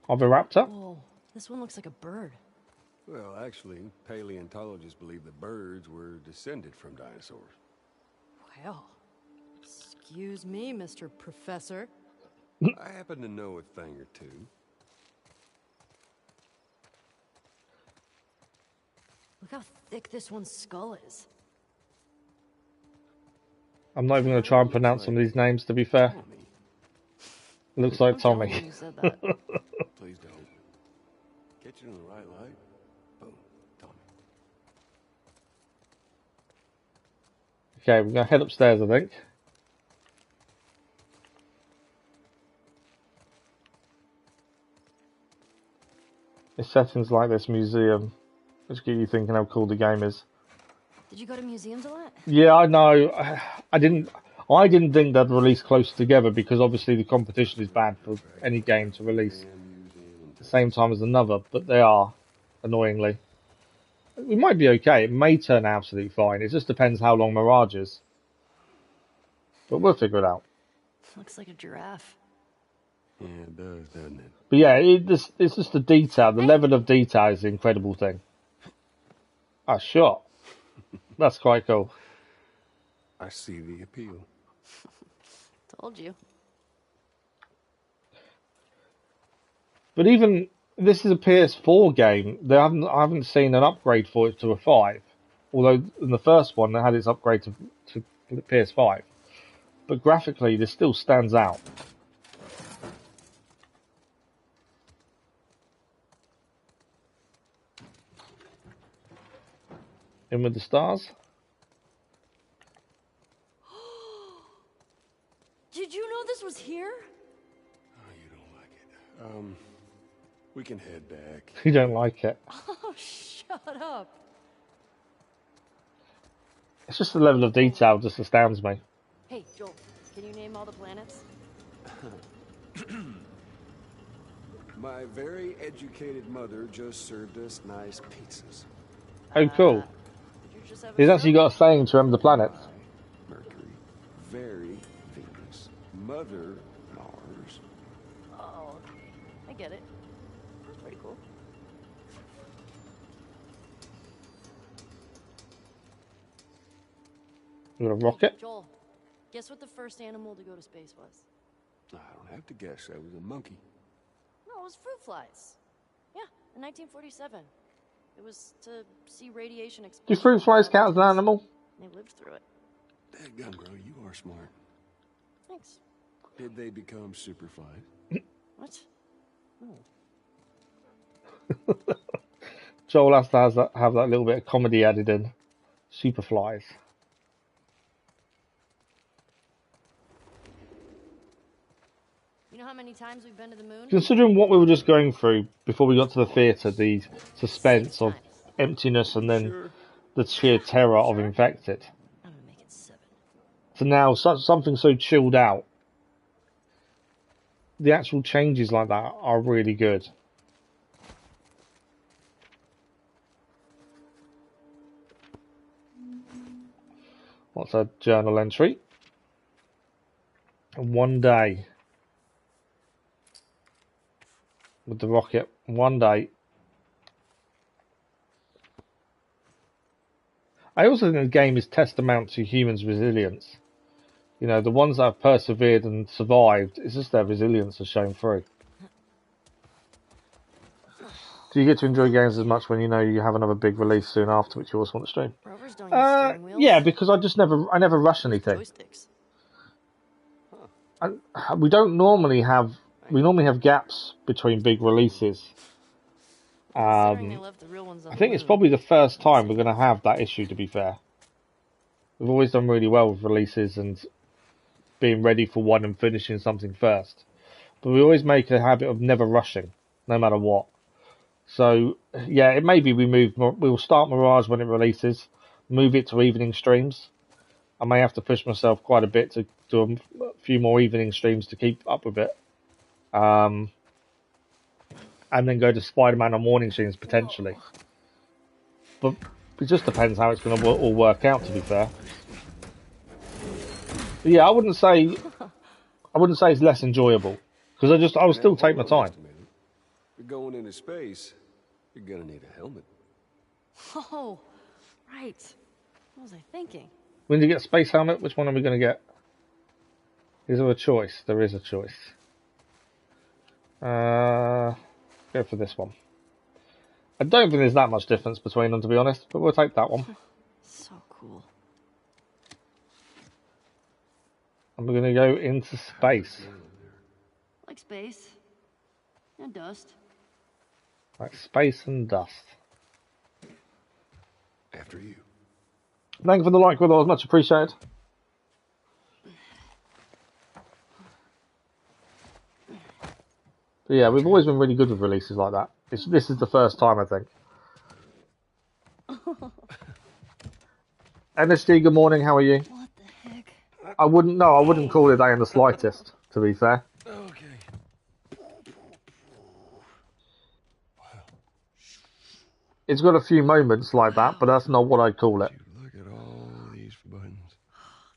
Oviraptor? Whoa, this one looks like a bird. Well, actually, paleontologists believe that birds were descended from dinosaurs. Well, excuse me, Mr. Professor. I happen to know a thing or two. Look how thick this one's skull is. I'm not even going to try and pronounce some of these names, to be fair. Tommy, It looks like I'm telling Tommy. you said that. please don't. Get you in the right light. Boom, Tommy. Okay, we're going to head upstairs, I think. It's settings like this museum, which get you thinking how cool the game is. Did you go to museums a lot? Yeah, I know. I didn't think they'd release close together because obviously the competition is bad for any game to release at the same time as another, but they are, annoyingly. We might be okay. It may turn out absolutely fine. It just depends how long Mirage is. But we'll figure it out. Looks like a giraffe. Yeah, it does, doesn't it? But yeah, it's just the detail. The level of detail is the incredible thing. A shot. That's quite cool. I see the appeal. Told you. But even this is a PS4 game. I haven't seen an upgrade for it to a 5. Although in the first one they had its upgrade to the PS5. But graphically, this still stands out. In with the stars. Did you know this was here? Oh, you don't like it. We can head back. You don't like it. Oh, shut up. It's just the level of detail just astounds me. Hey, Joel, can you name all the planets? My very educated mother just served us nice pizzas. Oh, cool. Did you just have a He's actually stroke? got a saying to remember the planets. Mercury, very Venus, Mother Mars. Oh, okay. I get it. That's pretty cool. You got a rocket? Joel, guess what the first animal to go to space was? I don't have to guess. That was a monkey. No, it was fruit flies. Yeah, in 1947. It was to see radiation Do exposure. fruit flies count as an animal? They lived through it. Dadgum, girl, you are smart. Thanks. Did they become superflies? What? Joel has to have that little bit of comedy added in. Superflies. You know how many times we've been to the moon? Considering what we were just going through before we got to the theatre, the suspense of emptiness and then Sure. the sheer terror of infected, I'm gonna make it 7. to now something so chilled out. The actual changes like that are really good. What's a journal entry? One day with the rocket. One day. I also think the game is testament to humans' resilience. You know, the ones that have persevered and survived, it's just their resilience has shown through. Do you get to enjoy games as much when you know you have another big release soon after, which you also want to stream? Rovers don't use steering wheels. Yeah, because I never rush anything. Joysticks. We normally have gaps between big releases. Considering they left the real ones on I the think it's moon. probably the first time we're going to have that issue, to be fair. We've always done really well with releases and being ready for one and finishing something first. But we always make a habit of never rushing, no matter what. So, yeah, it may be we'll start Mirage when it releases, move it to evening streams. I may have to push myself quite a bit to do a few more evening streams to keep up with it. And then go to Spider-Man on morning streams, potentially. But it just depends how it's going to all work out, to be fair. But yeah, I wouldn't say it's less enjoyable, because I would still take my time. If you're going into space, you're gonna need a helmet. Oh, right. What was I thinking? When you get a space helmet, which one are we going to get? Is there a choice? There is a choice. Go for this one. I don't think there's that much difference between them, to be honest, but we'll take that one. So cool. And we're going to go into space. Like space. And dust. Like space and dust. After you. Thank you for the like, brother. That was much appreciated. But yeah, we've always been really good with releases like that. This is the first time, I think. NSD, good morning. How are you? What the heck? I wouldn't call it that in the slightest, to be fair. Okay. It's got a few moments like that, but that's not what I'd call it. Look at all these buttons.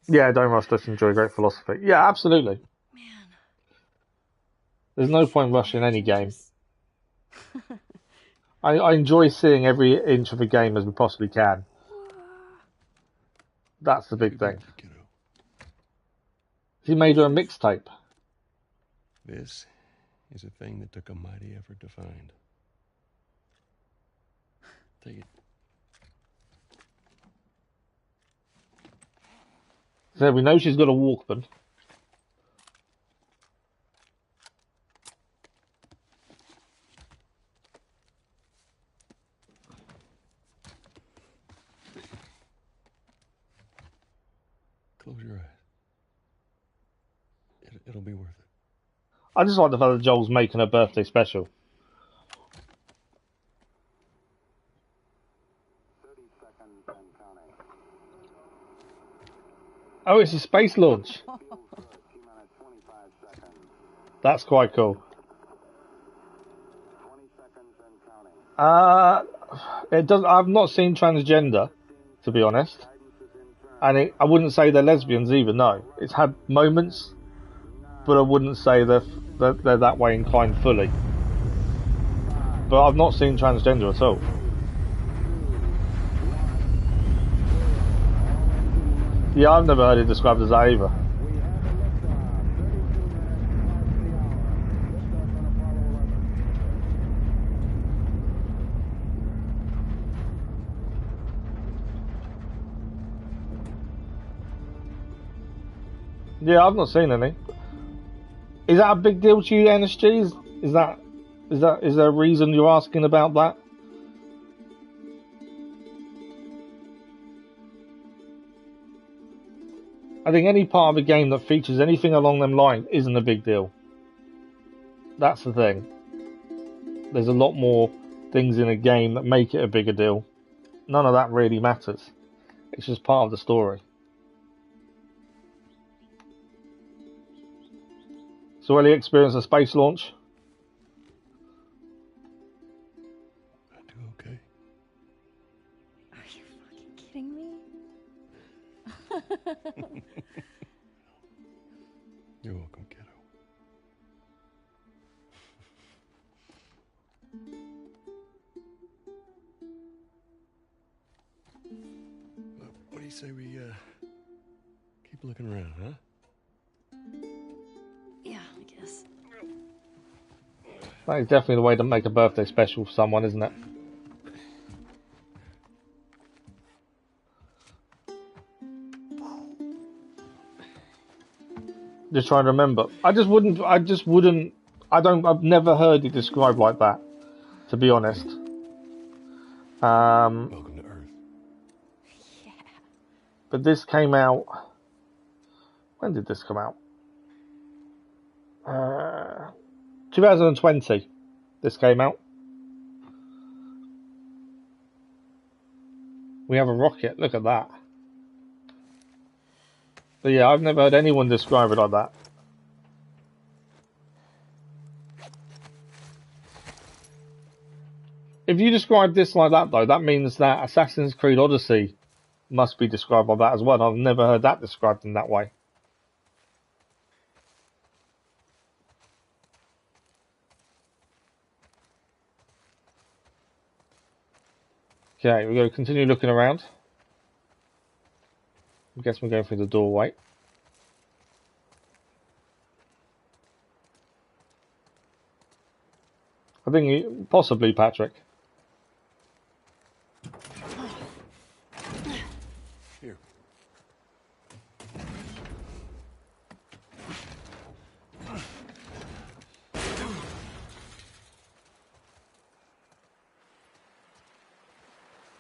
Yeah, don't rush, let's enjoy great philosophy. Yeah, absolutely. Man. There's no point rushing any game. I enjoy seeing every inch of a game as we possibly can. That's the big thing. He made her a mixtape. This is a thing that took a mighty effort to find. Take it. So we know she's got a Walkman. Close your eyes. It'll be worth it. I just like the fact that Joel's making her birthday special. 30 seconds and counting. Oh, it's a space launch. Feels good. T-minus 25 seconds. That's quite cool. 20 seconds and counting. It does. I've not seen transgender, to be honest, and I wouldn't say they're lesbians either. No, it's had moments, but I wouldn't say they're that way inclined fully. But I've not seen transgender at all. Yeah, I've never heard it described as that either. Yeah, I've not seen any. Is that a big deal to you, NSG? Is there a reason you're asking about that? I think any part of a game that features anything along them lines isn't a big deal. That's the thing. There's a lot more things in a game that make it a bigger deal. None of that really matters. It's just part of the story. So Ellie experienced a space launch. I do okay. Are you fucking kidding me? You're welcome, kiddo. What do you say we keep looking around, huh? Yeah, I guess. That is definitely the way to make a birthday special for someone, isn't it? Just trying to remember. I've never heard it described like that, to be honest. Welcome to Earth. Yeah. But this came out... When did this come out? 2020. This came out. We have a rocket. Look at that. But yeah, I've never heard anyone describe it like that. If you describe this like that, though, that means that Assassin's Creed Odyssey must be described like that as well. I've never heard that described in that way. Okay, we're going to continue looking around. I guess we're going through the doorway. I think possibly Patrick.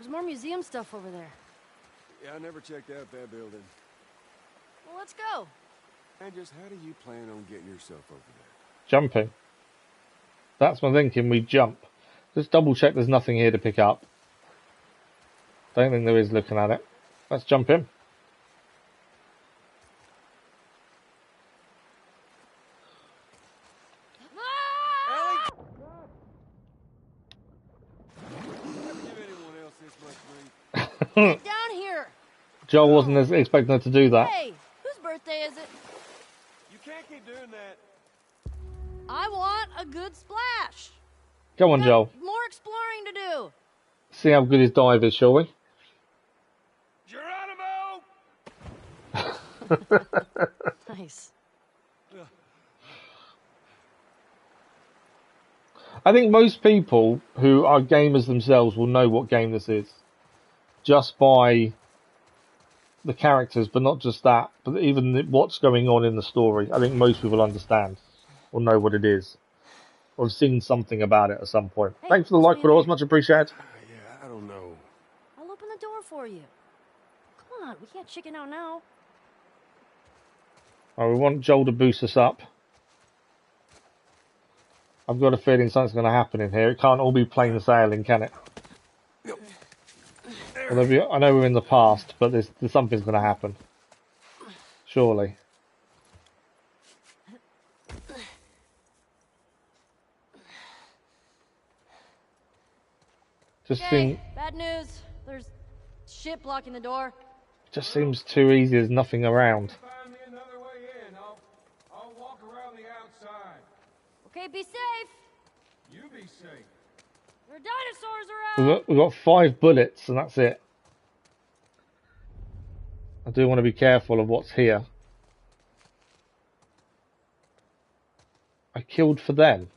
There's more museum stuff over there. Yeah, I never checked out that building. Well, let's go. And just how do you plan on getting yourself over there? Jumping. That's my thinking, we jump. Just double check there's nothing here to pick up. Don't think there is looking at it. Let's jump in. Get down here! Joel wasn't expecting her to do that. Hey, whose birthday is it? You can't keep doing that. I want a good splash. Come on, Joel. More exploring to do. See how good his dive is, shall we? Geronimo! Nice. I think most people who are gamers themselves will know what game this is. Just by the characters, but not just that, but even what's going on in the story. I think most people understand or know what it is. Or have seen something about it at some point. Hey, thanks for the like, but always much appreciated. Yeah, I don't know. I'll open the door for you. Come on, we can't chicken out now. Oh, we want Joel to boost us up. I've got a feeling something's going to happen in here. It can't all be plain sailing, can it? Although I know we're in the past, but there's something's going to happen. Surely. Okay, bad news. There's shit blocking the door. Just seems too easy. There's nothing around. Find me another way in. I'll walk around the outside. Okay, be safe. You be safe. There are dinosaurs around. We've got 5 bullets, and that's it. I do want to be careful of what's here. I killed for them.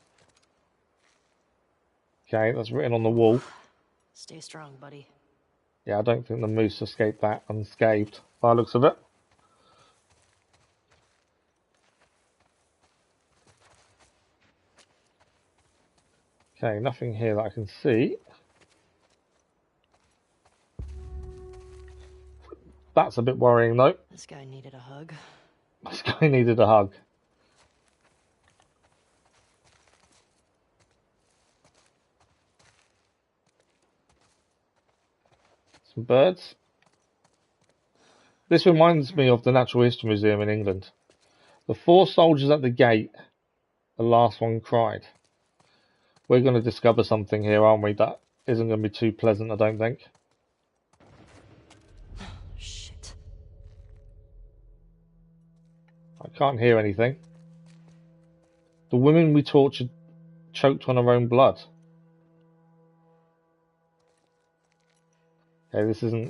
Okay, that's written on the wall. Stay strong, buddy. Yeah, I don't think the moose escaped that unscathed by the looks of it. Okay, nothing here that I can see. That's a bit worrying though. This guy needed a hug. This guy needed a hug. Some birds. This reminds me of the Natural History Museum in England. The 4 soldiers at the gate, the last one cried. We're going to discover something here, aren't we? That isn't going to be too pleasant, I don't think. Shit. I can't hear anything. The women we tortured choked on her own blood. Okay,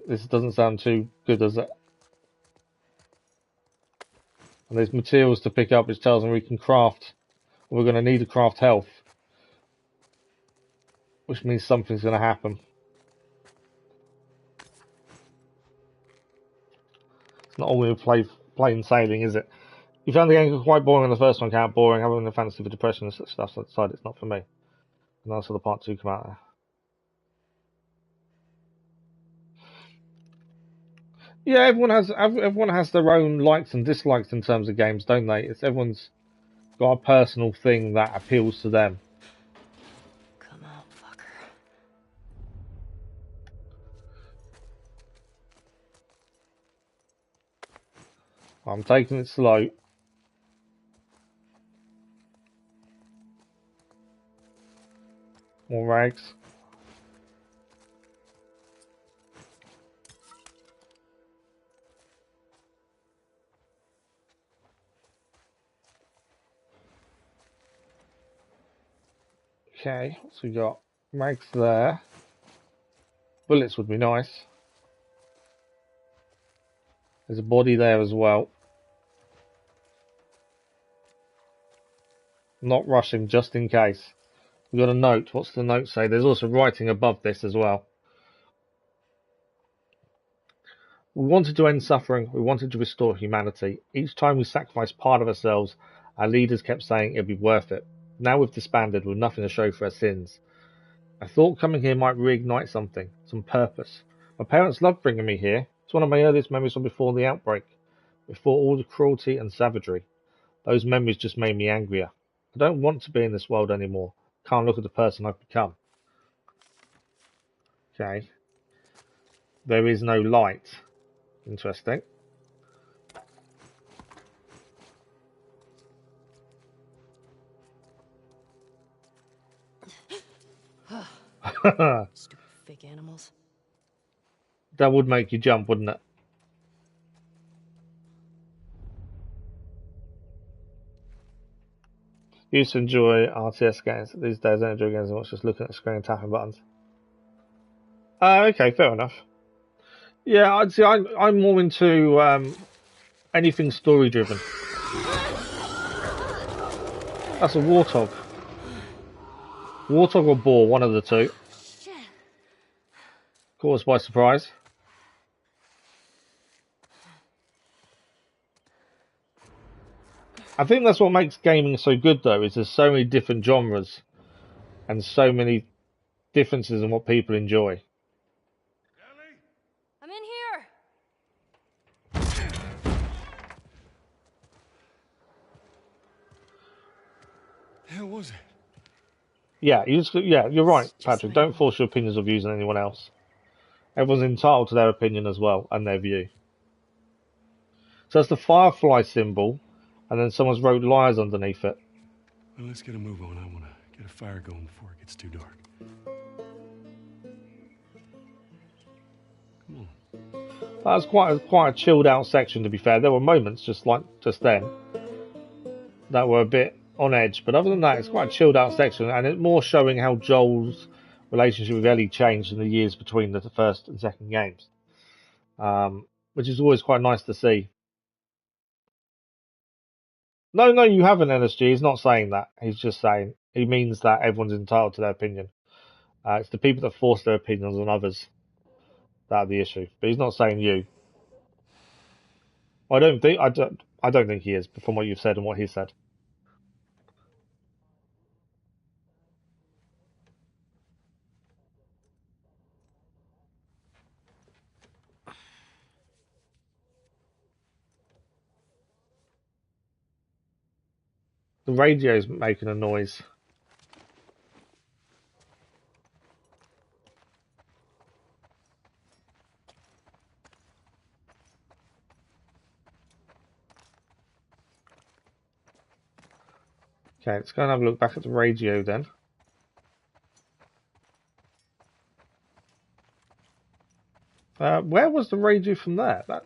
this doesn't sound too good, does it? And there's materials to pick up which tells them we can craft. We're going to need to craft health. Which means something's going to happen. It's not all going to be plain sailing, is it? You found the game quite boring on the first one, can't boring. Having a fantasy for depression and such stuff, so I decided it's not for me. And that's the part 2 come out there. Yeah, everyone has their own likes and dislikes in terms of games, don't they? Everyone's got a personal thing that appeals to them. Come on, fucker. I'm taking it slow. More rags. Okay, so we got rags there. Bullets would be nice. There's a body there as well. Not rushing, just in case. We've got a note. What's the note say? There's also writing above this as well. We wanted to end suffering. We wanted to restore humanity. Each time we sacrificed part of ourselves, our leaders kept saying it'd be worth it. Now we've disbanded with nothing to show for our sins. I thought coming here might reignite something some purpose. My parents loved bringing me here. It's one of my earliest memories from before the outbreak, before all the cruelty and savagery. Those memories just made me angrier. I don't want to be in this world anymore. Can't look at the person I've become. Okay. There is no light. Interesting. That Stupid fake animals. would make you jump, wouldn't it? Used to enjoy RTS games. These days I don't enjoy games as much, just looking at the screen and tapping buttons. Okay, fair enough. Yeah, I'd say I'm more into anything story driven. That's a warthog. Warthog or boar, one of the two. Shit. Caught us by surprise. I think that's what makes gaming so good, though, is there's so many different genres and so many differences in what people enjoy. Ellie? I'm in here. The hell was it? Yeah, you're right, It's just Patrick. my Don't force your opinions of views on anyone else. Everyone's entitled to their opinion as well and their view. So that's the firefly symbol, and then someone's wrote lies underneath it. Well, let's get a move on. I want to get a fire going before it gets too dark. Come on. That was quite a chilled out section, to be fair. There were moments just then that were a bit on edge, but other than that, it's quite a chilled out section, and it's more showing how Joel's relationship with Ellie changed in the years between the first and second games, which is always quite nice to see. No, you haven't, NSG. He's not saying that. He's just saying he means that everyone's entitled to their opinion. It's the people that force their opinions on others that are the issue. But he's not saying you. I don't think he is, from what you've said and what he said. The radio's making a noise. Okay, let's go and have a look back at the radio then. Where was the radio from there? I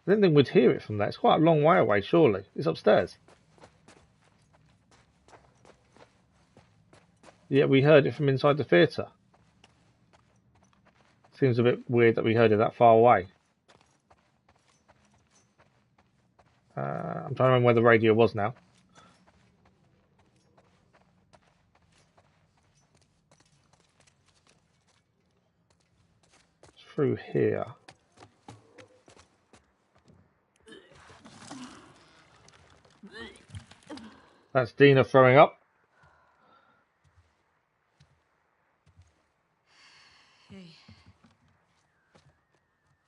didn't think we'd hear it from there. It's quite a long way away, surely. It's upstairs. Yeah, we heard it from inside the theatre. Seems a bit weird that we heard it that far away. I'm trying to remember where the radio was now. It's through here. That's Dina throwing up. Hey.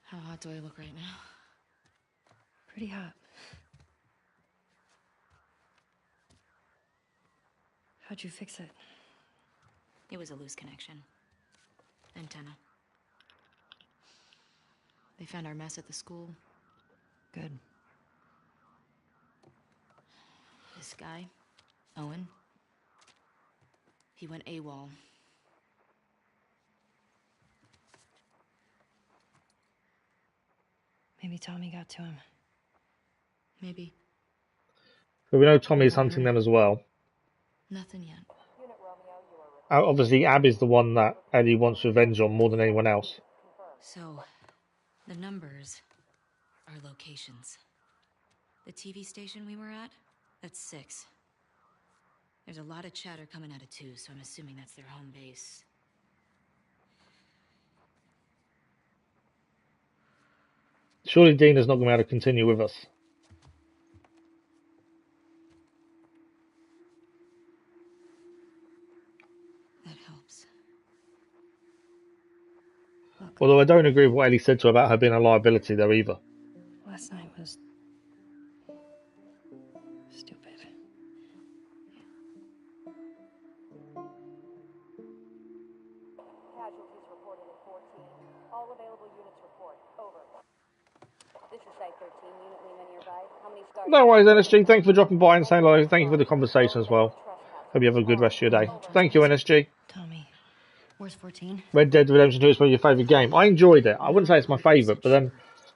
How hot do I look right now? Pretty hot. How'd you fix it? It was a loose connection. Antenna. They found our mess at the school. Good. This guy, Owen, he went AWOL. Maybe Tommy got to him. Maybe. But we know Tommy's hunting them as well. Nothing yet. Unit Romeo, you are Obviously, Ab is the one that Ellie wants revenge on more than anyone else. So, the numbers are locations. The TV station we were at, that's 6. There's a lot of chatter coming out of 2, so I'm assuming that's their home base. Surely Dina's not going to be able to continue with us. That helps. Look, Although I don't agree with what Ellie said to her about her being a liability though either. last night was stupid. Casualties reported at 14. All available units report. Over. This is Site 13. Unit Lima nearby. How many scars? No worries, NSG. Thank you for dropping by and saying hello. Thank you for the conversation as well. Hope you have a good rest of your day. Thank you, NSG. Tommy, where's 14? Red Dead Redemption 2 is probably your favourite game. I enjoyed it. I wouldn't say it's my favourite, but then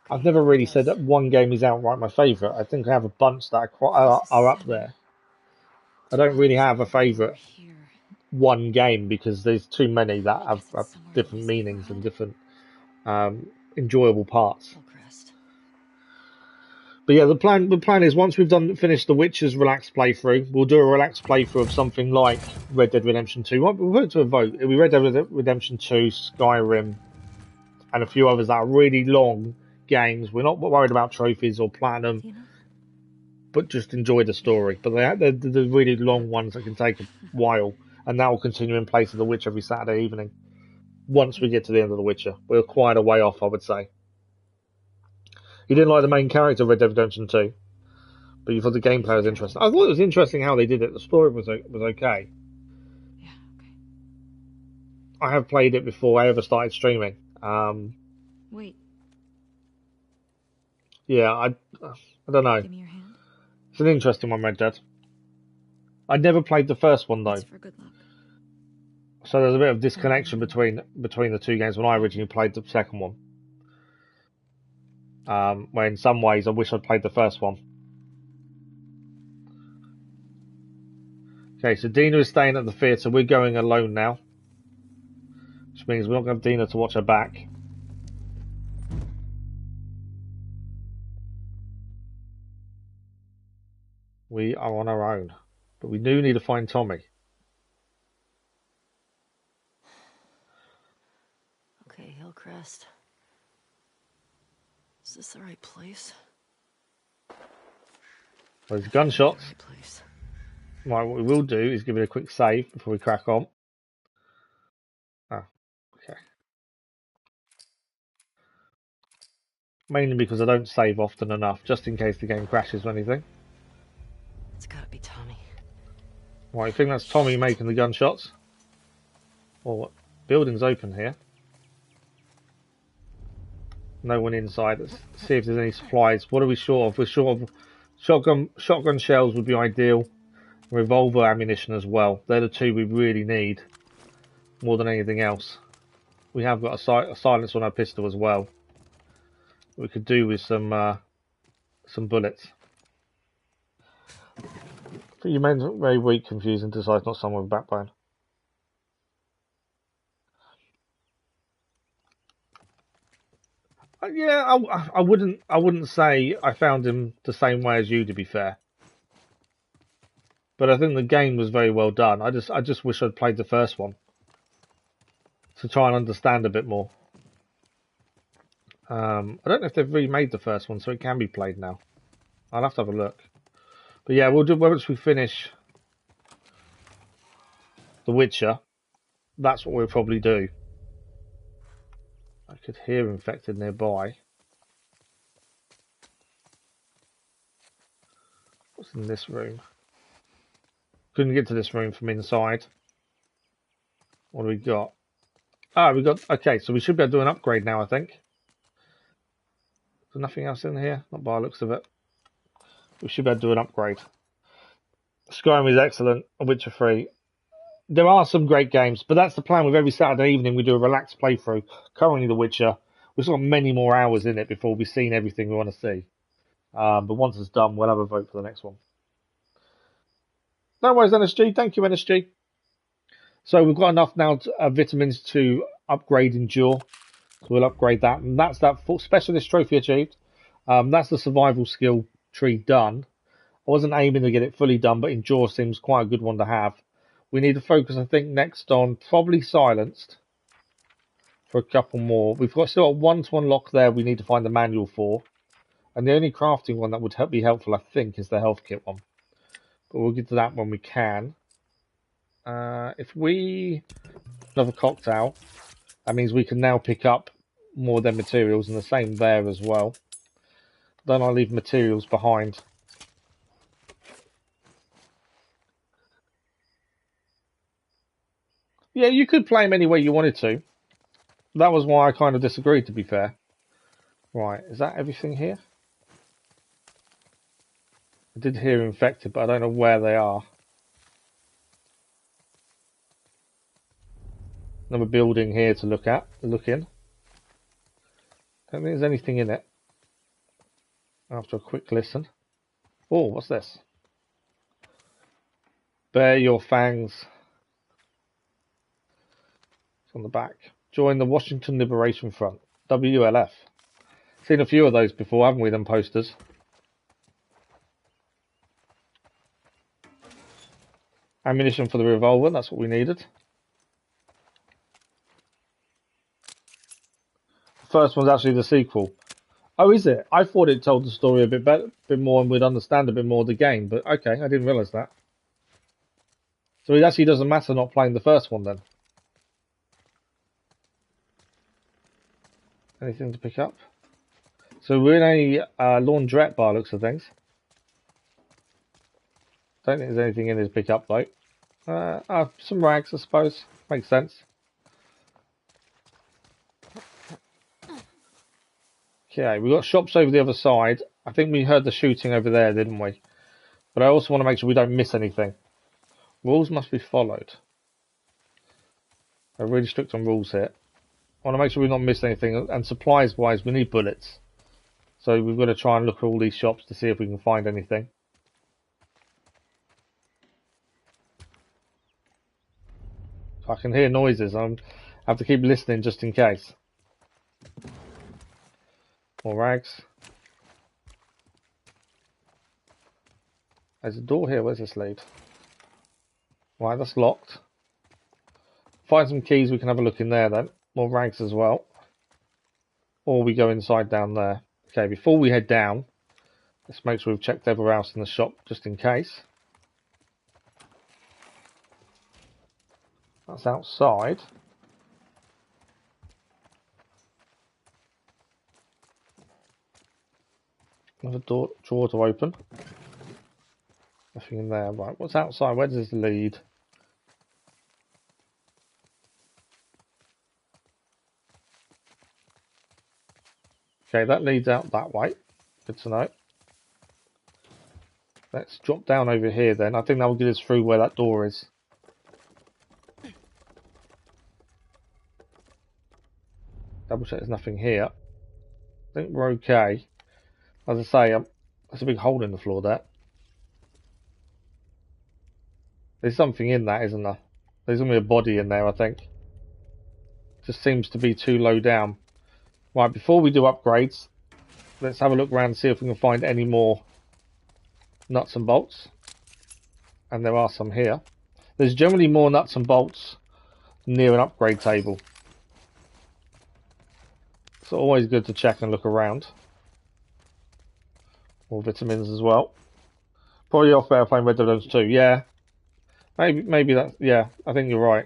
I've never really said that one game is outright my favourite. I think I have a bunch that are up there. I don't really have a favourite one game because there's too many that have different meanings and different enjoyable parts. But yeah, the plan is once we've finished the Witcher's relaxed playthrough, we'll do a relaxed playthrough of something like Red Dead Redemption 2. We'll put it to a vote. It'll be Red Dead Redemption 2, Skyrim, and a few others that are really long games. We're not worried about trophies or platinum, but just enjoy the story. But they're the really long ones that can take a while, and that will continue in place of The Witcher every Saturday evening. Once we get to the end of The Witcher, we're quite a way off, I would say. You didn't like the main character of Red Dead Redemption 2, but you thought the gameplay was interesting. I thought it was interesting how they did it. The story was okay. Yeah, okay. I have played it before I ever started streaming. Wait. Yeah, I don't know. Give me your hand. It's an interesting one, Red Dead. I never played the first one though. It's for good luck. So there's a bit of disconnection between the two games when I originally played the second one. Where in some ways I wish I'd played the first one. Okay, so Dina is staying at the theatre. We're going alone now. Which means we're not going to have Dina to watch her back. We are on our own. But we do need to find Tommy. Okay, Hillcrest. Is this the right place? There's gunshots. Right place. Right, what we will do is give it a quick save before we crack on. Ah, okay. Mainly because I don't save often enough, just in case the game crashes or anything. It's gotta be Tommy. Right, I think that's Tommy making the gunshots. Oh, what? Building's open here. No one inside. Let's see if there's any supplies. What are we short of? We're short of shotgun shells would be ideal. Revolver ammunition as well. They're the two we really need more than anything else. We have got a silence on our pistol as well. We could do with some bullets. You made it very weak, confusing, decides not someone with a backbone. Yeah, I wouldn't say I found him the same way as you, to be fair. But I think the game was very well done. I just wish I'd played the first one to try and understand a bit more. I don't know if they've remade the first one, so it can be played now. I'll have to have a look. But yeah, we'll do once we finish The Witcher. That's what we'll probably do. I could hear infected nearby. What's in this room? Couldn't get to this room from inside. What do we got? Ah, we got... Okay, so we should be able to do an upgrade now, I think. There's nothing else in here? Not by the looks of it. We should be able to do an upgrade. Skyrim is excellent. Witcher 3. There are some great games, but that's the plan with every Saturday evening. We do a relaxed playthrough. Currently The Witcher. We've got many more hours in it before we've seen everything we want to see. But once it's done, we'll have a vote for the next one. No worries, NSG. Thank you, NSG. So we've got enough now vitamins to upgrade Endure. So we'll upgrade that. And that's that specialist trophy achieved. That's the survival skill tree done. I wasn't aiming to get it fully done, but Endure seems quite a good one to have. We need to focus, I think, next on probably Silenced for a couple more. We've still got one to unlock there we need to find the manual for. And the only crafting one that would be helpful, I think, is the health kit one. But we'll get to that when we can. If we... Another cocktail. That means we can now pick up more of their materials, and the same there as well. Don't I leave materials behind? Yeah, you could play them any way you wanted to. That was why I kind of disagreed, to be fair. Right, is that everything here? I did hear infected, but I don't know where they are. Another building here to look in. Don't think there's anything in it. After a quick listen. Oh, what's this? Bare your fangs. It's on the back. Join the Washington Liberation Front. WLF. Seen a few of those before, haven't we, them posters? Ammunition for the revolver, that's what we needed. The first one's actually the sequel. Oh, is it? I thought it told the story a bit better, bit more, and we'd understand a bit more of the game, but okay, I didn't realise that. So it actually doesn't matter not playing the first one then. Anything to pick up? So we're in a laundrette by looks of things. Don't think there's anything in here to pick up though. Some rags, I suppose. Makes sense. Okay, we've got shops over the other side. I think we heard the shooting over there, didn't we? But I also want to make sure we don't miss anything. Rules must be followed. I'm really strict on rules here. I want to make sure we've not missed anything. And supplies-wise, we need bullets. So we've got to try and look at all these shops to see if we can find anything. I can hear noises. I have to keep listening just in case. More rags. There's a door here. Where's this lead? Right, that's locked. Find some keys. We can have a look in there then. More rags as well. Or we go inside down there. Okay, before we head down, let's make sure we've checked everywhere else in the shop just in case. That's outside. Another drawer to open. Nothing in there. Right, what's outside? Where does this lead? Okay, that leads out that way. Good to know. Let's drop down over here then. I think that will get us through where that door is. Double check there's nothing here. I think we're okay. As I say, there's a big hole in the floor there. There's something in that, isn't there? There's going to be a body in there, I think. Just seems to be too low down. Right, before we do upgrades, let's have a look around and see if we can find any more nuts and bolts. And there are some here. There's generally more nuts and bolts near an upgrade table. So always good to check and look around. More vitamins as well. Probably off better playing Red Dead Redemption 2. Yeah. Maybe that. Yeah, I think you're right.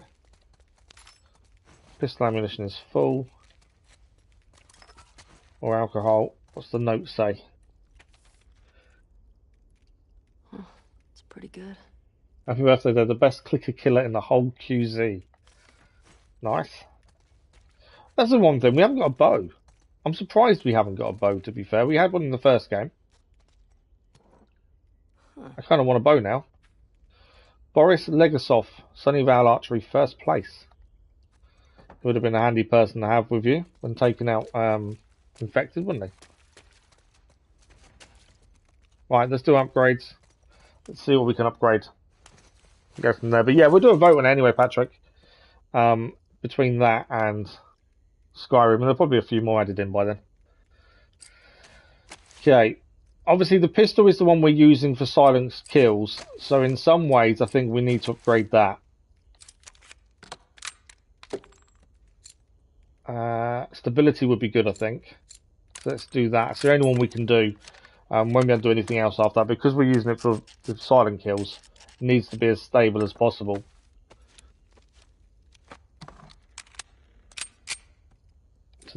Pistol ammunition is full. Or alcohol. What's the note say? It's pretty good. Happy birthday, they're the best clicker killer in the whole QZ. Nice. That's the one thing, we haven't got a bow. I'm surprised we haven't got a bow, to be fair. We had one in the first game. I kind of want a bow now. Boris Legasov, Sunnyvale Archery, first place. Would have been a handy person to have with you when taking out infected, wouldn't he? Right, let's do upgrades. Let's see what we can upgrade. Go from there. But yeah, we'll do a vote on it anyway, Patrick. Between that and Skyrim, and there'll probably be a few more added in by then. Okay. Obviously, the pistol is the one we're using for silenced kills. So in some ways, I think we need to upgrade that. Stability would be good, I think. So let's do that. It's the only one we can do. When we don't do anything else after that, because we're using it for silent kills, it needs to be as stable as possible.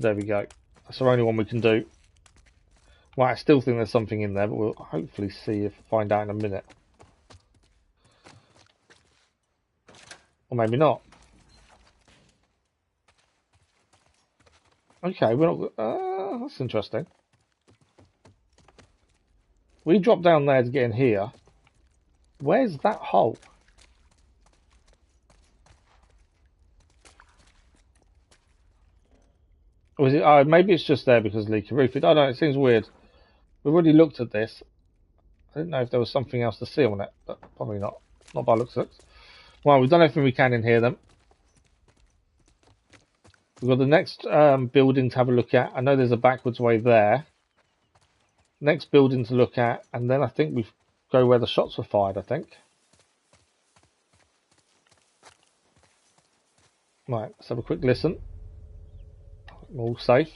So there we go. That's the only one we can do. Well, I still think there's something in there, but we'll hopefully find out in a minute. Or maybe not. Okay, we're not... that's interesting. We dropped down there to get in here. Where's that hole? Or is it... Oh, maybe it's just there because leaky roof. I don't know, it seems weird. We've already looked at this. I didn't know if there was something else to see on it, but probably not. Not by looks of it. Well, we've done everything we can in here then. We've got the next building to have a look at. I know there's a backwards way there. Next building to look at, and then I think we go where the shots were fired, I think. Right, let's have a quick listen. We're all safe.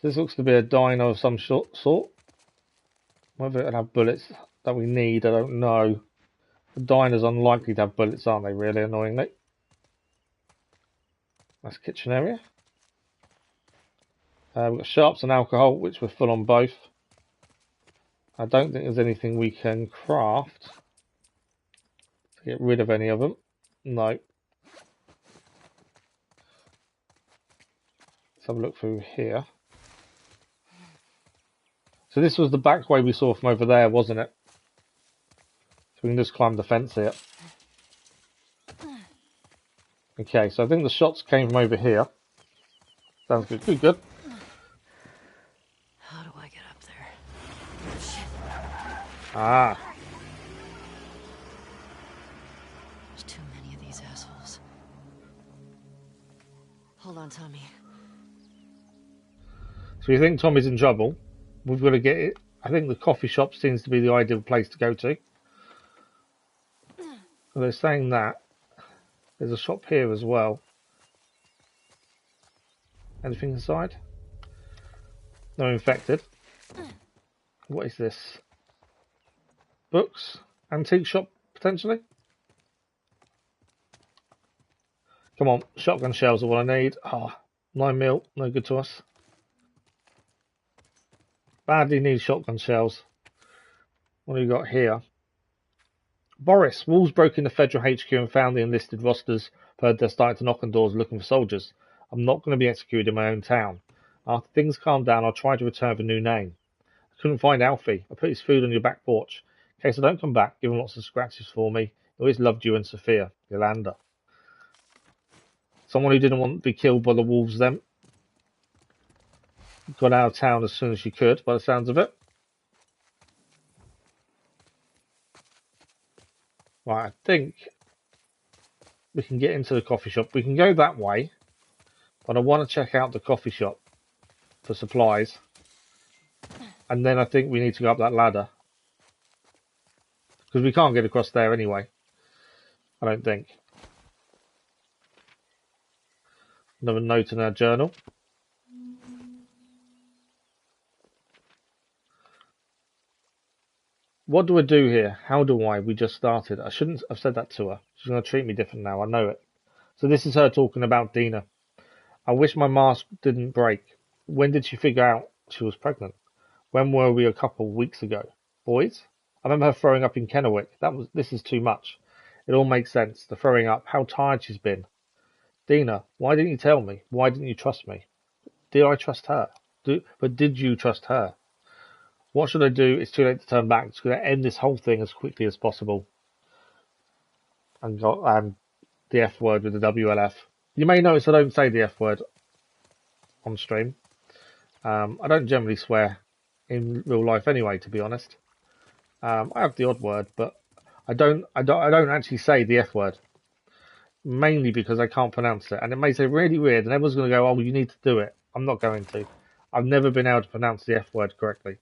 This looks to be a dino of some sort. Whether it'll have bullets that we need, I don't know. The dino's unlikely to have bullets, aren't they, really, annoyingly? That's kitchen area. We've got sharps and alcohol, which we're full on both. I don't think there's anything we can craft to get rid of any of them. No. Let's have a look through here. So this was the back way we saw from over there, wasn't it? So we can just climb the fence here. Okay, so I think the shots came from over here. Sounds good. Good, good. How do I get up there? Ah. There's too many of these assholes. Hold on, Tommy. So you think Tommy's in trouble? We've got to get it. I think the coffee shop seems to be the ideal place to go to. Well, they're saying that. There's a shop here as well. Anything inside? No infected. What is this? Books? Antique shop, potentially? Come on, shotgun shells are what I need. Oh, 9mm, no good to us. Badly need shotgun shells. What do we got here? Boris, Wolves broke into Federal HQ and found the enlisted rosters. Heard they're starting to knock on doors looking for soldiers. I'm not going to be executed in my own town. After things calm down, I'll try to return with a new name. I couldn't find Alfie. I put his food on your back porch. In case I don't come back, give him lots of scratches for me. He always loved you and Sophia, Yolanda. Someone who didn't want to be killed by the wolves then. Got out of town as soon as she could, by the sounds of it. Right, I think we can get into the coffee shop. We can go that way, but I want to check out the coffee shop for supplies. And then I think we need to go up that ladder. Because we can't get across there anyway. I don't think. Another note in our journal. What do I do here? How do I? We just started. I shouldn't have said that to her. She's going to treat me different now. I know it. So this is her talking about Dina. I wish my mask didn't break. When did she figure out she was pregnant? When were we a couple of weeks ago? Boys? I remember her throwing up in Kennewick. This is too much. It all makes sense. The throwing up. How tired she's been. Dina, why didn't you tell me? Why didn't you trust me? Did I trust her? But did you trust her? What should I do? It's too late to turn back. It's going to end this whole thing as quickly as possible. And the F word with the WLF. You may notice I don't say the F word on stream. I don't generally swear in real life anyway, to be honest. I have the odd word, but I don't actually say the F word. Mainly because I can't pronounce it. And it may say really weird, and everyone's going to go, oh, you need to do it. I'm not going to. I've never been able to pronounce the F word correctly.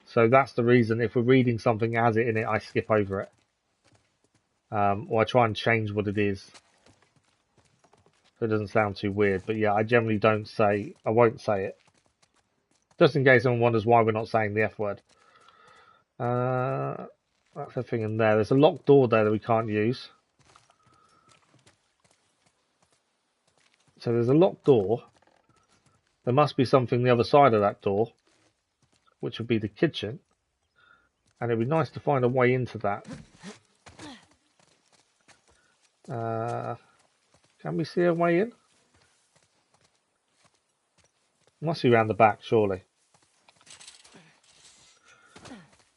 So that's the reason if we're reading something that has it in it, I skip over it. Or I try and change what it is. So it doesn't sound too weird. But yeah, I generally I won't say it. Just in case someone wonders why we're not saying the F word. That's the thing in there. There's a locked door there that we can't use. So there's a locked door. There must be something the other side of that door, which would be the kitchen. And it'd be nice to find a way into that. Can we see a way in? Must be around the back, surely.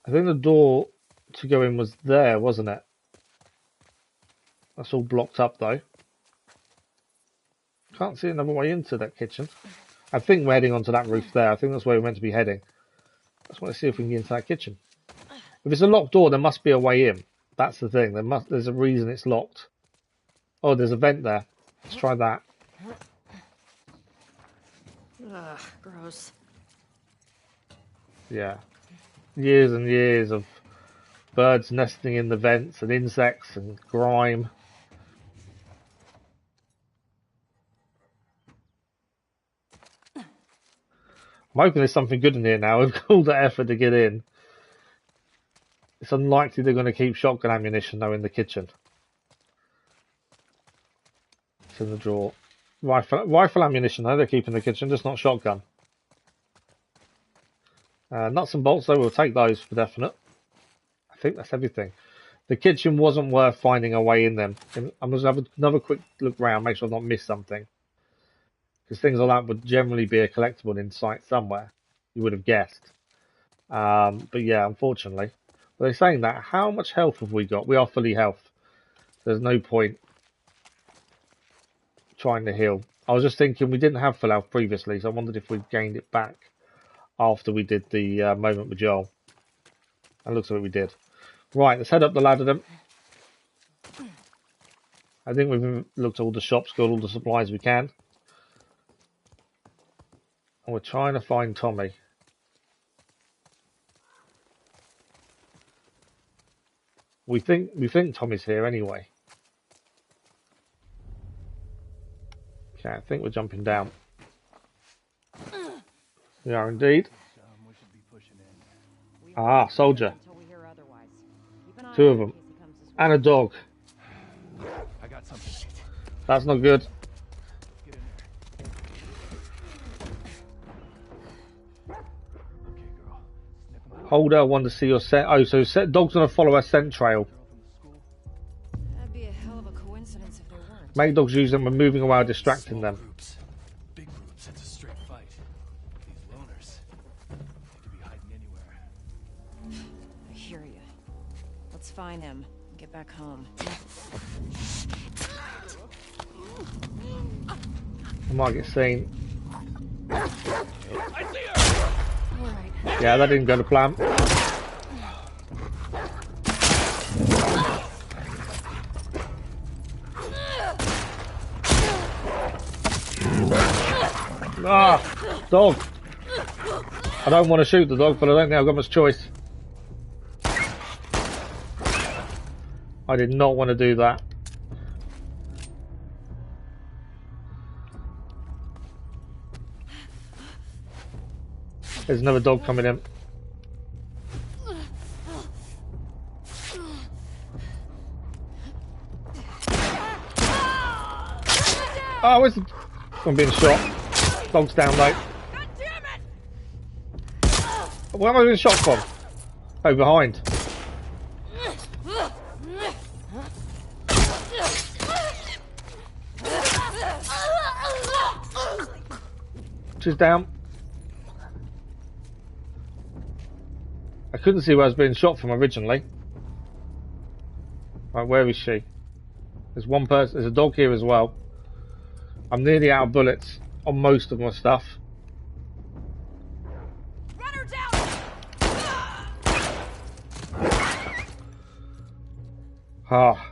I think the door to go in was there, wasn't it? That's all blocked up, though. Can't see another way into that kitchen. I think we're heading onto that roof there. I think that's where we're meant to be heading. I just want to see if we can get into that kitchen. If it's a locked door, there must be a way in. That's the thing. There's a reason it's locked. Oh, there's a vent there. Let's try that. Ugh, gross. Yeah. Years and years of birds nesting in the vents and insects and grime. I'm hoping there's something good in here now. We've got all that effort to get in. It's unlikely they're going to keep shotgun ammunition though in the kitchen. It's in the drawer. Rifle ammunition though they're keeping in the kitchen, just not shotgun. Nuts and bolts though, we'll take those for definite. I think that's everything. The kitchen wasn't worth finding a way in them. I'm going to have another quick look around, make sure I've not missed something. Because things like that would generally be a collectible in sight somewhere. You would have guessed. But yeah, unfortunately. But they're saying that, how much health have we got? We are fully health. There's no point trying to heal. I was just thinking we didn't have full health previously, so I wondered if we gained it back after we did the moment with Joel. And looks like we did. Right, let's head up the ladder then. I think we've looked at all the shops, got all the supplies we can. And we're trying to find Tommy. We think Tommy's here anyway. Okay, I think we're jumping down. We are indeed. Ah, soldier. Two of them. And a dog. I got something. That's not good. Hold L1 to see your scent. Oh, so dog's gonna follow our scent trail. That'd be a hell of a coincidence if they weren't. Make dogs use them when moving while distracting them. Groups. Big groups, it's a straight fight. These loners could be hiding anywhere. I hear you. Let's find him and get back home. I might get seen. I see her! All right. Yeah, that didn't go to plan. Ah, dog. I don't want to shoot the dog, but I don't think I've got much choice. I did not want to do that. There's another dog coming in. Oh, where's the... I'm being shot. Dog's down, mate. God damn it! Where am I being shot from? Oh, behind. She's down. I couldn't see where I was being shot from originally. Right, where is she? There's one person. There's a dog here as well. I'm nearly out of bullets on most of my stuff. Run her down! Ah.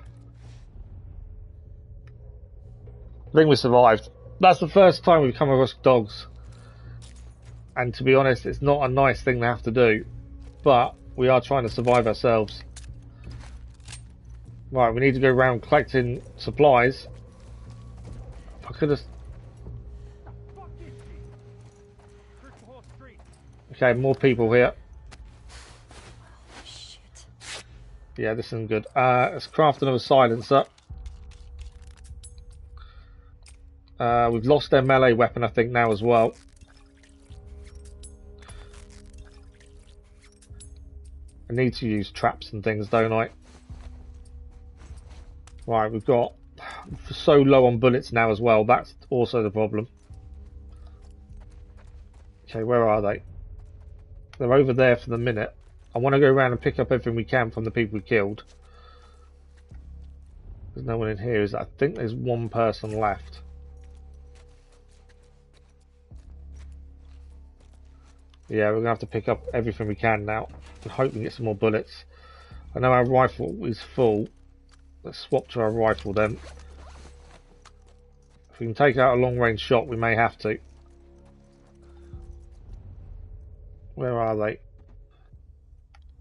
I think we survived. That's the first time we've come across dogs. And to be honest, it's not a nice thing to have to do. But we are trying to survive ourselves. Right, we need to go around collecting supplies. If I could have... Fuck this shit! Search the whole street. Okay, more people here. Shit. Yeah, this isn't good. Let's craft another silencer. We've lost their melee weapon, I think, now as well. I need to use traps and things, don't I? Right, we've got so low on bullets now as well. That's also the problem. Okay, where are they? They're over there for the minute. I want to go around and pick up everything we can from the people we killed. There's no one in here. I think there's one person left. Yeah, we're going to have to pick up everything we can now and hope we get some more bullets. I know our rifle is full. Let's swap to our rifle then. If we can take out a long range shot, we may have to. Where are they?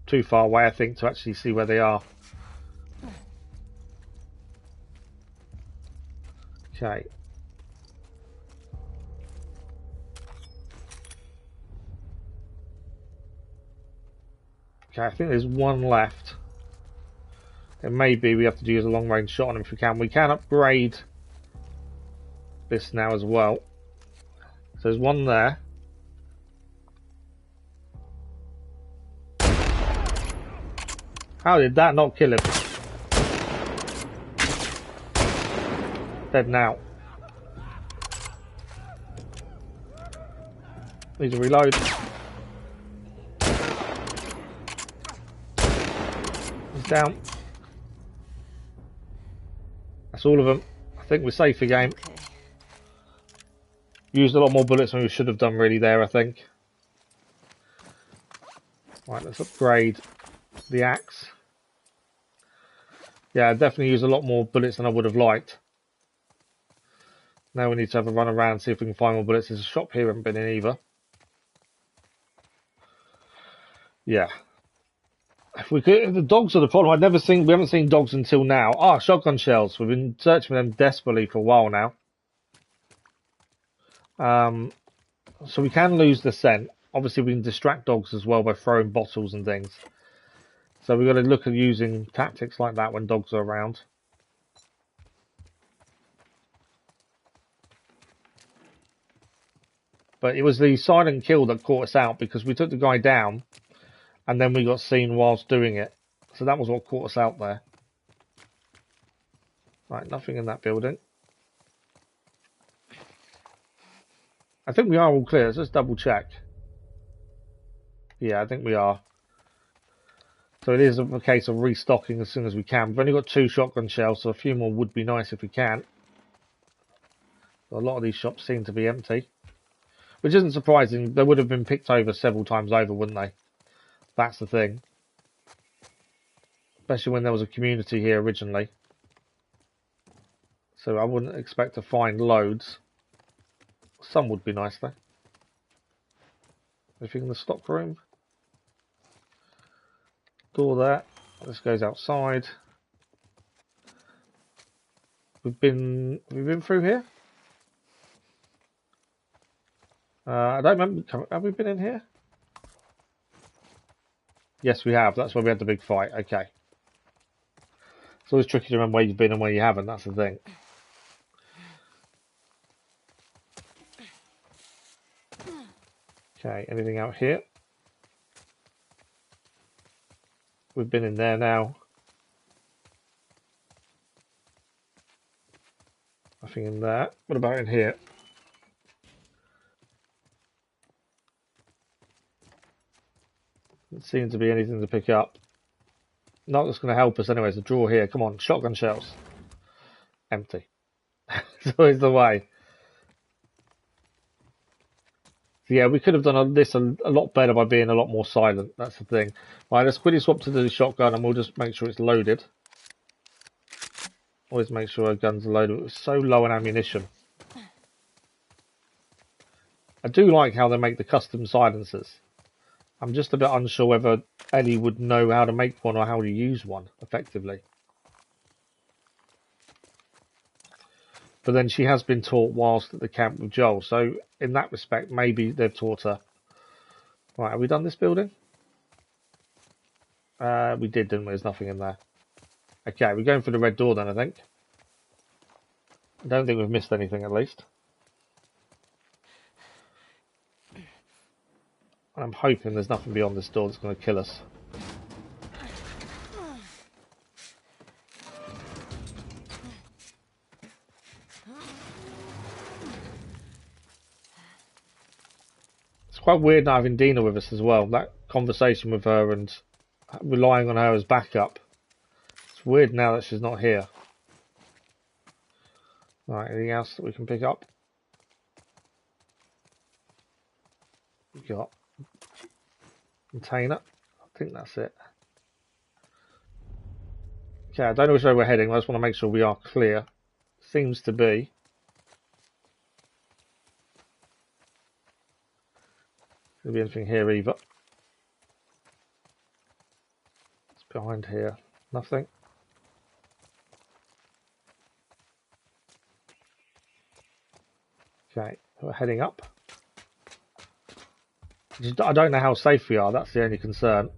Too far away, I think, to actually see where they are. Okay. Okay, I think there's one left. And maybe we have to use a long range shot on him if we can. We can upgrade this now as well. So there's one there. How did that not kill him? Dead now. Need to reload. He's down. That's all of them. I think we're safe again. Okay. Used a lot more bullets than we should have done really there, I think. Right, let's upgrade the axe. Yeah, I definitely used a lot more bullets than I would have liked. Now we need to have a run around and see if we can find more bullets. There's a shop here I haven't been in either. Yeah. If the dogs are the problem. We haven't seen dogs until now. Ah, shotgun shells. We've been searching for them desperately for a while now. So we can lose the scent. Obviously we can distract dogs as well by throwing bottles and things. So we've got to look at using tactics like that when dogs are around. But it was the silent kill that caught us out because we took the guy down and then we got seen whilst doing it. So that was what caught us out there. Right, nothing in that building. I think we are all clear. Let's just double check. Yeah, I think we are. So it is a case of restocking as soon as we can. We've only got 2 shotgun shells, so a few more would be nice if we can. A lot of these shops seem to be empty. Which isn't surprising. They would have been picked over several times over, wouldn't they? That's the thing. Especially when there was a community here originally. So I wouldn't expect to find loads. Some would be nice though. Anything in the stock room? Door there. This goes outside. Have we been through here? I don't remember. Have we been in here? Yes, we have. That's where we had the big fight. Okay. It's always tricky to remember where you've been and where you haven't. That's the thing. Okay, anything out here? We've been in there now. Nothing in there. What about in here? Doesn't seem to be anything to pick up. Not that's going to help us anyway. It's a drawer here. Come on, shotgun shells. Empty. It's always the way. So yeah, we could have done this a lot better by being a lot more silent. That's the thing. Right, let's quickly swap to the shotgun and we'll just make sure it's loaded. Always make sure our guns are loaded. It was so low on ammunition. I do like how they make the custom silencers. I'm just a bit unsure whether Ellie would know how to make one or how to use one effectively. But then she has been taught whilst at the camp with Joel. So in that respect, maybe they've taught her. Right, have we done this building? We did, didn't we? There's nothing in there. Okay, we're going for the red door then, I think. I don't think we've missed anything, at least. I'm hoping there's nothing beyond this door that's going to kill us. It's quite weird not having Dina with us as well. That conversation with her and relying on her as backup. It's weird now that she's not here. Right, anything else that we can pick up? We got container. I think that's it. Okay, I don't know which way we're heading. I just want to make sure we are clear. Seems to be. There'll be anything here either. It's behind here. Nothing. Okay, we're heading up. I don't know how safe we are. That's the only concern.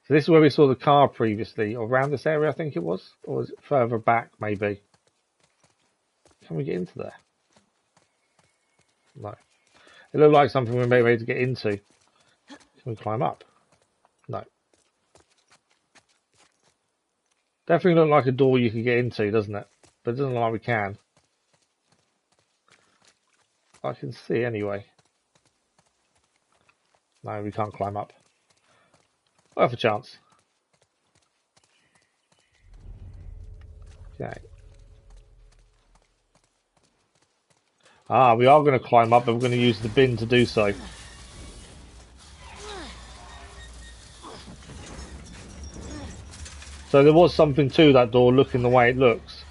So this is where we saw the car previously, or around this area, I think it was, or was it further back, maybe? Can we get into there? No. It looked like something we may be able to get into. Can we climb up? No. Definitely look like a door you could get into, doesn't it? But it doesn't look like we can. I can see anyway. No, we can't climb up. Worth a chance. Okay. Ah, we are going to climb up, but we're going to use the bin to do so. So there was something to that door looking the way it looks.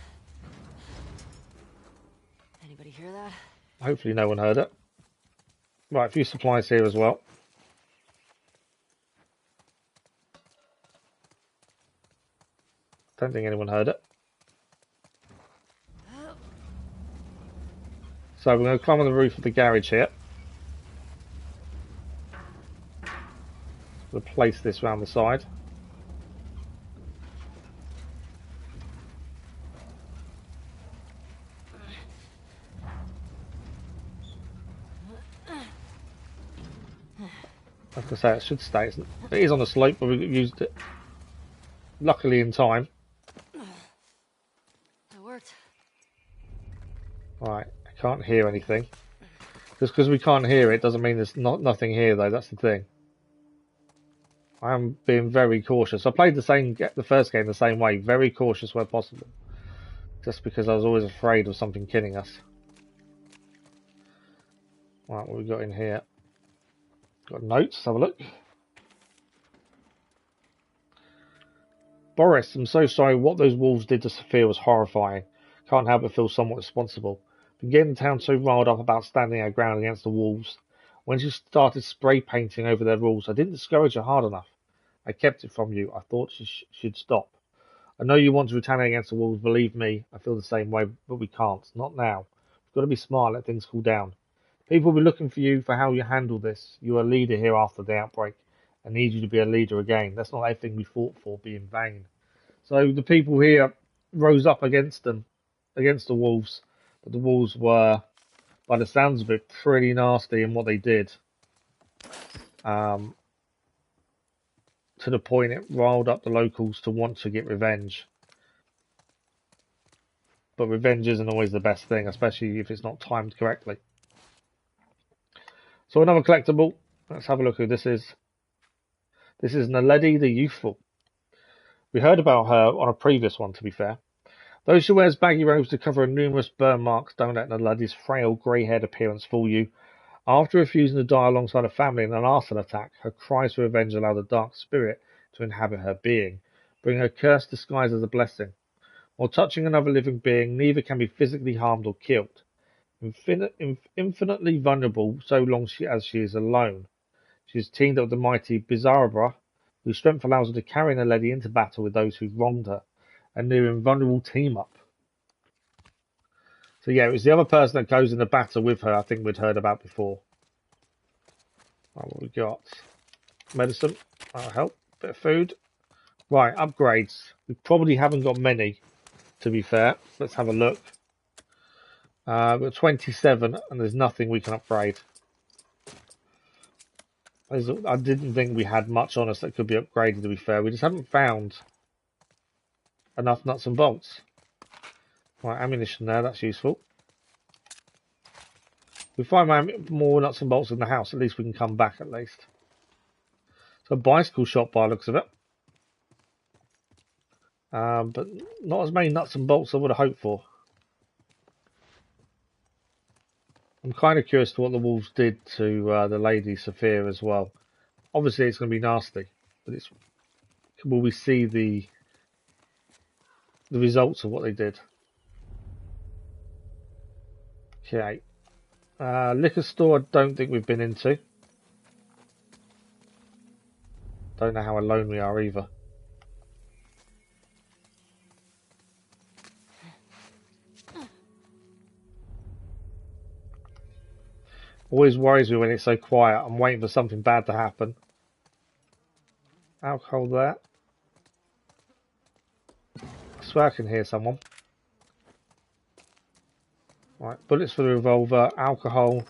Anybody hear that? Hopefully no one heard it. Right, a few supplies here as well. Don't think anyone heard it. So we're going to climb on the roof of the garage here. We'll place this around the side. I was going to say it should stay. It is on the slope, but we used it luckily in time. That worked. Right, I can't hear anything. Just because we can't hear it doesn't mean there's nothing here, though. That's the thing. I am being very cautious. I played the first game the same way, very cautious where possible. Just because I was always afraid of something killing us. Right, what we got in here? Got notes, let's have a look. Boris, I'm so sorry. What those wolves did to Sophia was horrifying. Can't help but feel somewhat responsible. Been getting the town so riled up about standing our ground against the wolves. When she started spray painting over their rules, I didn't discourage her hard enough. I kept it from you. I thought she'd stop. I know you want to retaliate against the wolves. Believe me, I feel the same way, but we can't. Not now. We've got to be smart, let things cool down. People will be looking for you for how you handle this. You are a leader here after the outbreak. I need you to be a leader again. Let's not let everything we fought for be in vain. So the people here rose up against them, against the wolves. But the wolves were, by the sounds of it, pretty nasty in what they did. To the point it riled up the locals to want to get revenge. But revenge isn't always the best thing, especially if it's not timed correctly. So another collectible. Let's have a look who this is. This is Naledi the Youthful. We heard about her on a previous one, to be fair. Though she wears baggy robes to cover her numerous burn marks, don't let Naledi's frail, grey-haired appearance fool you. After refusing to die alongside her family in an arson attack, her cries for revenge allow the dark spirit to inhabit her being, bringing her curse disguised as a blessing. While touching another living being, neither can be physically harmed or killed. Infinitely vulnerable so long as she is alone. She is teamed up with the mighty Bizarra, whose strength allows her to carry Naledi into battle with those who wronged her. A near invulnerable team-up. So yeah, it was the other person that goes in the battle with her, I think we'd heard about before. Right, what we got? Medicine, that'll help. Bit of food. Right, upgrades. We probably haven't got many, to be fair. Let's have a look. We've got 27, and there's nothing we can upgrade. I didn't think we had much on us that could be upgraded, to be fair. We just haven't found enough nuts and bolts. Right, ammunition there, that's useful. If we find more nuts and bolts in the house, at least we can come back at least. So a bicycle shop by the looks of it. But not as many nuts and bolts as I would have hoped for. I'm kind of curious to what the wolves did to the lady Sophia as well. Obviously it's going to be nasty, but will we see the results of what they did? Okay. Liquor store I don't think we've been into. Don't know how alone we are either. Always worries me when it's so quiet. I'm waiting for something bad to happen. Alcohol there. I swear I can hear someone. Right, bullets for the revolver, alcohol,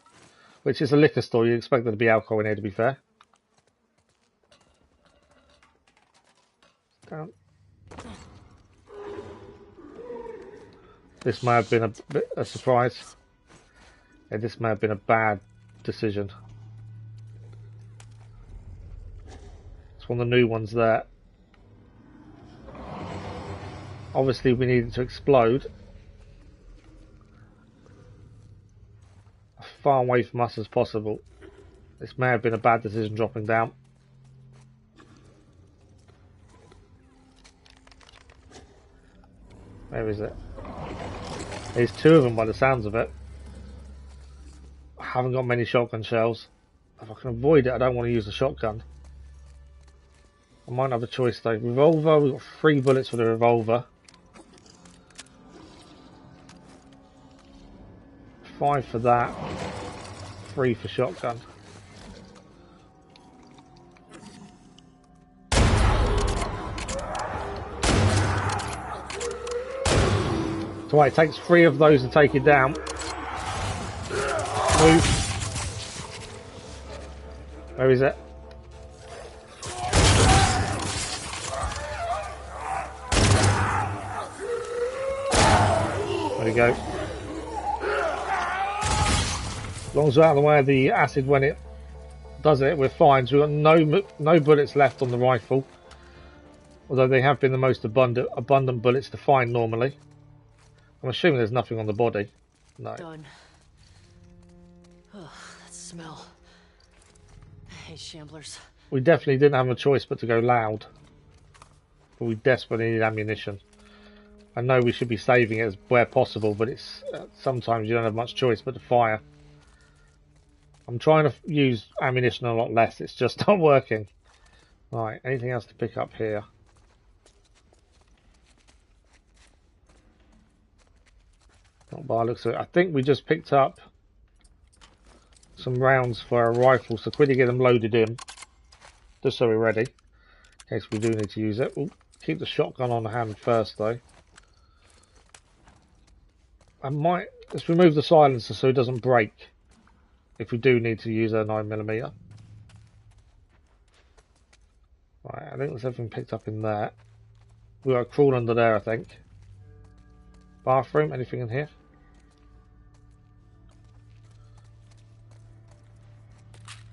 which is a liquor store. You'd expect there to be alcohol in here, to be fair. Down. This may have been a surprise. Yeah, this may have been a bad decision. It's one of the new ones there. Obviously we need it to explode as far away from us as possible. This may have been a bad decision dropping down. Where is it? There's two of them by the sounds of it. I haven't got many shotgun shells. If I can avoid it, I don't want to use the shotgun. I might have a choice though. Revolver, we've got 3 bullets for the revolver. 5 for that. 3 for shotgun. So right, it takes 3 of those to take it down. Move. Where is it? There we go. As long as we're out of the way of the acid when it does it, we're fine. So we've got no bullets left on the rifle. Although they have been the most abundant bullets to find normally. I'm assuming there's nothing on the body. No. Done. Ugh, that smell. I hate shamblers. We definitely didn't have a choice but to go loud. But we desperately need ammunition. I know we should be saving it where possible, but it's sometimes you don't have much choice but to fire. I'm trying to use ammunition a lot less. It's just not working. Right, anything else to pick up here? Not by the looks of it. I think we just picked up some rounds for our rifle, so quickly get them loaded in, just so we're ready, in case we do need to use it. We'll keep the shotgun on hand first, though. Let's remove the silencer so it doesn't break, if we do need to use a 9mm. Right, I think there's everything picked up in there. We've got a crawl under there, I think. Bathroom, anything in here?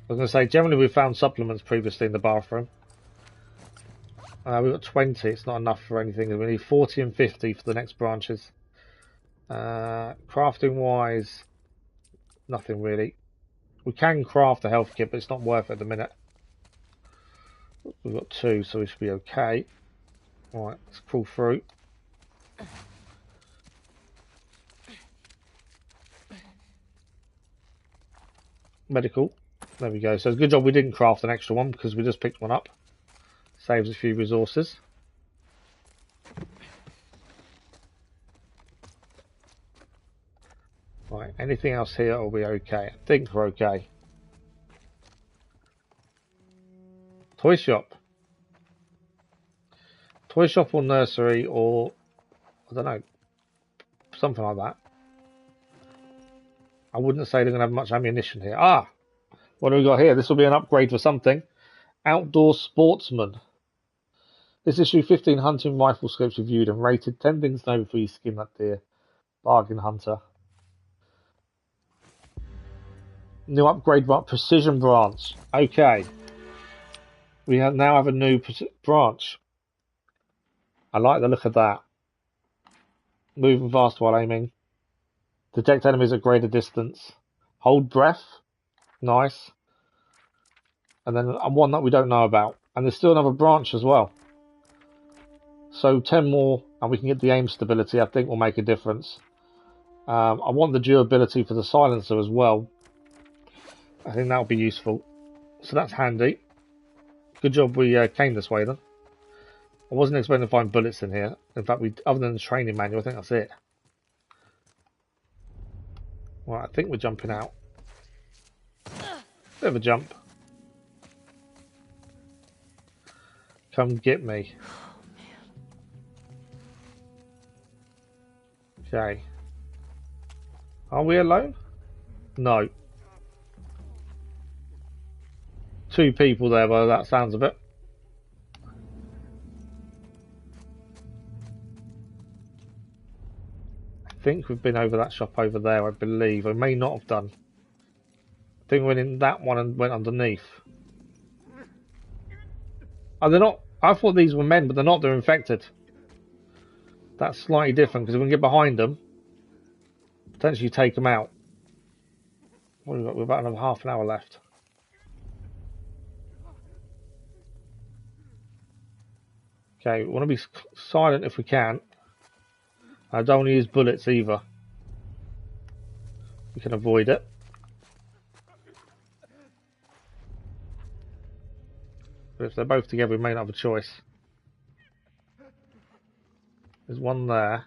I was going to say, generally we've found supplements previously in the bathroom. We've got 20, it's not enough for anything. We need 40 and 50 for the next branches. Crafting wise, nothing really. We can craft a health kit, but it's not worth it at the minute. We've got 2, so we should be okay. Alright, let's crawl through. Medical. There we go. So it's a good job we didn't craft an extra one because we just picked one up. Saves a few resources. Right, anything else here will be okay. I think we're okay. Toy shop. Toy shop or nursery or, I don't know, something like that. I wouldn't say they're going to have much ammunition here. Ah! What do we got here? This will be an upgrade for something. Outdoor Sportsman. This issue, 15 hunting rifle scopes reviewed and rated. 10 things to know before you skin that deer. Bargain hunter. New upgrade precision branch. Okay. We now have a new branch. I like the look of that. Moving fast while aiming. Detect enemies at greater distance. Hold breath. Nice. And then one that we don't know about. And there's still another branch as well. So 10 more and we can get the aim stability. I think will make a difference. I want the durability for the silencer as well. I think that'll be useful. So that's handy. Good job we came this way then. I wasn't expecting to find bullets in here. In fact, other than the training manual, I think that's it. Right, I think we're jumping out. Bit of a jump. Come get me. Okay. Are we alone? No. 2 people there by that sounds of it. I think we've been over that shop over there, I believe. I may not have done. I think we went in that one and went underneath. Oh, they're not. I thought these were men, but they're not. They're infected. That's slightly different because if we can get behind them, potentially take them out. What have we got? We've about another half an hour left. Okay, we want to be silent if we can. I don't want to use bullets either. We can avoid it. But if they're both together, we may not have a choice. There's one there.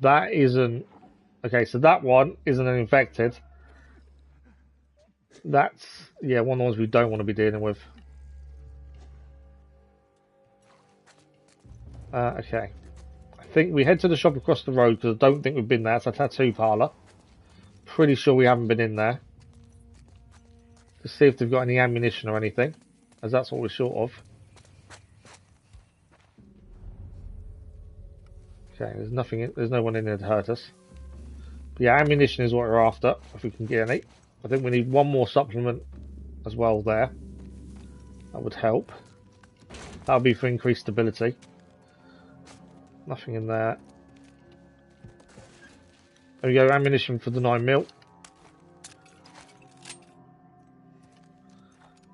That isn't... Okay, so that one isn't an infected. That's, yeah, one of the ones we don't want to be dealing with. Okay. I think we head to the shop across the road because I don't think we've been there. It's a tattoo parlour. Pretty sure we haven't been in there. To see if they've got any ammunition or anything, as that's what we're short of. Okay, there's nothing. There's no one in there to hurt us. But yeah, ammunition is what we're after, if we can get any. I think we need one more supplement as well there. That would help. That'll be for increased stability. Nothing in there. There we go, ammunition for the 9mm.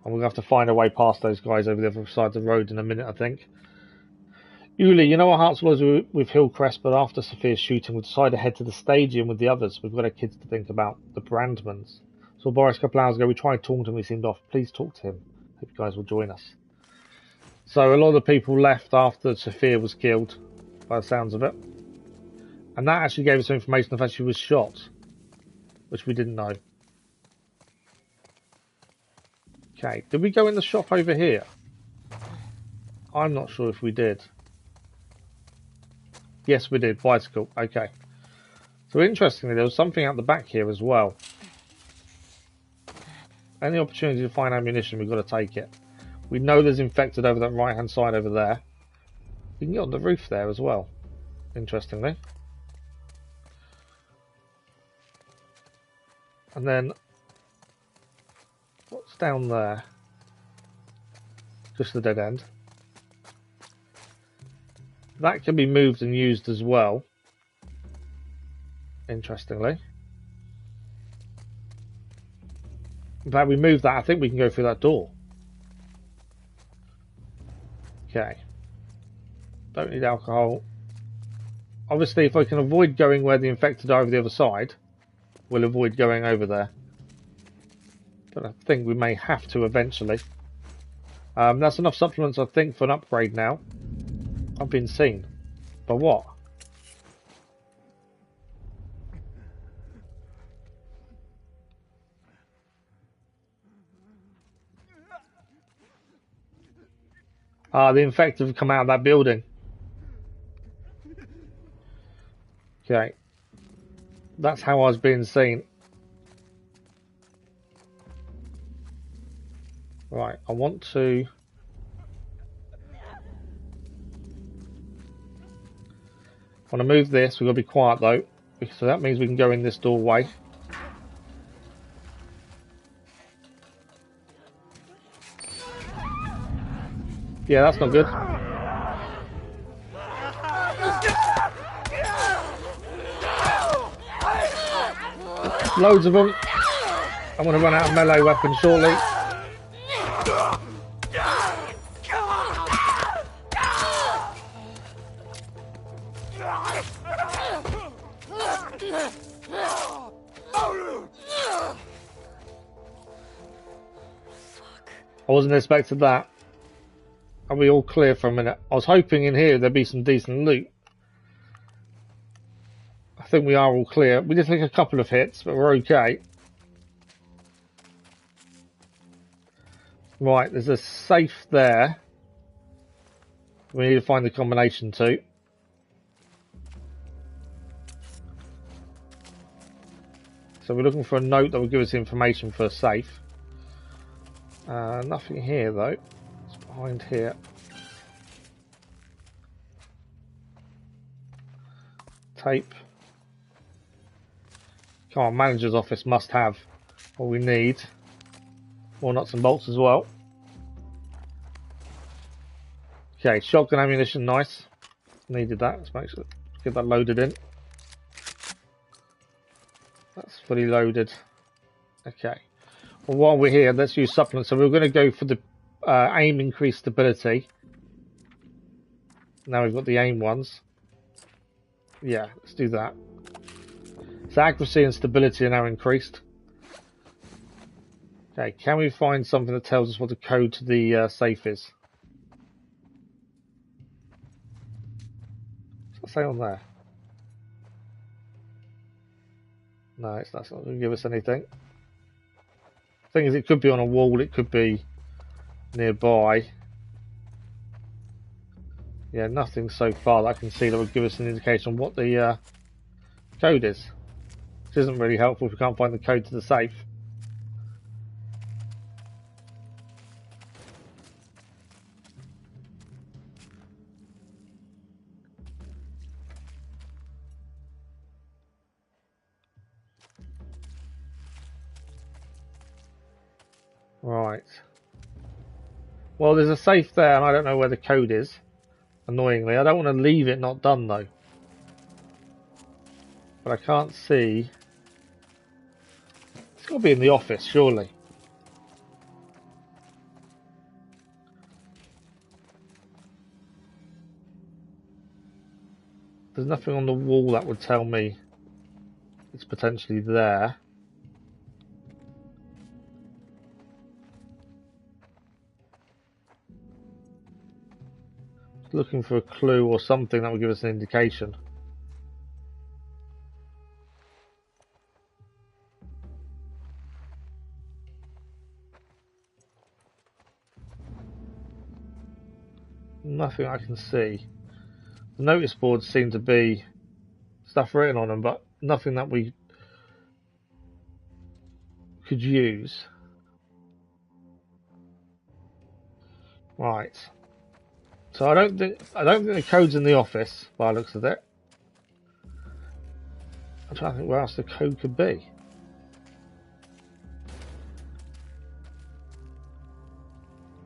And we'll have to find a way past those guys over the other side of the road in a minute, I think. Uli, you know our hearts was with Hillcrest, but after Sophia's shooting, we decided to head to the stadium with the others. We've got our kids to think about, the Brandmans. So Boris a couple hours ago, we tried talking to him, he seemed off. Please talk to him. Hope you guys will join us. So a lot of the people left after Sophia was killed, by the sounds of it. And that actually gave us some information of how she was shot, which we didn't know. Okay, did we go in the shop over here? I'm not sure if we did. Yes, we did. Bicycle. Okay. So interestingly, there was something out the back here as well. Any opportunity to find ammunition, we've got to take it. We know there's infected over that right-hand side over there. We can get on the roof there as well, interestingly. And then, what's down there? Just the dead end. That can be moved and used as well, interestingly. In fact, we move that, I think we can go through that door. Okay. Don't need alcohol. Obviously, if I can avoid going where the infected are over the other side, we'll avoid going over there. But I think we may have to eventually. That's enough supplements, I think, for an upgrade now. I've been seen. But what? Ah, the infected have come out of that building. Okay. That's how I was being seen. Right, I want to... move this. We've got to be quiet though, so that means we can go in this doorway. Yeah, that's not good. Loads of them. I'm going to run out of melee weapons shortly. I wasn't expecting that. Are we all clear for a minute? I was hoping in here there'd be some decent loot. I think we are all clear. We did take a couple of hits, but we're okay. Right, there's a safe there. We need to find the combination to. So we're looking for a note that will give us information for a safe. Nothing here though. It's behind here. Tape. Come on, manager's office must have what we need. More nuts and bolts as well. Okay, shotgun ammunition, nice. Needed that. Let's make sure get that loaded in. That's fully loaded. Okay. Well, while we're here, let's use supplements. So we're going to go for the aim increased stability. Now we've got the aim ones. Yeah, let's do that. So accuracy and stability are now increased. Okay, can we find something that tells us what the code to the safe is? What's that say on there? No, it's not going to give us anything. The thing is, it could be on a wall, it could be nearby. Yeah, nothing so far that I can see that would give us an indication of what the code is. Which isn't really helpful if we can't find the code to the safe. Right. Well, there's a safe there and I don't know where the code is. Annoyingly. I don't want to leave it not done though. But I can't see. It's got to be in the office, surely. There's nothing on the wall that would tell me it's potentially there. Looking for a clue or something that would give us an indication. Nothing I can see. The notice boards seem to be stuff written on them, but nothing that we could use. Right. So I don't think the code's in the office by the looks of it. I'm trying to think where else the code could be.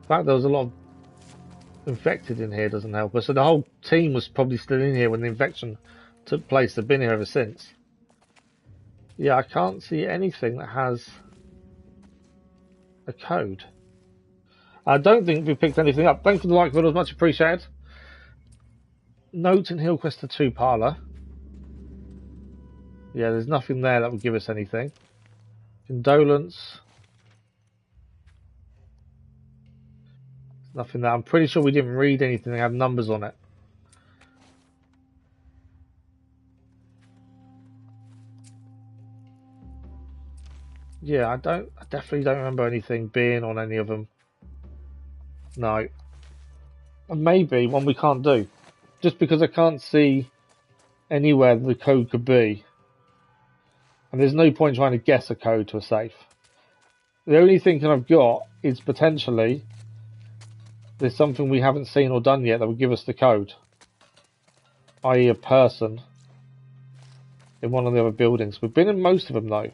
The fact there was a lot of infected in here doesn't help us. So the whole team was probably still in here when the infection took place. They've been here ever since. Yeah, I can't see anything that has a code. I don't think we picked anything up. Thanks for the like, videos, much appreciated. Note in Hillcrest 2 parlour. Yeah, there's nothing there that would give us anything. Condolence. Nothing there. I'm pretty sure we didn't read anything that had numbers on it. Yeah, I definitely don't remember anything being on any of them. No. And maybe one we can't do. Just because I can't see anywhere the code could be. And there's no point trying to guess a code to a safe. The only thinking I've got is potentially there's something we haven't seen or done yet that would give us the code. I.e. a person in one of the other buildings. We've been in most of them though.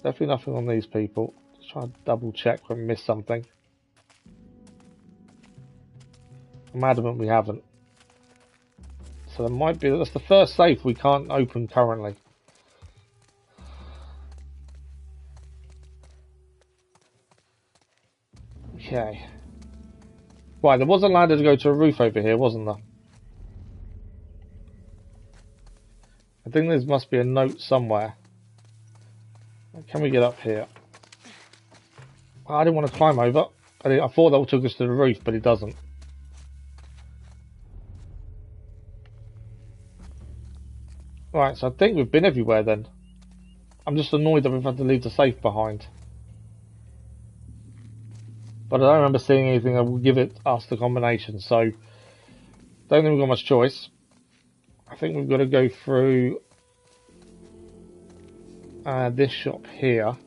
Definitely nothing on these people. Just trying to double check if we missed something. I'm adamant we haven't. So there might be, that's the first safe we can't open currently. Okay. Right, there was a ladder to go to a roof over here, wasn't there? I think there must be a note somewhere. Can we get up here? I didn't want to climb over. I thought that took us to the roof, but it doesn't. Right, so I think we've been everywhere then. I'm just annoyed that we've had to leave the safe behind. But I don't remember seeing anything that will give us the combination, so don't think we've got much choice. I think we've got to go through this shop here.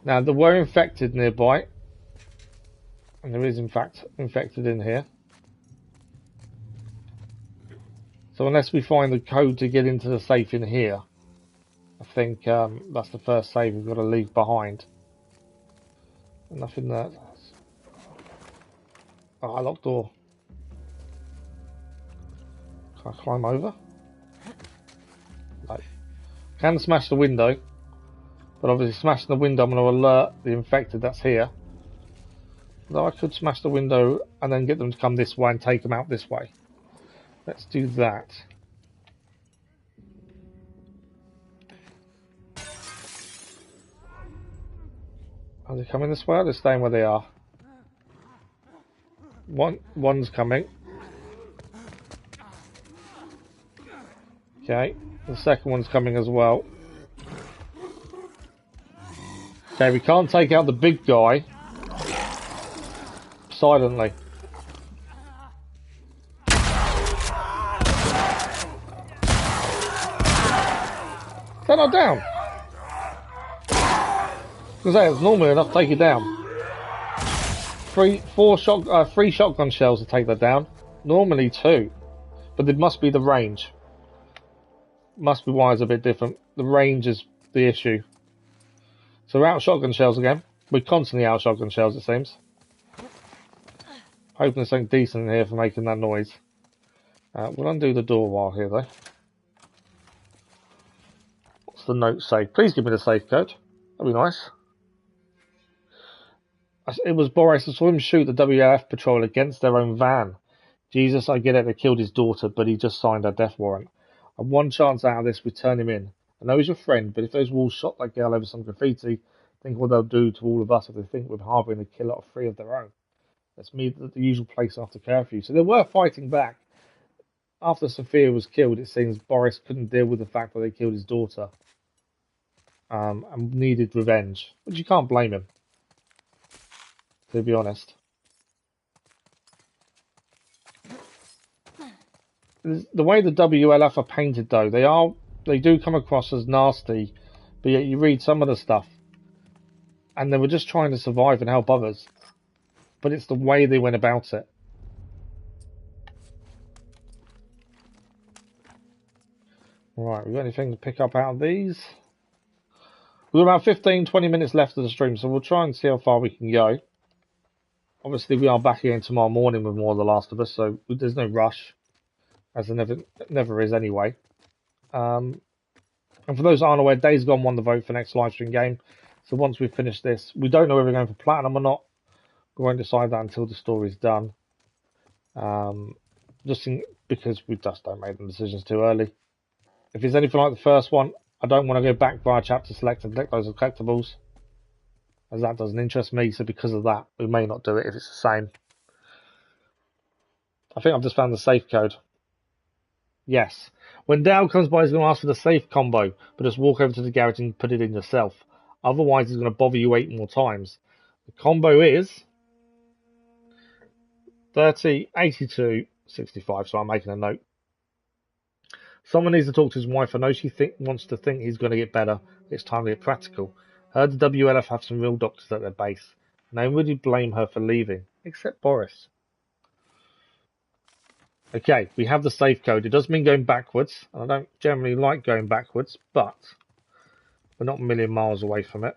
Now, there were infected nearby, and there is in fact infected in here. So unless we find the code to get into the safe in here, I think that's the first save we've got to leave behind. Nothing there. Oh, locked door. Can I climb over? No. Can smash the window, but obviously smashing the window I'm going to alert the infected that's here. Though I could smash the window and then get them to come this way and take them out this way. Let's do that. Are they coming this way or are they staying where they are? One's coming. Okay, the second one's coming as well. Okay, we can't take out the big guy silently. They're not down. Because it's normally enough to take it down. Three shotgun shells to take that down. Normally 2, but it must be the range. Must be why it's a bit different. The range is the issue. So we're out of shotgun shells again. We're constantly out of shotgun shells, it seems. Hoping there's something decent in here for making that noise. We'll undo the door while here though. What's the note say? Please give me the safe code. That'd be nice. It was Boris. I saw him shoot the WLF patrol against their own van. Jesus, I get it, they killed his daughter, but he just signed a death warrant. And one chance out of this, we turn him in. I know he's your friend, but if those wolves shot that girl over some graffiti, think what they'll do to all of us if they think we're harbouring a killer of 3 of their own. That's me at the usual place after curfew. So they were fighting back. After Sophia was killed, it seems Boris couldn't deal with the fact that they killed his daughter. And needed revenge. Which you can't blame him, to be honest. The way the WLF are painted though, they do come across as nasty, but yet you read some of the stuff and they were just trying to survive and help others. But it's the way they went about it. Right, we got anything to pick up out of these? We've got about 15-20 minutes left of the stream, so we'll try and see how far we can go. Obviously we are back again tomorrow morning with more of The Last of Us, so there's no rush. As there never is anyway. And for those that aren't aware, Days Gone won the vote for next live stream game. So once we've finished this, we don't know whether we're going for platinum or not. We won't decide that until the story's done. Because we just don't make the decisions too early. If it's anything like the first one, I don't want to go back via chapter select and collect those collectibles, as that doesn't interest me. So because of that, we may not do it if it's the same. I think I've just found the safe code. Yes. When Dale comes by, he's going to ask for the safe combo, but just walk over to the garage and put it in yourself. Otherwise, he's going to bother you 8 more times. The combo is 30, 82, 65. So I'm making a note. Someone needs to talk to his wife. I know she wants to think he's going to get better. It's time to get practical. Heard the WLF have some real doctors at their base. No one would blame her for leaving, except Boris. Okay, we have the safe code. It does mean going backwards. I don't generally like going backwards, but we're not a million miles away from it.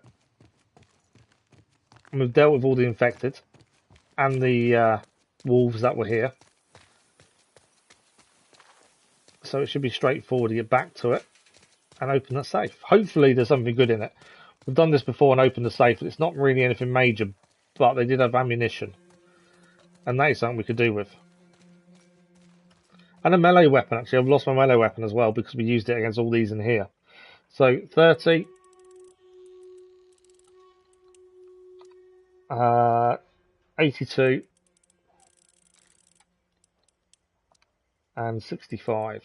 And we've dealt with all the infected and the wolves that were here. So it should be straightforward to get back to it and open the safe. Hopefully there's something good in it. We've done this before and opened the safe. It's not really anything major, but they did have ammunition. And that is something we could do with. And a melee weapon, actually. I've lost my melee weapon as well because we used it against all these in here. So 30. 82. And 65.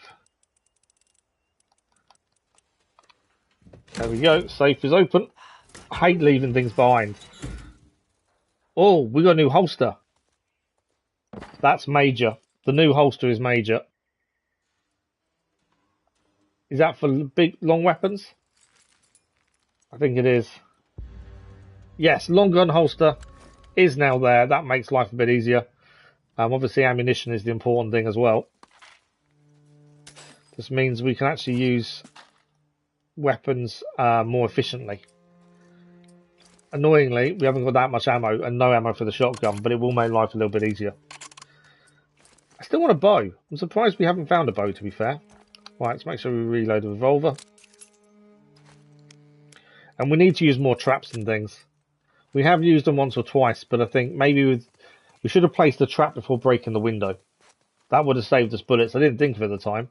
There we go. Safe is open. I hate leaving things behind. Oh, we got a new holster. That's major. The new holster is major. Is that for big, long weapons? I think it is. Yes, long gun holster is now there. That makes life a bit easier. Obviously, ammunition is the important thing as well. This means we can actually use weapons more efficiently. Annoyingly, we haven't got that much ammo and no ammo for the shotgun, but it will make life a little bit easier. I still want a bow. I'm surprised we haven't found a bow, to be fair. Right, let's make sure we reload the revolver. And we need to use more traps and things. We have used them once or twice, but I think maybe we should have placed the trap before breaking the window. That would have saved us bullets. I didn't think of it at the time.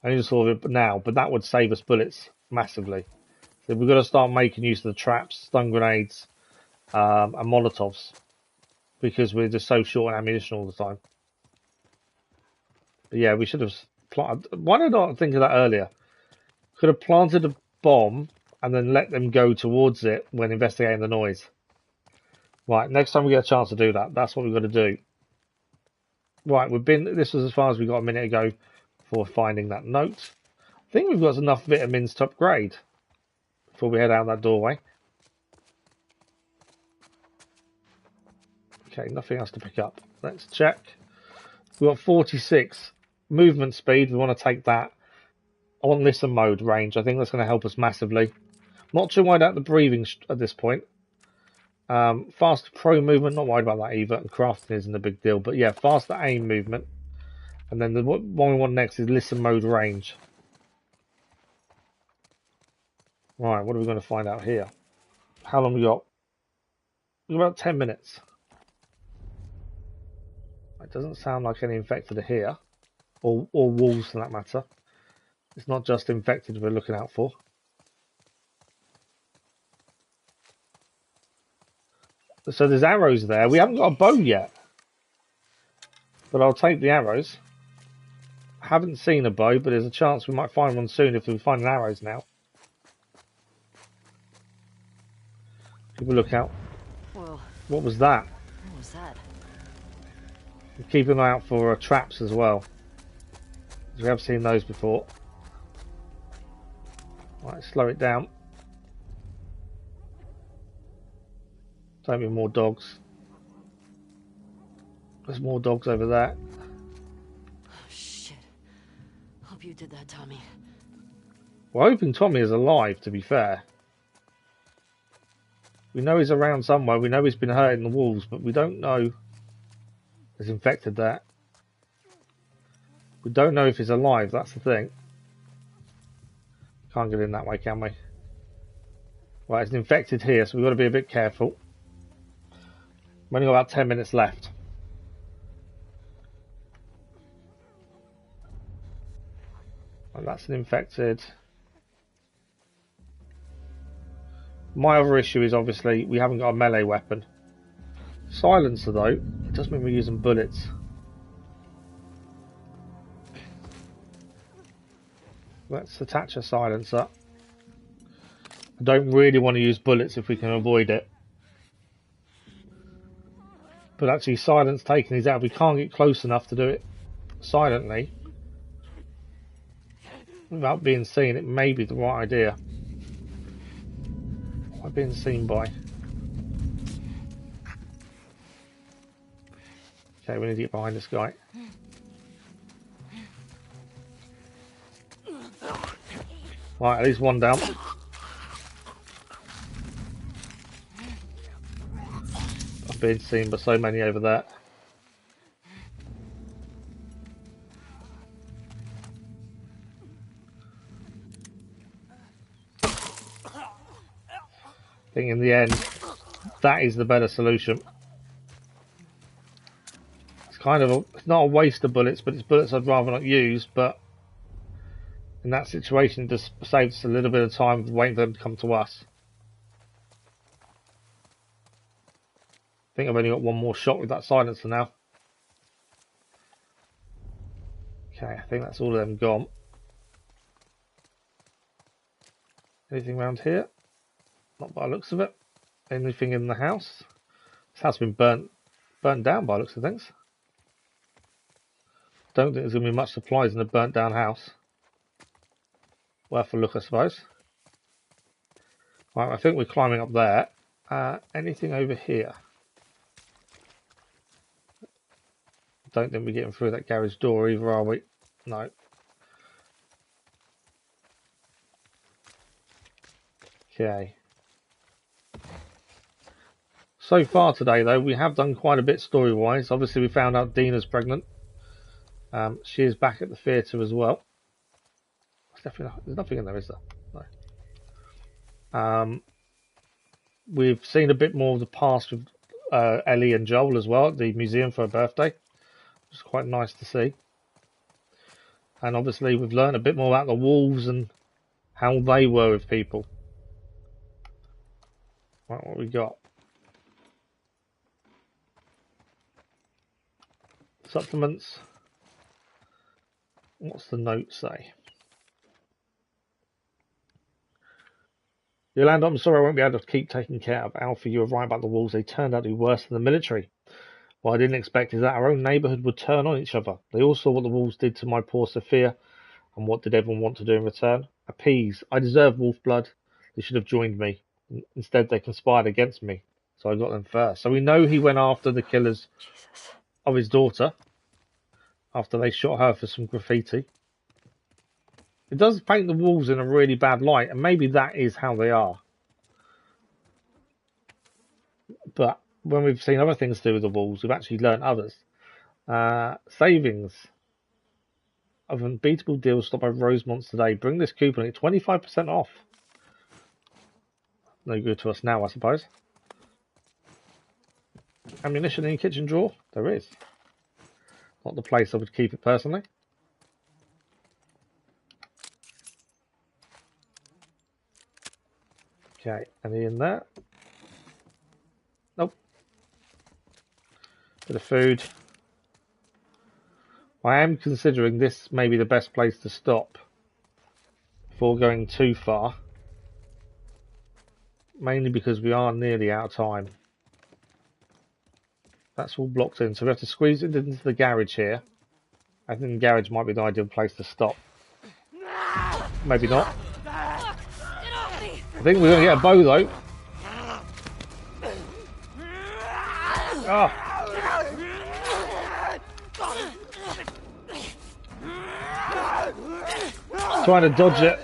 I only just thought of it now, but that would save us bullets massively. So we've got to start making use of the traps, stun grenades, and Molotovs, because we're just so short on ammunition all the time. But yeah, we should have planted. Why did I not think of that earlier? Could have planted a bomb and then let them go towards it when investigating the noise. Right, next time we get a chance to do that, that's what we've got to do. Right, this was as far as we got a minute ago for finding that note. I think we've got enough vitamins to upgrade before we head out that doorway. Okay, nothing else to pick up. Let's check. We've got 46 movement speed. We want to take that on listen mode range. I think that's going to help us massively. Not too worried about the breathing at this point. Faster pro movement, not worried about that either. And crafting isn't a big deal. But yeah, faster aim movement. And then the one we want next is listen mode range. Right, what are we going to find out here? How long we got? We've got about 10 minutes. It doesn't sound like any infected are here. Or wolves for that matter. It's not just infected we're looking out for. So there's arrows there. We haven't got a bow yet. But I'll take the arrows. I haven't seen a bow, but there's a chance we might find one soon if we find arrows now. People look out. Whoa. What was that? What was that? Keep an eye out for traps as well. We have seen those before. Right, slow it down. Don't be more dogs. There's more dogs over there. Oh, shit. Hope you did that, Tommy. We're hoping Tommy is alive, to be fair. We know he's around somewhere. We know he's been hurting the wolves, but we don't know he's infected there. We don't know if he's alive, that's the thing. Can't get in that way, can we? Right, it's infected here, so we've got to be a bit careful. We've only got about 10 minutes left. And that's an infected. My other issue is obviously we haven't got a melee weapon. Silencer though, it does mean we're using bullets. Let's attach a silencer. I don't really want to use bullets if we can avoid it. But actually silence taking these out. We can't get close enough to do it silently without being seen. It may be the right idea. What am I being seen by? Okay, we need to get behind this guy. Right, at least one down. I've been seen by so many over there. I think in the end, that is the better solution. It's kind of it's not a waste of bullets, but it's bullets I'd rather not use. But in that situation, it just saves us a little bit of time waiting for them to come to us. I think I've only got one more shot with that silencer now. Okay, I think that's all of them gone. Anything around here? Not by the looks of it. Anything in the house? This house has been burnt down by the looks of things. Don't think there's going to be much supplies in a burnt down house. Worth a look, I suppose. Right, I think we're climbing up there. Anything over here? Don't think we're getting through that garage door either, are we? No. Okay. So far today, though, we have done quite a bit story-wise. Obviously, we found out Dina's pregnant. She is back at the theatre as well. There's nothing in there, is there? No. We've seen a bit more of the past with Ellie and Joel as well at the museum for her birthday. It's quite nice to see. And obviously, we've learned a bit more about the wolves and how they were with people. Right, what we got? Supplements. What's the note say? Yolanda, I'm sorry I won't be able to keep taking care of Alpha. You were right about the wolves. They turned out to be worse than the military. What I didn't expect is that our own neighbourhood would turn on each other. They all saw what the wolves did to my poor Sophia, and what did everyone want to do in return? Appease. I deserve wolf blood. They should have joined me. Instead, they conspired against me, so I got them first. So we know he went after the killers of his daughter after they shot her for some graffiti. It does paint the wolves in a really bad light, and maybe that is how they are. But when we've seen other things to do with the wolves, we've actually learned others. Savings of unbeatable deals stopped by Rosemont's today. Bring this coupon at 25% off. No good to us now, I suppose. Ammunition in your kitchen drawer? There is. Not the place I would keep it personally. Okay, any in there? Nope. Bit of food. I am considering this may be the best place to stop before going too far. Mainly because we are nearly out of time. That's all blocked in, so we have to squeeze it into the garage here. I think the garage might be the ideal place to stop. Maybe not. I think we're going to get a bow though. Oh. Trying to dodge it.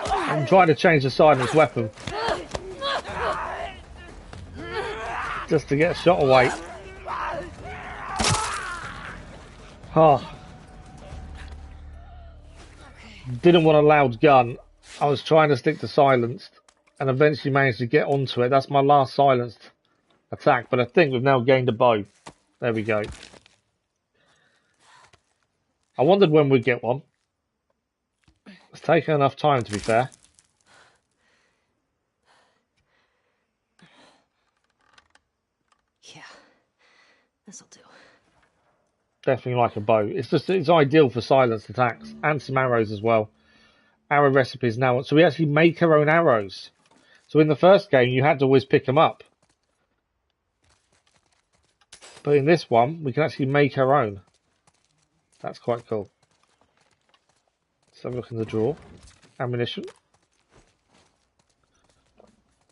I'm trying to change the silenced weapon. Just to get shot away. Oh. Didn't want a loud gun. I was trying to stick to silenced and eventually managed to get onto it. That's my last silenced attack, but I think we've now gained a bow. There we go. I wondered when we'd get one. It's taken enough time, to be fair. Yeah, this'll do. Definitely like a bow. It's ideal for silenced attacks and some arrows as well. arrow recipes now. So we actually make our own arrows. So in the first game, you had to always pick them up. But in this one, we can actually make our own. That's quite cool. Let's have a look in the drawer. Ammunition.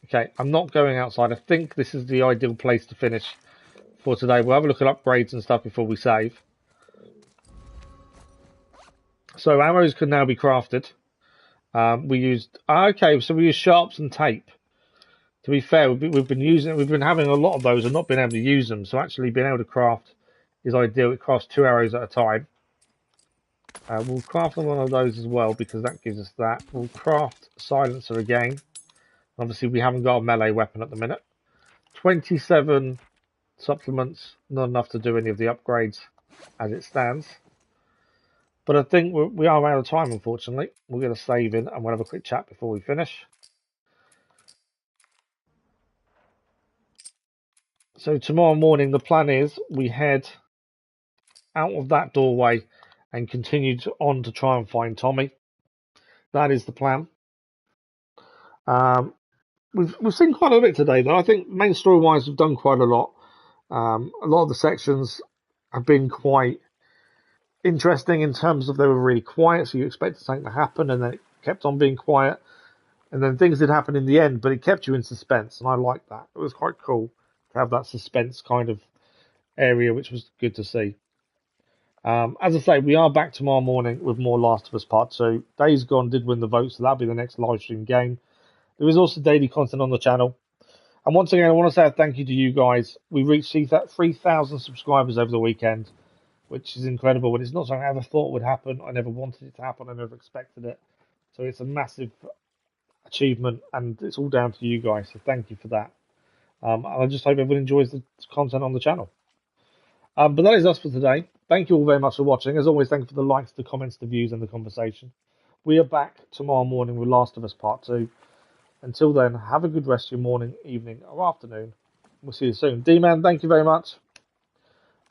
Okay, I'm not going outside. I think this is the ideal place to finish for today. We'll have a look at upgrades and stuff before we save. So arrows can now be crafted. We used we used sharps and tape. To be fair, we've been having a lot of those and not been able to use them. So actually being able to craft is ideal. It crafts 2 arrows at a time. We'll craft one of those as well because that gives us that. We'll craft silencer again. Obviously we haven't got a melee weapon at the minute. 27 supplements, not enough to do any of the upgrades as it stands. But I think we are out of time, unfortunately. We're going to save in and we'll have a quick chat before we finish. So tomorrow morning, the plan is we head out of that doorway and continue on to try and find Tommy. That is the plan. We've seen quite a bit today, though. I think main story-wise, we've done quite a lot. A lot of the sections have been quite interesting in terms of they were really quiet, so you expected something to happen, and then it kept on being quiet. And then things did happen in the end, but it kept you in suspense, and I liked that. It was quite cool to have that suspense kind of area, which was good to see. As I say, we are back tomorrow morning with more Last of Us Part 2. Days Gone did win the vote, so that'll be the next live stream game. There is also daily content on the channel. And once again, I want to say a thank you to you guys. We reached 3,000 subscribers over the weekend, which is incredible. And it's not something I ever thought would happen. I never wanted it to happen. I never expected it. So it's a massive achievement, and it's all down to you guys. So thank you for that. I just hope everyone enjoys the content on the channel. But that is us for today. Thank you all very much for watching. As always, thank you for the likes, the comments, the views, and the conversation. We are back tomorrow morning with Last of Us Part 2. Until then, have a good rest of your morning, evening, or afternoon. We'll see you soon. D-Man, thank you very much.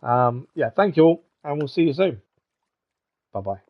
Thank you all, and we'll see you soon. Bye-bye.